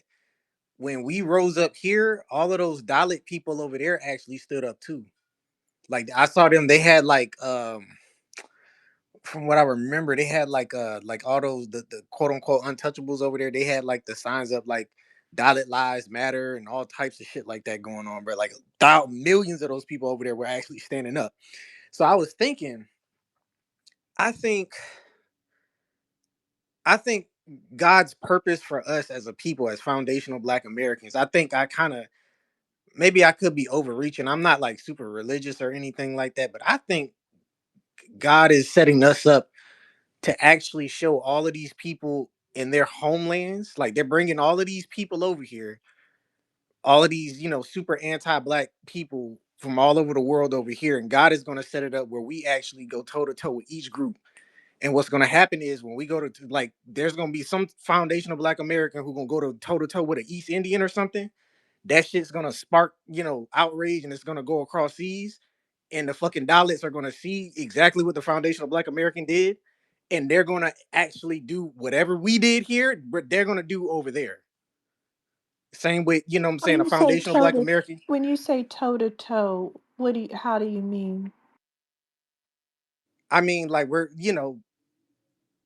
when we rose up here, all of those Dalit people over there actually stood up too. Like I saw them, they had like from what I remember, they had like all those the quote unquote untouchables over there. They had like the signs up like Dalit lives matter and all types of shit like that going on, but like millions of those people over there were actually standing up. So I was thinking, I think I think God's purpose for us as a people, as foundational Black Americans, I think I kind of maybe I could be overreaching. I'm not like super religious or anything like that, but I think God is setting us up to actually show all of these people in their homelands. Like they're bringing all of these people over here, all of these, super anti-Black people from all over the world over here. And God is going to set it up where we actually go toe to toe with each group. And what's going to happen is when we go to like, there's going to be some foundational Black American who's going to go to toe with an East Indian or something. That shit's gonna spark, outrage, and it's gonna go across seas. And the fucking Dalits are gonna see exactly what the foundational Black American did, and they're gonna actually do whatever we did here, but they're gonna do over there. Same way, what I'm saying, When a you say foundational toe Black to American. when you say toe to toe, how do you mean? I mean, like we're,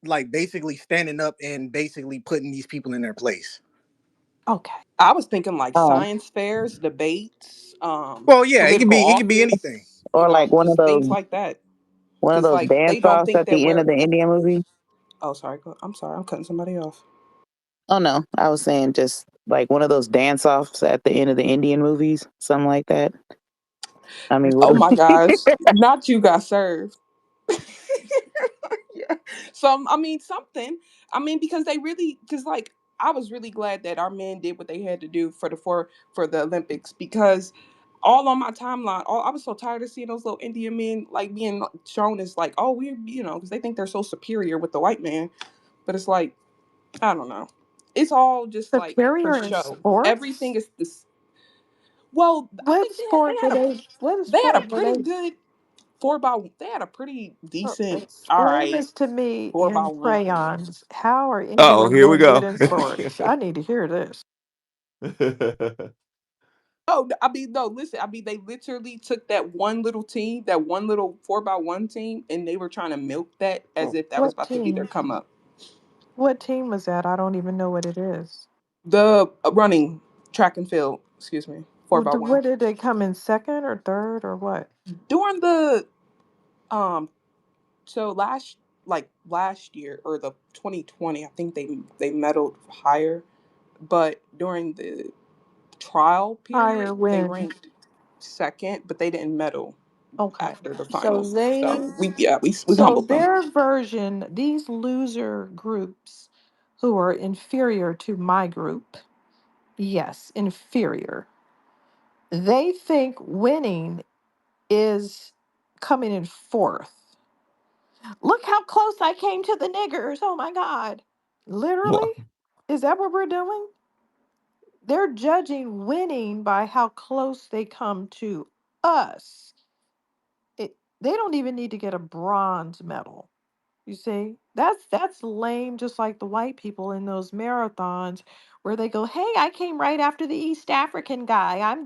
like basically standing up and basically putting these people in their place. Okay. I was thinking like Oh, science fairs, debates, Well, yeah, it could political be, it could be anything. office, or like just things like that. one of Because those like dance they don't offs think at that the end of we're. the Indian movie. Oh, sorry. I'm sorry. I'm cutting somebody off. Oh no, I was saying just like one of those dance offs at the end of the Indian movies, something like that. I mean, what? Oh my gosh, not you got served. Yeah. So I mean something. I mean because they really because like I was really glad that our men did what they had to do for the Olympics because all on my timeline, I was so tired of seeing those little Indian men like being shown as like, oh, we, because they think they're so superior with the white man, but it's like I don't know, it's all just like for Superior in show. Everything sports? is this. Well, I think What they had a sport were pretty they? good four by. They had a pretty decent. All Explain right, this to me four by in one. crayons. How are Oh, Indians here we doing good go. in sports? I need to hear this. Oh, I mean, no, listen. I mean, they literally took that one little team, that one little four by one team, and they were trying to milk that as if that was What about to be their team? come up. What team was that? I don't even know what it is. The running track and field, excuse me, 4x1. What did they come in second or third or what? During the um so last year or the 2020, I think they medaled higher, but during the trial Higher period they win. ranked second, but they didn't medal Okay. after the So finals. So they we so humbled them. their version, these loser groups who are inferior to my group, yes, inferior. They think winning is coming in fourth. Look how close I came to the niggers. Oh my God. Well, Literally? Is that what we're doing? They're judging winning by how close they come to us. They don't even need to get a bronze medal. You see, that's lame, just like the white people in those marathons where they go, "Hey, I came right after the East African guy. I'm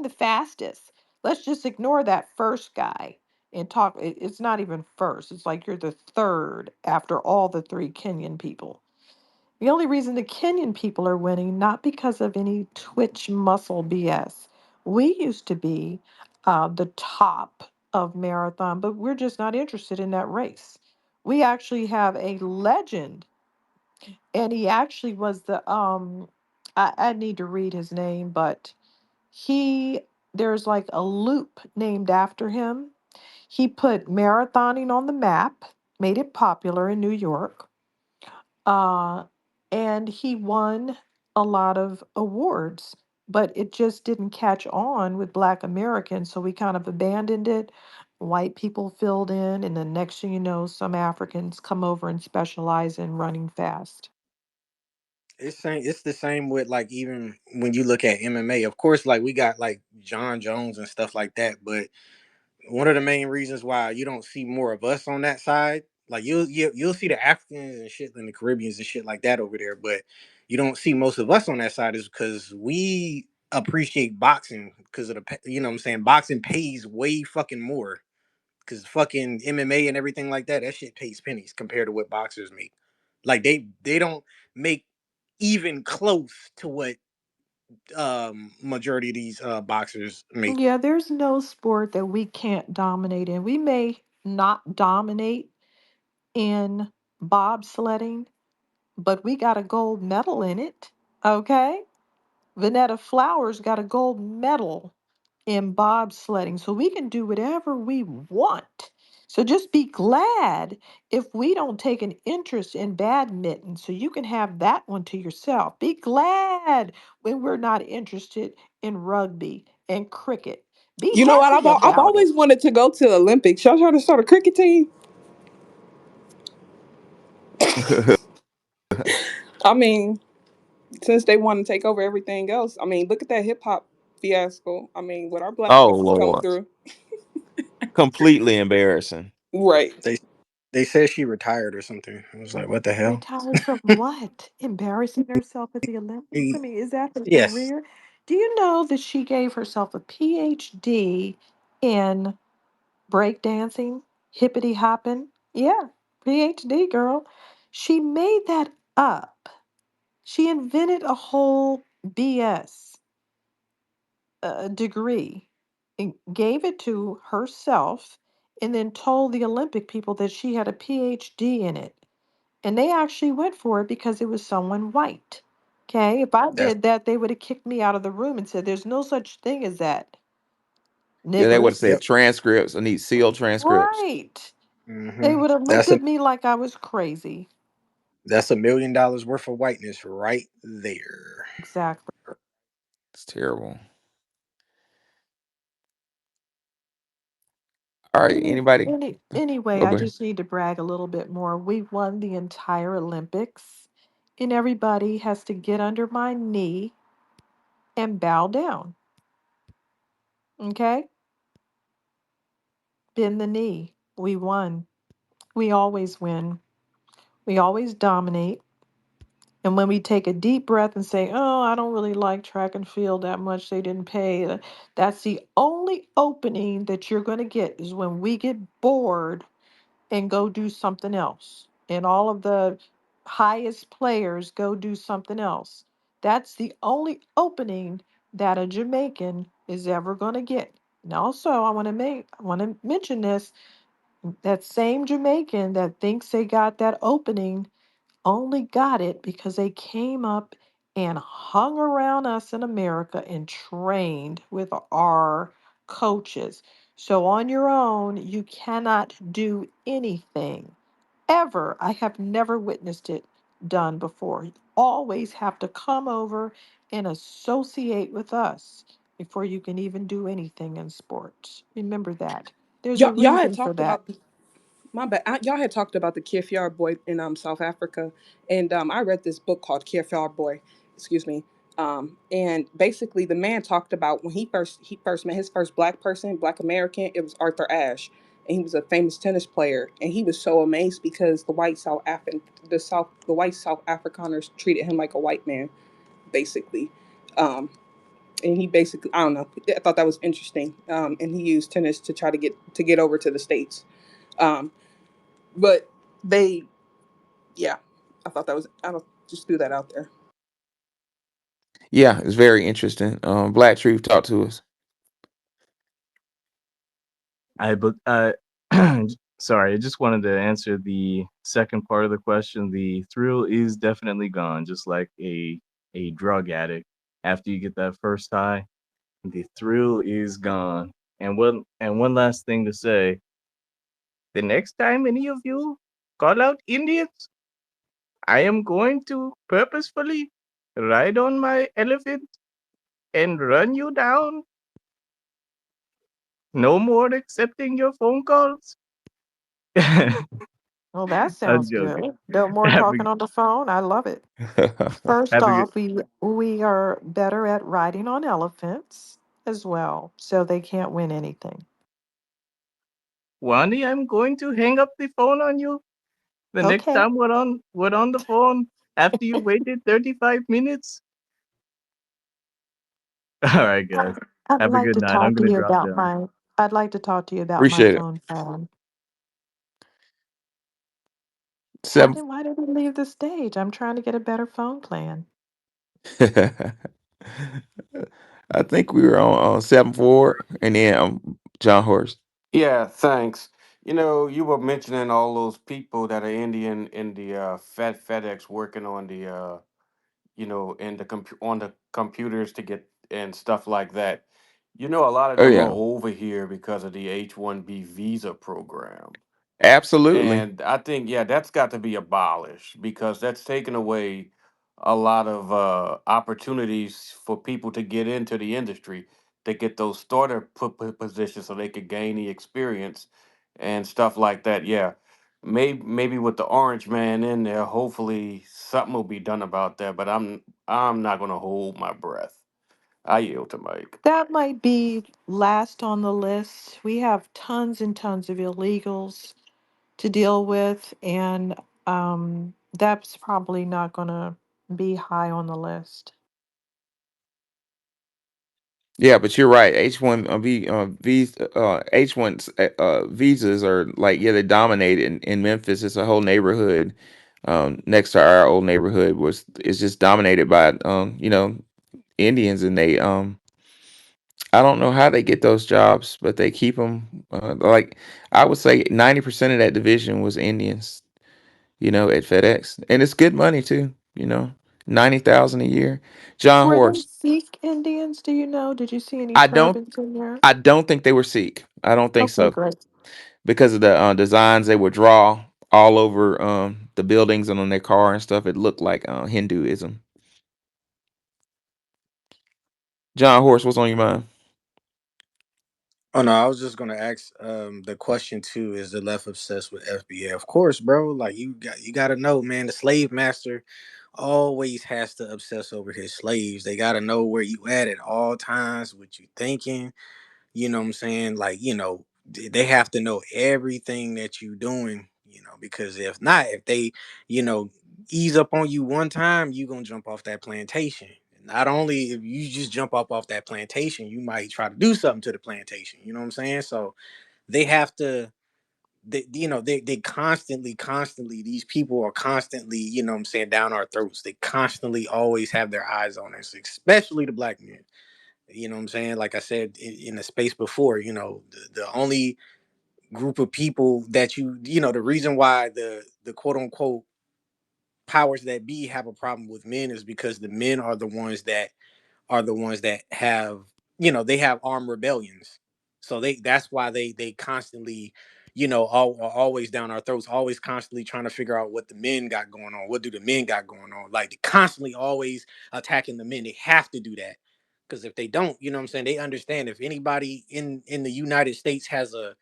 the fastest." Let's just ignore that first guy and talk. It's not even first. It's like you're the third after all the three Kenyan people. The only reason the Kenyan people are winning, not because of any twitch muscle BS. We used to be the top of marathon, but we're just not interested in that race. We actually have a legend, and he actually was I need to read his name, but he there's like a loop named after him. He put marathoning on the map, made it popular in New York, uh, and he won a lot of awards, but it just didn't catch on with Black Americans, so we kind of abandoned it. White people filled in, and the next thing you know, some Africans come over and specialize in running fast. It's the same with like even when you look at MMA. Of course, like we got like John Jones and stuff like that, but one of the main reasons why you don't see more of us on that side, like you'll see the Africans and shit and the Caribbeans and shit like that over there, but you don't see most of us on that side is because we appreciate boxing because of you know what I'm saying, boxing pays way fucking more because fucking MMA and everything like that, that shit pays pennies compared to what boxers make. Like they don't make even close to what majority of these boxers make. Yeah, there's no sport that we can't dominate in. We may not dominate in bobsledding, but we got a gold medal in it. Okay? Vanetta Flowers got a gold medal in bobsledding, so we can do whatever we want. So just be glad if we don't take an interest in badminton, so you can have that one to yourself. Be glad when we're not interested in rugby and cricket. Be You know what? happy I've about it. always wanted to go to the Olympics. Y'all trying to start a cricket team? I mean, since they want to take over everything else, I mean, look at that hip hop fiasco. I mean, with our black oh people coming Lord, through, completely embarrassing. right? They said she retired or something. I was like, what the hell? Retired from what? Embarrassing herself at the Olympics? I mean, is that her Yes. career? Do you know that she gave herself a PhD in breakdancing, hippity hopping? Yeah, PhD girl. She made that up. She invented a whole BS degree and gave it to herself and then told the Olympic people that she had a PhD in it. And they actually went for it because it was someone white. Okay, if I That's did that, they would have kicked me out of the room and said, "There's no such thing as that, Yeah, they would have niggers." said yep. transcripts. I need sealed transcripts. Right. They hmm would have looked That's a at me like I was crazy. $1 million worth of whiteness right there. Exactly. It's terrible. All right, anybody? Anyway, Oh, I go ahead. just need to brag a little bit more. We won the entire Olympics, and everybody has to get under my knee and bow down. Okay? Bend the knee. We won. We always win. We always dominate. And when we take a deep breath and say, "Oh, I don't really like track and field that much, they didn't pay," that's the only opening that you're going to get is when we get bored and go do something else. And all of the highest players go do something else. That's the only opening that a Jamaican is ever going to get. And also, I want to mention this, that same Jamaican that thinks they got that opening only got it because they came up and hung around us in America and trained with our coaches. So on your own, you cannot do anything. Ever. I have never witnessed it done before. You always have to come over and associate with us before you can even do anything in sports. Remember that. There's a Y'all had reason for talked that. about my bad. Y'all had talked about the Kefir boy in South Africa, and I read this book called Kefir boy. Excuse me. And basically, the man talked about when he first met his first black person, black American. It was Arthur Ashe, and he was a famous tennis player. And he was so amazed because the white South Afrikaners treated him like a white man, basically. Um, and he basically, I don't know. I thought that was interesting. And he used tennis to try to get over to the states. Um, but they, yeah, I thought that was. I don't just threw that out there. Yeah, it's very interesting. Black Truth, talk to us. But sorry, I just wanted to answer the second part of the question. The thrill is definitely gone, just like a drug addict. After you get that first high, the thrill is gone. And one last thing to say: the next time any of you call out Indians, I am going to purposefully ride on my elephant and run you down. No more accepting your phone calls. I'm Well, that sounds joking. good. No more Have talking on the phone. I love it. a, First have a good off, we are better at riding on elephants as well, so they can't win anything. Wani, I'm going to hang up the phone on you. The next Okay. time we're on the phone after you waited 35 minutes. All right, I- guys. I'd Have a like good to night. I'm talk to gonna you drop about down. my I'd like to talk to you about my Appreciate it. phone plan. Seven. Why did we leave the stage? I'm trying to get a better phone plan. I think we were on 7-4, and then John Horst. Yeah, thanks. You were mentioning all those people that are Indian in the FedEx working on the in the on the computers to get and stuff like that. A lot of Oh them are yeah, over here because of the H-1B visa program. absolutely. And I think, yeah, that's got to be abolished because that's taken away a lot of opportunities for people to get into the industry, to get those starter positions so they could gain the experience and stuff like that. Yeah. Maybe with the orange man in there, hopefully something will be done about that. But I'm not gonna hold my breath. I yield to Mike. That might be last on the list. We have tons and tons of illegals to deal with, and that's probably not going to be high on the list. Yeah, but you're right. H1 visas are like, yeah, they dominate in Memphis. It's a whole neighborhood next to our old neighborhood was is just dominated by Indians, and they I don't know how they get those jobs, but they keep them. Like I would say, 90% of that division was Indians. At FedEx, and it's good money too. 90,000 a year. John Were they Horst. Sikh Indians? Do you know? Did you see any I don't. turbans in there? I don't think they were Sikh. I don't think Okay, so great. because of the designs they would draw all over the buildings and on their car and stuff. It looked like Hinduism. John Horst, what's on your mind? Oh no, I was just gonna ask the question too, is the left obsessed with FBA? Of course, bro. Like you gotta know, man, the slave master always has to obsess over his slaves. They gotta know where you at all times, what you thinking, you know what I'm saying? Like, they have to know everything that you doing, because if not, if they, you know, ease up on you one time, you gonna jump off that plantation. Not only if you just jump off that plantation, you might try to do something to the plantation. You know what I'm saying? So they have to they constantly these people are constantly, what I'm saying, down our throats. They constantly always have their eyes on us, especially the black men. You know what I'm saying? Like I said in the space before, the only group of people that the reason why the quote unquote powers that be have a problem with men is because the men are the ones that have, they have armed rebellions. So that's why they constantly, are always down our throats, always constantly trying to figure out what the men got going on. What do the men got going on? Like, they constantly always attacking the men. They have to do that. Because if they don't, what I'm saying, they understand if anybody in the United States has a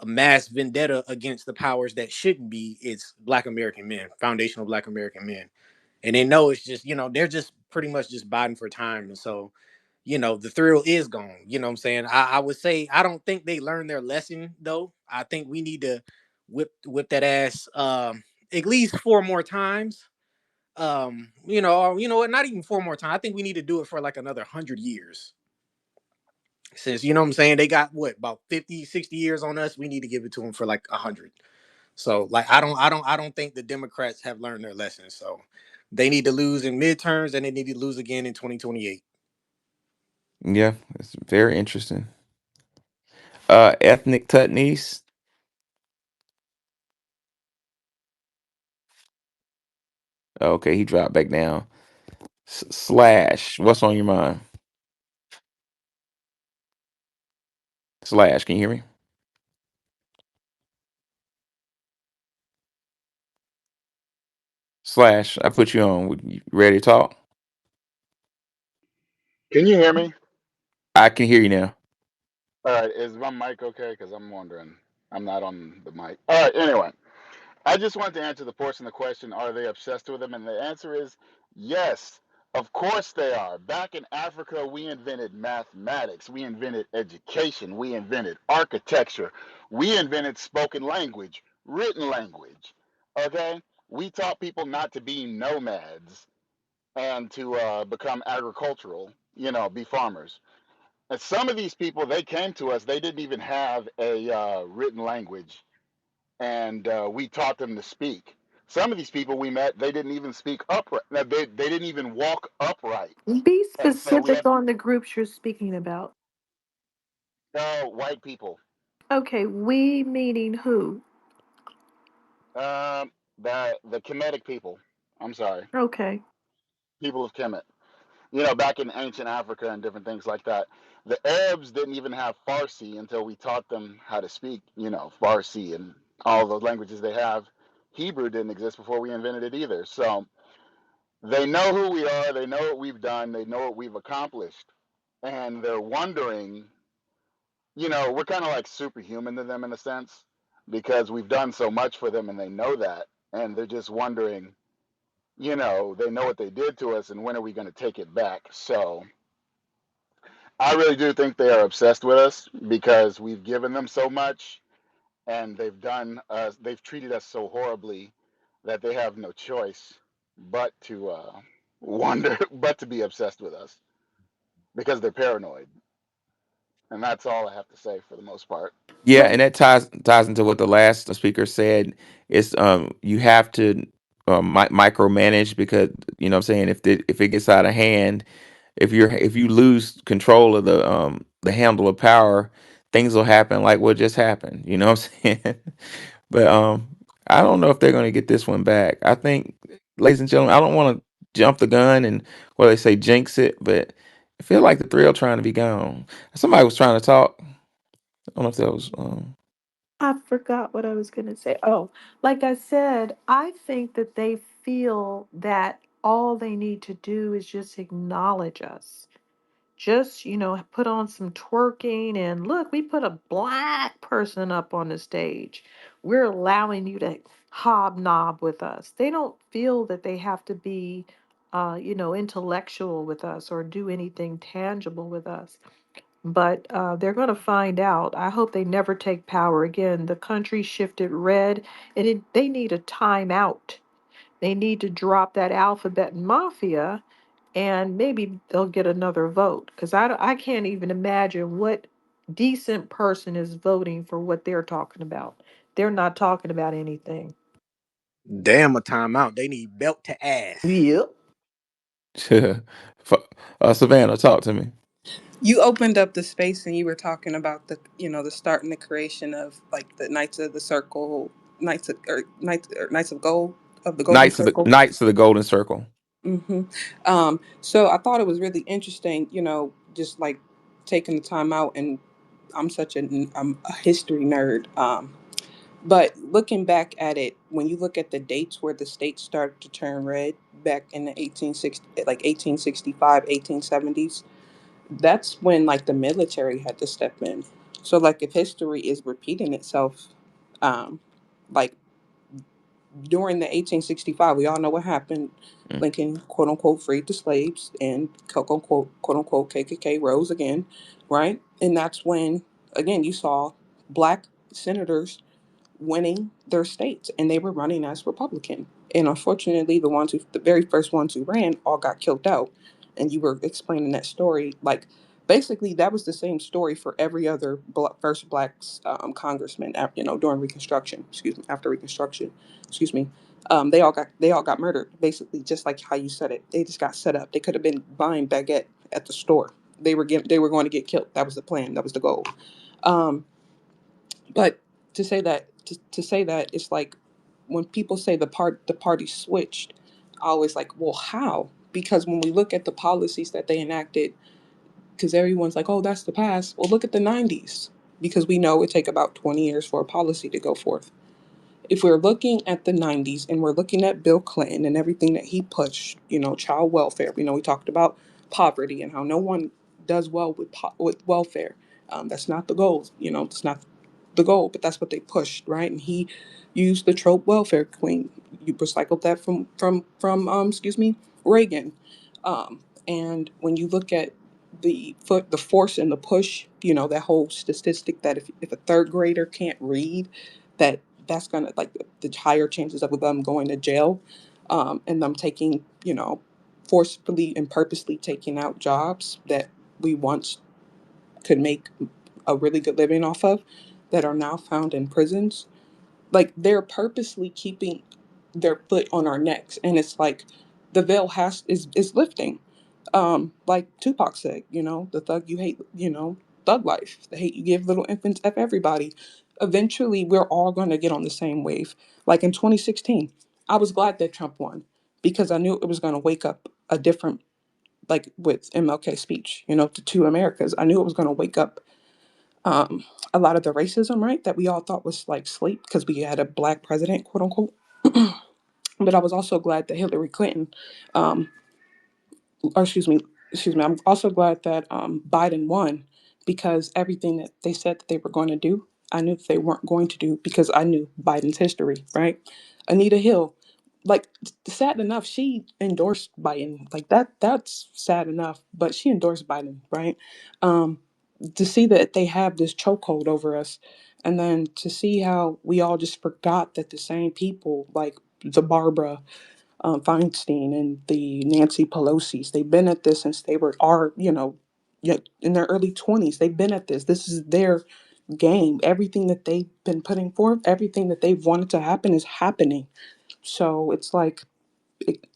mass vendetta against the powers that shouldn't be, it's black American men, foundational black American men. And they know it's just, they're just pretty much just biding for time. And so, the thrill is gone. You know what I'm saying? I would say I don't think they learned their lesson though. I think we need to whip that ass at least four more times. Or you know what, not even four more times. I think we need to do it for like another 100 years. Since, what I'm saying, they got what, about 50, 60 years on us. We need to give it to them for like 100. So like I don't think the Democrats have learned their lesson. So they need to lose in midterms and they need to lose again in 2028. Yeah, it's very interesting. Ethnic Tutney's. Okay, he dropped back down. Slash, what's on your mind? Slash, can you hear me? Slash, I put you on. You ready to talk? Can you hear me? I can hear you now. All right, is my mic okay? Because I'm wondering. I'm not on the mic. All right, anyway, I just wanted to answer the portion of the question, are they obsessed with them? And the answer is yes, of course they are. Back in Africa, we invented mathematics, we invented education, we invented architecture, we invented spoken language, written language. Okay? We taught people not to be nomads and to become agricultural, be farmers. And some of these people, they came to us, they didn't even have a written language, and we taught them to speak. Some of these people we met, they didn't even speak upright. They didn't even walk upright. Be And so we specific had on the groups you're speaking about. white people, Okay, we meaning who? um, the Kemetic people. I'm sorry, Okay. people of Kemet. Back in ancient Africa and different things like that. The Arabs didn't even have Farsi until we taught them how to speak, Farsi and all the languages they have. Hebrew didn't exist before we invented it either. So they know who we are, they know what we've done, they know what we've accomplished. And they're wondering, we're kind of like superhuman to them in a sense because we've done so much for them and they know that. And they're just wondering, they know what they did to us and when are we going to take it back? So I really do think they are obsessed with us because we've given them so much and they've treated us so horribly that they have no choice but to wonder, but to be obsessed with us because they're paranoid. And that's all I have to say for the most part. Yeah, Well, and that ties into what the last speaker said. It's you have to micromanage because what I'm saying, if it gets out of hand, if you lose control of the handle of power, things will happen like what just happened. You know what I'm saying? But I don't know if they're going to get this one back. I think, ladies and gentlemen, I don't want to jump the gun and what they say jinx it, but I feel like the thrill trying to be gone. Somebody was trying to talk. I don't know if that was. I forgot what I was going to say. Oh, like I said, I think that they feel that all they need to do is just acknowledge us. Just, put on some twerking and look, we put a black person up on the stage. We're allowing you to hobnob with us. They don't feel that they have to be, intellectual with us or do anything tangible with us. But they're going to find out. I hope they never take power again. The country shifted red, and they need a timeout. They need to drop that alphabet mafia, and maybe they'll get another vote. Because I can't even imagine what decent person is voting for what they're talking about. They're not talking about anything. Damn, a timeout. They need belt to ass. Yep. F- Savannah, talk to me. You opened up the space and you were talking about the, the start and the creation of like the Knights of the Circle, Knights of Gold, of the Golden Circle. Knights of the Golden Circle. hmm So I thought it was really interesting, just like taking the time out, and I'm a history nerd. But looking back at it, when you look at the dates where the states started to turn red back in the 1860, like 1865, 1870s, that's when like the military had to step in. So like if history is repeating itself, um, like during the 1865, we all know what happened. Mm. Lincoln, quote unquote, freed the slaves, and quote unquote KKK rose again, right? And that's when, again, you saw black senators winning their states, and they were running as Republican. And unfortunately, the very first ones who ran, all got killed out. And you were explaining that story, like basically that was the same story for every other first black congressman, during Reconstruction. Excuse me, after Reconstruction. Excuse me. They all got murdered, basically, just like how you said it. They just got set up. They could have been buying baguette at the store. They were going to get killed. That was the plan. That was the goal. Um, but to say that it's like when people say the party switched, I always like, well, how? Because when we look at the policies that they enacted, because everyone's like, oh, that's the past. Well, look at the '90s, because we know it take about 20 years for a policy to go forth. If we're looking at the '90s and we're looking at Bill Clinton and everything that he pushed, child welfare. We talked about poverty and how no one does well with welfare. That's not the goal. It's not the goal, but that's what they pushed, right? And he used the trope welfare queen. You recycled that from excuse me, Reagan. And when you look at the force and the push, that whole statistic that if a third grader can't read, that's gonna, like, the higher chances of them going to jail, and them taking, forcefully and purposely taking out jobs that we once could make a really good living off of, that are now found in prisons. Like, they're purposely keeping their foot on our necks, and it's like the veil is lifting. Like Tupac said, the thug you hate, thug life, the hate you give little infants, F everybody. Eventually, we're all going to get on the same wave. Like in 2016, I was glad that Trump won, because I knew it was going to wake up a different, like with MLK speech, to two Americas. I knew it was going to wake up um, a lot of the racism, right, that we all thought was like sleep because we had a black president, quote unquote. But I was also glad that Hillary Clinton, um, or excuse me, I'm also glad that Biden won, because everything that they said that they were going to do, I knew that they weren't going to do, because I knew Biden's history, right? Anita Hill, like, sad enough, she endorsed Biden. Like, that's sad enough, but she endorsed Biden, right? Um, to see that they have this chokehold over us, and then to see how we all just forgot that the same people, like the Barbara Feinstein and the Nancy Pelosi's, they've been at this since they were yet in their early 20s. They've been at this. This is their game. Everything that they've been putting forth, everything that they've wanted to happen is happening. So it's like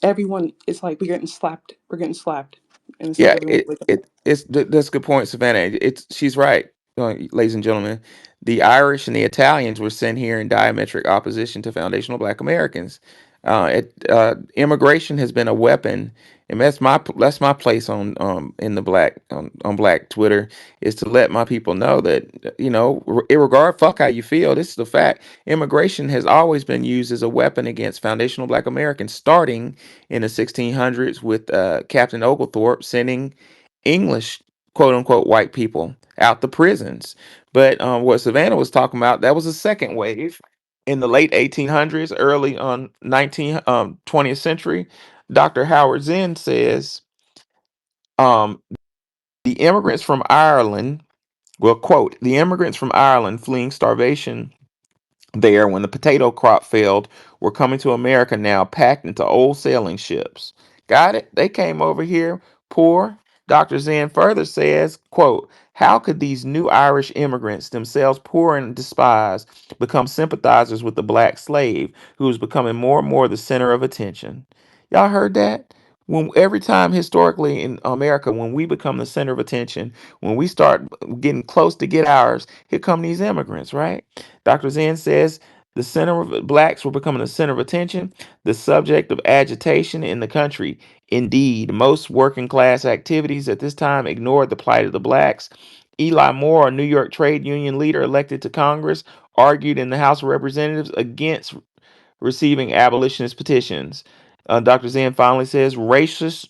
everyone, it's like we're getting slapped. We're getting slapped. And it's like Yeah, everyone wake up. that's a good point, Savannah. It's she's right, ladies and gentlemen. The Irish and the Italians were sent here in diametric opposition to foundational Black Americans. Immigration has been a weapon, and that's my place in the on Black Twitter, is to let my people know that, fuck how you feel. This is the fact. Immigration has always been used as a weapon against foundational Black Americans, starting in the 1600s with Captain Oglethorpe sending English, quote unquote, white people out the prisons. But what Savannah was talking about, that was a second wave in the late 1800s, early on 20th century. Dr. Howard Zinn says um, the immigrants from Ireland, well, quote, the immigrants from Ireland fleeing starvation there when the potato crop failed were coming to America now, packed into old sailing ships. Got it? They came over here poor, Dr. Zen further says, quote, how could these new Irish immigrants, themselves poor and despised, become sympathizers with the black slave who is becoming more and more the center of attention? Y'all heard that? When every time historically in America, when we become the center of attention, when we start getting close to get ours, here come these immigrants, right? Dr. Zen says the center of blacks were becoming the center of attention, the subject of agitation in the country. Indeed, most working class activities at this time ignored the plight of the blacks. Eli Moore, a New York trade union leader elected to Congress, argued in the House of Representatives against receiving abolitionist petitions. Dr. Zen finally says racist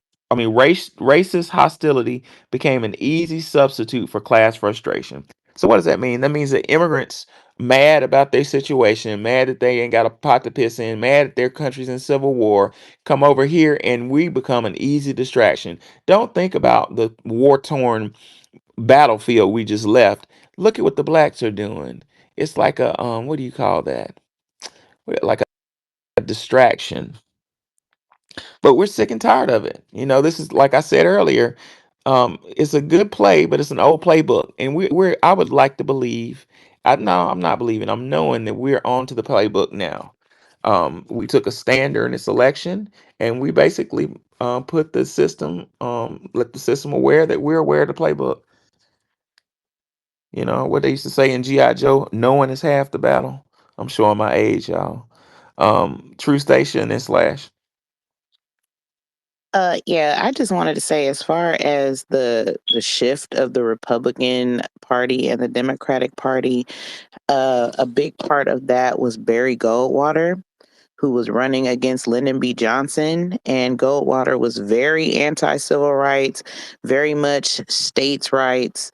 hostility became an easy substitute for class frustration. So what does that mean? That means that immigrants mad about their situation, mad that they ain't got a pot to piss in, mad that their country's in civil war, come over here and we become an easy distraction. Don't think about the war-torn battlefield we just left. Look at what the blacks are doing. It's like a what do you call that? Like a distraction. But we're sick and tired of it. This is like I said earlier. It's a good play, but it's an old playbook, and we're. I would like to believe. No, I'm not believing. I'm knowing that we're on to the playbook now. We took a stand during this election, and we basically put the system, let the system aware that we're aware of the playbook. What they used to say in GI Joe: "Knowing is half the battle." I'm showing my age, y'all. True Station and Slash. Yeah, I just wanted to say, as far as the shift of the Republican Party and the Democratic Party, a big part of that was Barry Goldwater, who was running against Lyndon B. Johnson. And Goldwater was very anti civil rights, very much states' rights,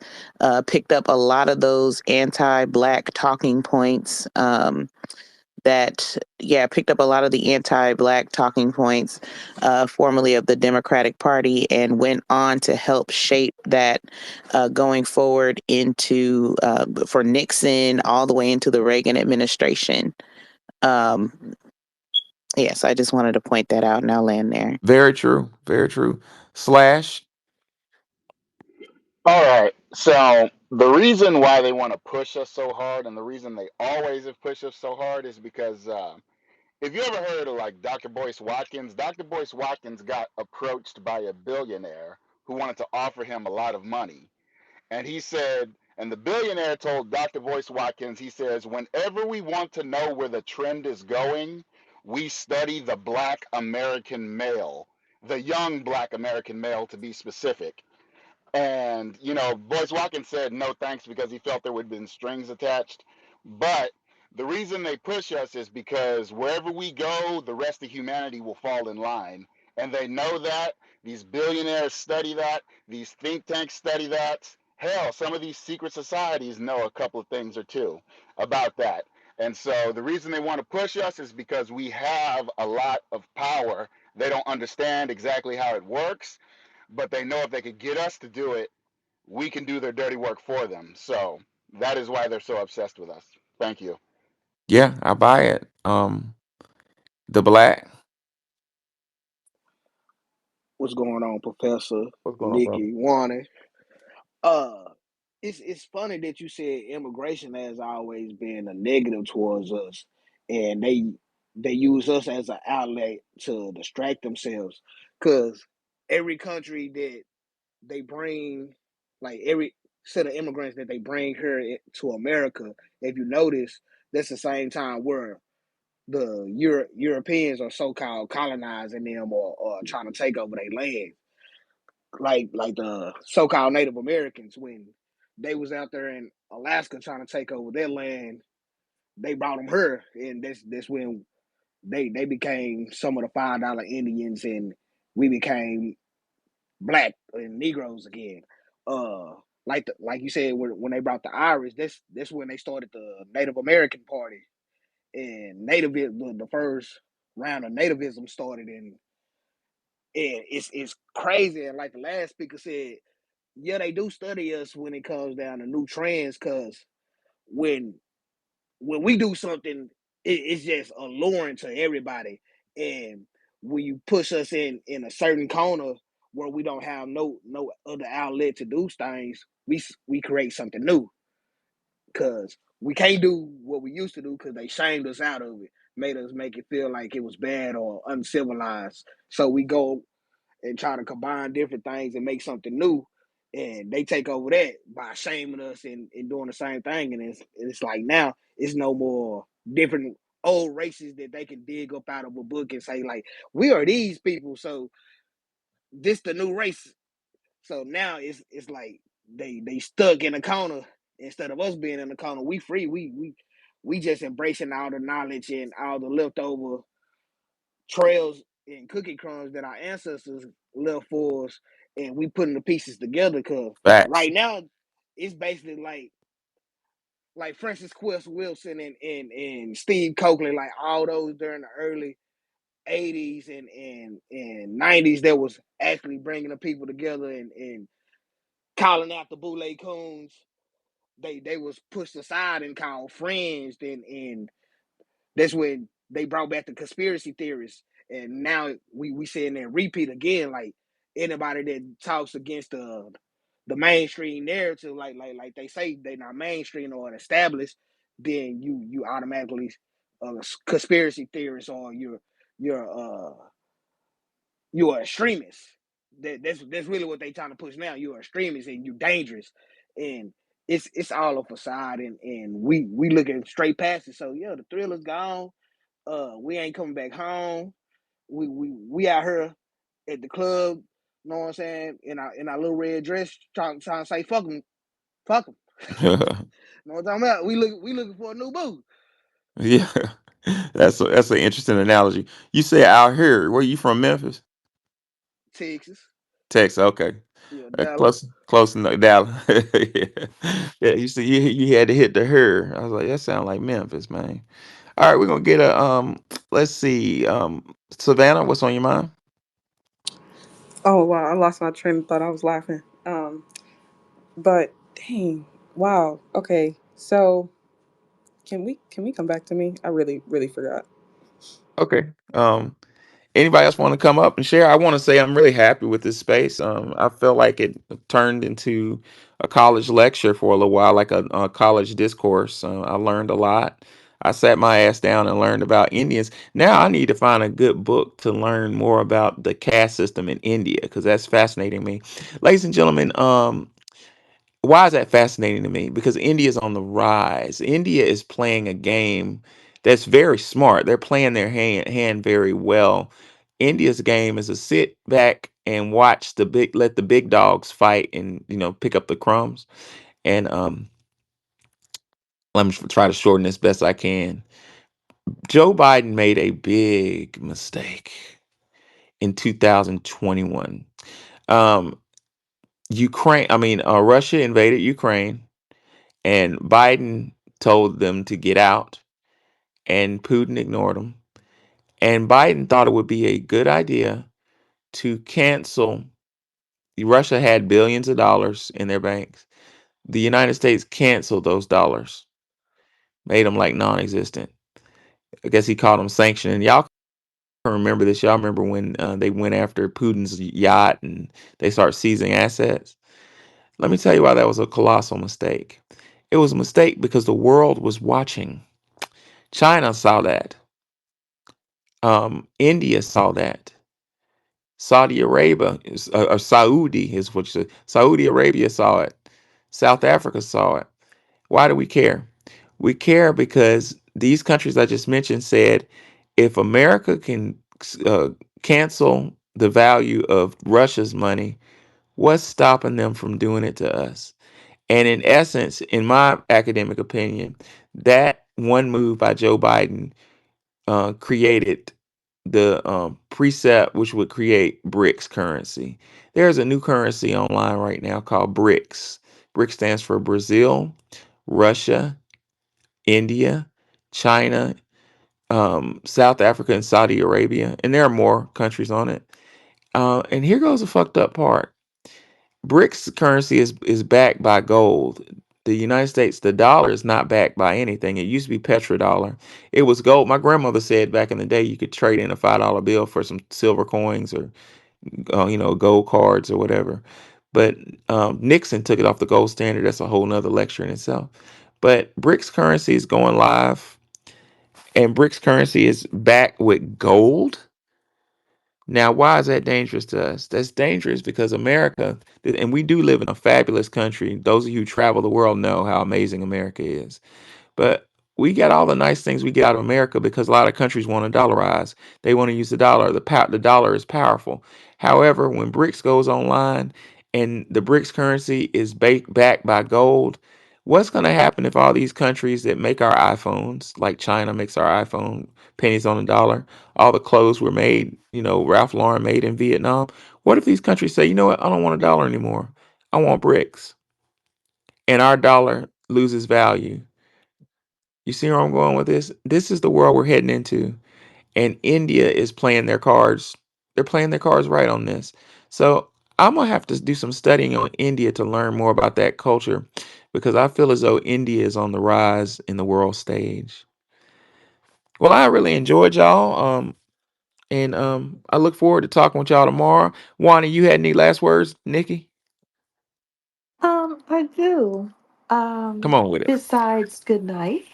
picked up a lot of those anti black talking points. Picked up a lot of the anti-black talking points, formerly of the Democratic Party, and went on to help shape that going forward into for Nixon all the way into the Reagan administration. Um, yes, I just wanted to point that out, and I'll land there. Very true. Very true. Slash. All right. So the reason why they want to push us so hard, and the reason they always have pushed us so hard, is because if you ever heard of like Dr. Boyce Watkins, Dr. Boyce Watkins got approached by a billionaire who wanted to offer him a lot of money. And he said, and the billionaire told Dr. Boyce Watkins, he says, whenever we want to know where the trend is going, we study the black American male, the young black American male to be specific. And, Boyce Watkins said no thanks because he felt there would have been strings attached. But the reason they push us is because wherever we go, the rest of humanity will fall in line. And they know that. These billionaires study that. These think tanks study that. Hell, some of these secret societies know a couple of things or two about that. And so the reason they want to push us is because we have a lot of power. They don't understand exactly how it works, but they know if they could get us to do it, we can do their dirty work for them. So that is why they're so obsessed with us. Thank you. Yeah, I buy it. The black. What's going on, Professor What's going on, brother? Nikki Warner? Uh, it's funny that you said immigration has always been a negative towards us, and they use us as an outlet to distract themselves. Cause every country that they bring, like every set of immigrants that they bring here to America, if you notice, that's the same time where the Europeans are so called colonizing them or trying to take over their land, like the so called Native Americans when they was out there in Alaska trying to take over their land. They brought them here, and that's when they became some of the $5 Indians, and we became black and Negroes again. Uh, like you said, when they brought the Irish, that's when they started the Native American Party, and the first round of nativism started in. And it's crazy, and like the last speaker said, yeah, they do study us when it comes down to new trends. Because when when we do something, it's just alluring to everybody. And when you push us in a certain corner, where we don't have no other outlet to do things, we create something new because we can't do what we used to do because they shamed us out of it, made us make it feel like it was bad or uncivilized. So we go and try to combine different things and make something new. And they take over that by shaming us and doing the same thing. And it's like now it's no more different old races that they can dig up out of a book and say, like, we are these people, so this the new race. So now it's like they stuck in a corner instead of us being in the corner. We free. We just embracing all the knowledge and all the leftover trails and cookie crumbs that our ancestors left for us, and we putting the pieces together. Cause Facts. right now, it's basically like Francis Quest Wilson and Steve Coakley, like all those during the early '80s and '90s that was actually bringing the people together and calling out the Boule coons. They was pushed aside and called friends, and that's when they brought back the conspiracy theorists. And now we seeing that repeat again. Like anybody that talks against the mainstream narrative, like they say they're not mainstream or established, then you automatically conspiracy theorist or you're you're an extremist. That's really what they trying to push now. You're an extremist and you're dangerous, and it's all a facade, and we looking straight past it. So yeah, the thrill is gone. We ain't coming back home. We out here at the club. You know what I'm saying? In our little red dress, trying to say fuck them, fuck them. You know what I'm talking about? We looking for a new boo. Yeah, that's an interesting analogy. You say out here. Where you from? Memphis, Texas, Texas. Okay, yeah, Dallas. close enough. Dallas. Yeah, yeah. You see, you had to hit the her. I was like, that sounds like Memphis,. All right, we're gonna get a Let's see, Savannah. What's on your mind? Oh wow, I lost my train of thought. I was laughing. But dang, wow. Okay, so can we come back to me? I really forgot. Okay. Anybody else want to come up and share? I want to say I'm really happy with this space. I felt like it turned into a college lecture for a little while, like a college discourse. I learned a lot. I sat my ass down and learned about Indians. Now I need to find a good book to learn more about the caste system in India because that's fascinating me. Ladies and gentlemen, why is that fascinating to me? Because India is on the rise. India is playing a game that's very smart. They're playing their hand very well. India's game is to sit back and watch let the big dogs fight and pick up the crumbs. And let me try to shorten this best I can. Joe Biden made a big mistake in 2021. Um, Russia invaded Ukraine. And Biden told them to get out, and Putin ignored them. And Biden thought it would be a good idea to cancel. Russia had billions of dollars in their banks. The United States canceled those dollars, made them like non existent. I guess he called them sanctioning. Y'all can remember this. Y'all remember when they went after Putin's yacht and they start seizing assets? Let me tell you why that was a colossal mistake. It was a mistake because the world was watching. China saw that. India saw that. Saudi Arabia or Saudi is what you said. Saudi Arabia saw it. South Africa saw it. Why do we care? We care because these countries I just mentioned said if America can uh, cancel the value of Russia's money, what's stopping them from doing it to us? And in essence, in my academic opinion, that one move by Joe Biden created the precept which would create BRICS currency. There's a new currency online right now called BRICS. BRICS stands for Brazil, Russia, India, China, South Africa, and Saudi Arabia. And there are more countries on it. And here goes the fucked up part. BRICS currency is backed by gold. The United States, the dollar is not backed by anything. It used to be petrodollar. It was gold. My grandmother said back in the day you could trade in a $5 bill for some silver coins or gold cards or whatever. But Nixon took it off the gold standard. That's a whole nother lecture in itself. But BRICS currency is going live, and BRICS currency is backed with gold. Now, why is that dangerous to us? That's dangerous because America, and we do live in a fabulous country. Those of you who travel the world know how amazing America is. But we get all the nice things we get out of America because a lot of countries want to dollarize. They want to use the dollar. The dollar is powerful. However, when BRICS goes online and the BRICS currency is backed by gold, what's going to happen if all these countries that make our iPhones, like China makes our iPhone pennies on the dollar, all the clothes were made, Ralph Lauren made in Vietnam. What if these countries say, you know what, I don't want a dollar anymore. I want BRICS. And our dollar loses value. You see where I'm going with this? This is the world we're heading into. And India is playing their cards. They're playing their cards right on this. So I'm going to have to do some studying on India to learn more about that culture because I feel as though India is on the rise in the world stage. Well, I really enjoyed y'all. And I look forward to talking with y'all tomorrow. Wani, you had any last words? Nikki? I do. Come on with Besides good night,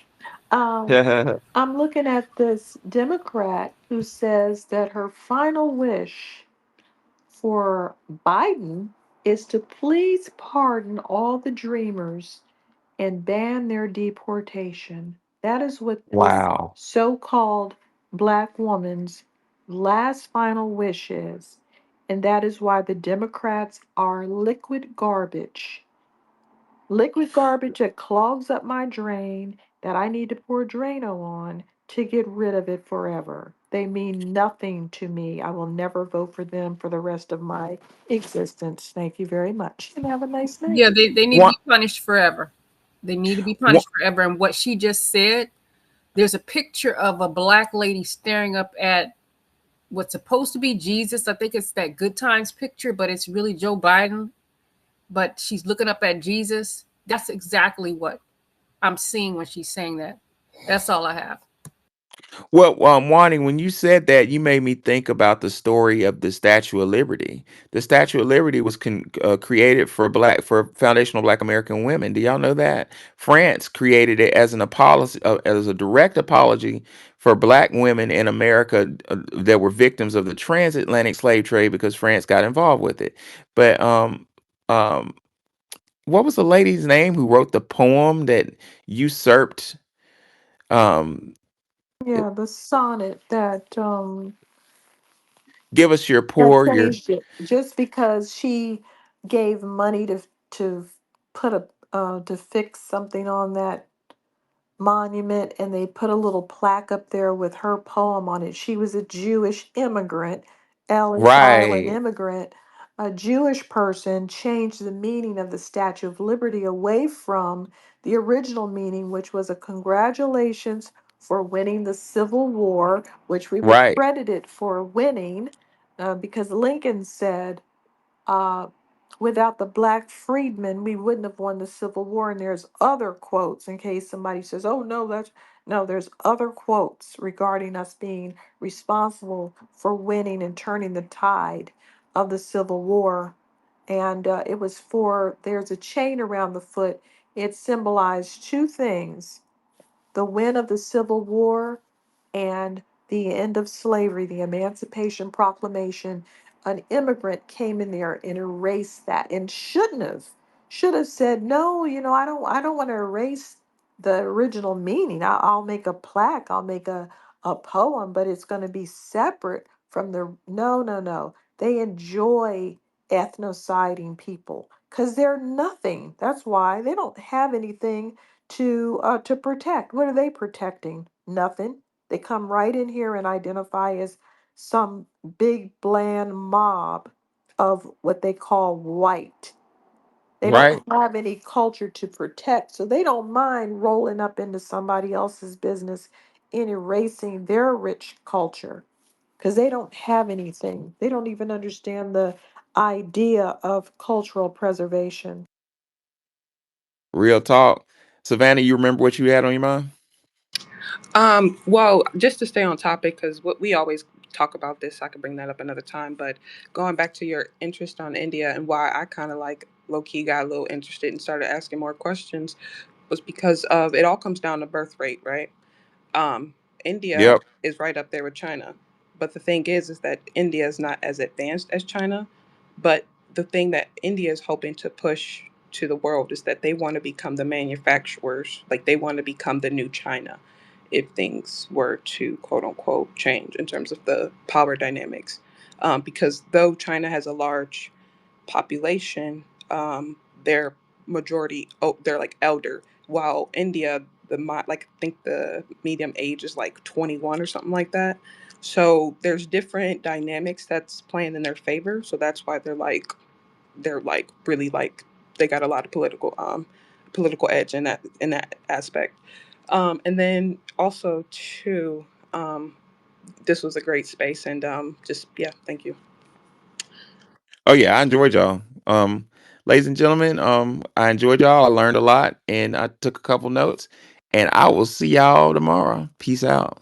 um, it. I'm looking at this Democrat who says that her final wish for Biden is to please pardon all the dreamers and ban their deportation. That is what this Wow. so called black woman's last final wish is. And that is why the Democrats are liquid garbage. Liquid garbage that clogs up my drain that I need to pour Drano on to get rid of it forever. They mean nothing to me. I will never vote for them for the rest of my existence. Thank you very much and have a nice night. Yeah, they need to One, be punished forever. They need to be one, punished forever. And what she just said, there's a picture of a black lady staring up at what's supposed to be Jesus. I think it's that Good Times picture, but it's really Joe Biden. But she's looking up at Jesus. That's exactly what I'm seeing when she's saying that. That's all I have. Well, Wani, when you said that, you made me think about the story of the Statue of Liberty. The Statue of Liberty was created for foundational Black American women. Do y'all know that? France created it as an apology, as a direct apology for Black women in America that were victims of the transatlantic slave trade because France got involved with it. But um, what was the lady's name who wrote the poem that usurped? Um, Yeah, the sonnet Give us your that poor, your changed it just because she gave money to put a to fix something on that monument and they put a little plaque up there with her poem on it. She was a Jewish immigrant, Ellis Island right, immigrant. A Jewish person changed the meaning of the Statue of Liberty away from the original meaning, which was a congratulations for winning the Civil War, which we were right, credited for winning, because Lincoln said, uh, without the black freedmen, we wouldn't have won the Civil War. And there's other quotes in case somebody says, oh, no, that's no, there's other quotes regarding us being responsible for winning and turning the tide of the Civil War. And it was there's a chain around the foot. It symbolized two things: the win of the Civil War and the end of slavery, the Emancipation Proclamation. An immigrant came in there and erased that and should have said, no, I don't want to erase the original meaning. I'll make a plaque, I'll make a poem, but it's going to be separate from the no, no, no. They enjoy ethnociding people because they're nothing. That's why they don't have anything to protect. What are they protecting? Nothing. They come right in here and identify as some big bland mob of what they call white. They don't right. have any culture to protect, so they don't mind rolling up into somebody else's business and erasing their rich culture because they don't have anything. They don't even understand the idea of cultural preservation. Real talk. Savannah, you remember what you had on your mind? Well, just to stay on topic, because what we always talk about this, I could bring that up another time. But going back to your interest on India and why I kind of like low key got a little interested and started asking more questions was because of it all comes down to birth rate, right? Um, India Yep. is right up there with China, but the thing is that India is not as advanced as China. But the thing that India is hoping to push to the world is that they want to become the manufacturers, like they want to become the new China, if things were to quote unquote change in terms of the power dynamics. Because though China has a large population, they're majority, oh, they're like elder, while India, like I think the medium age is like 21 or something like that. So there's different dynamics that's playing in their favor. So that's why they're like really like they got a lot of political edge in that aspect. And then also too, um, this was a great space and just yeah, thank you. Oh yeah, I enjoyed y'all. Ladies and gentlemen, I enjoyed y'all. I learned a lot and I took a couple notes. And I will see y'all tomorrow. Peace out.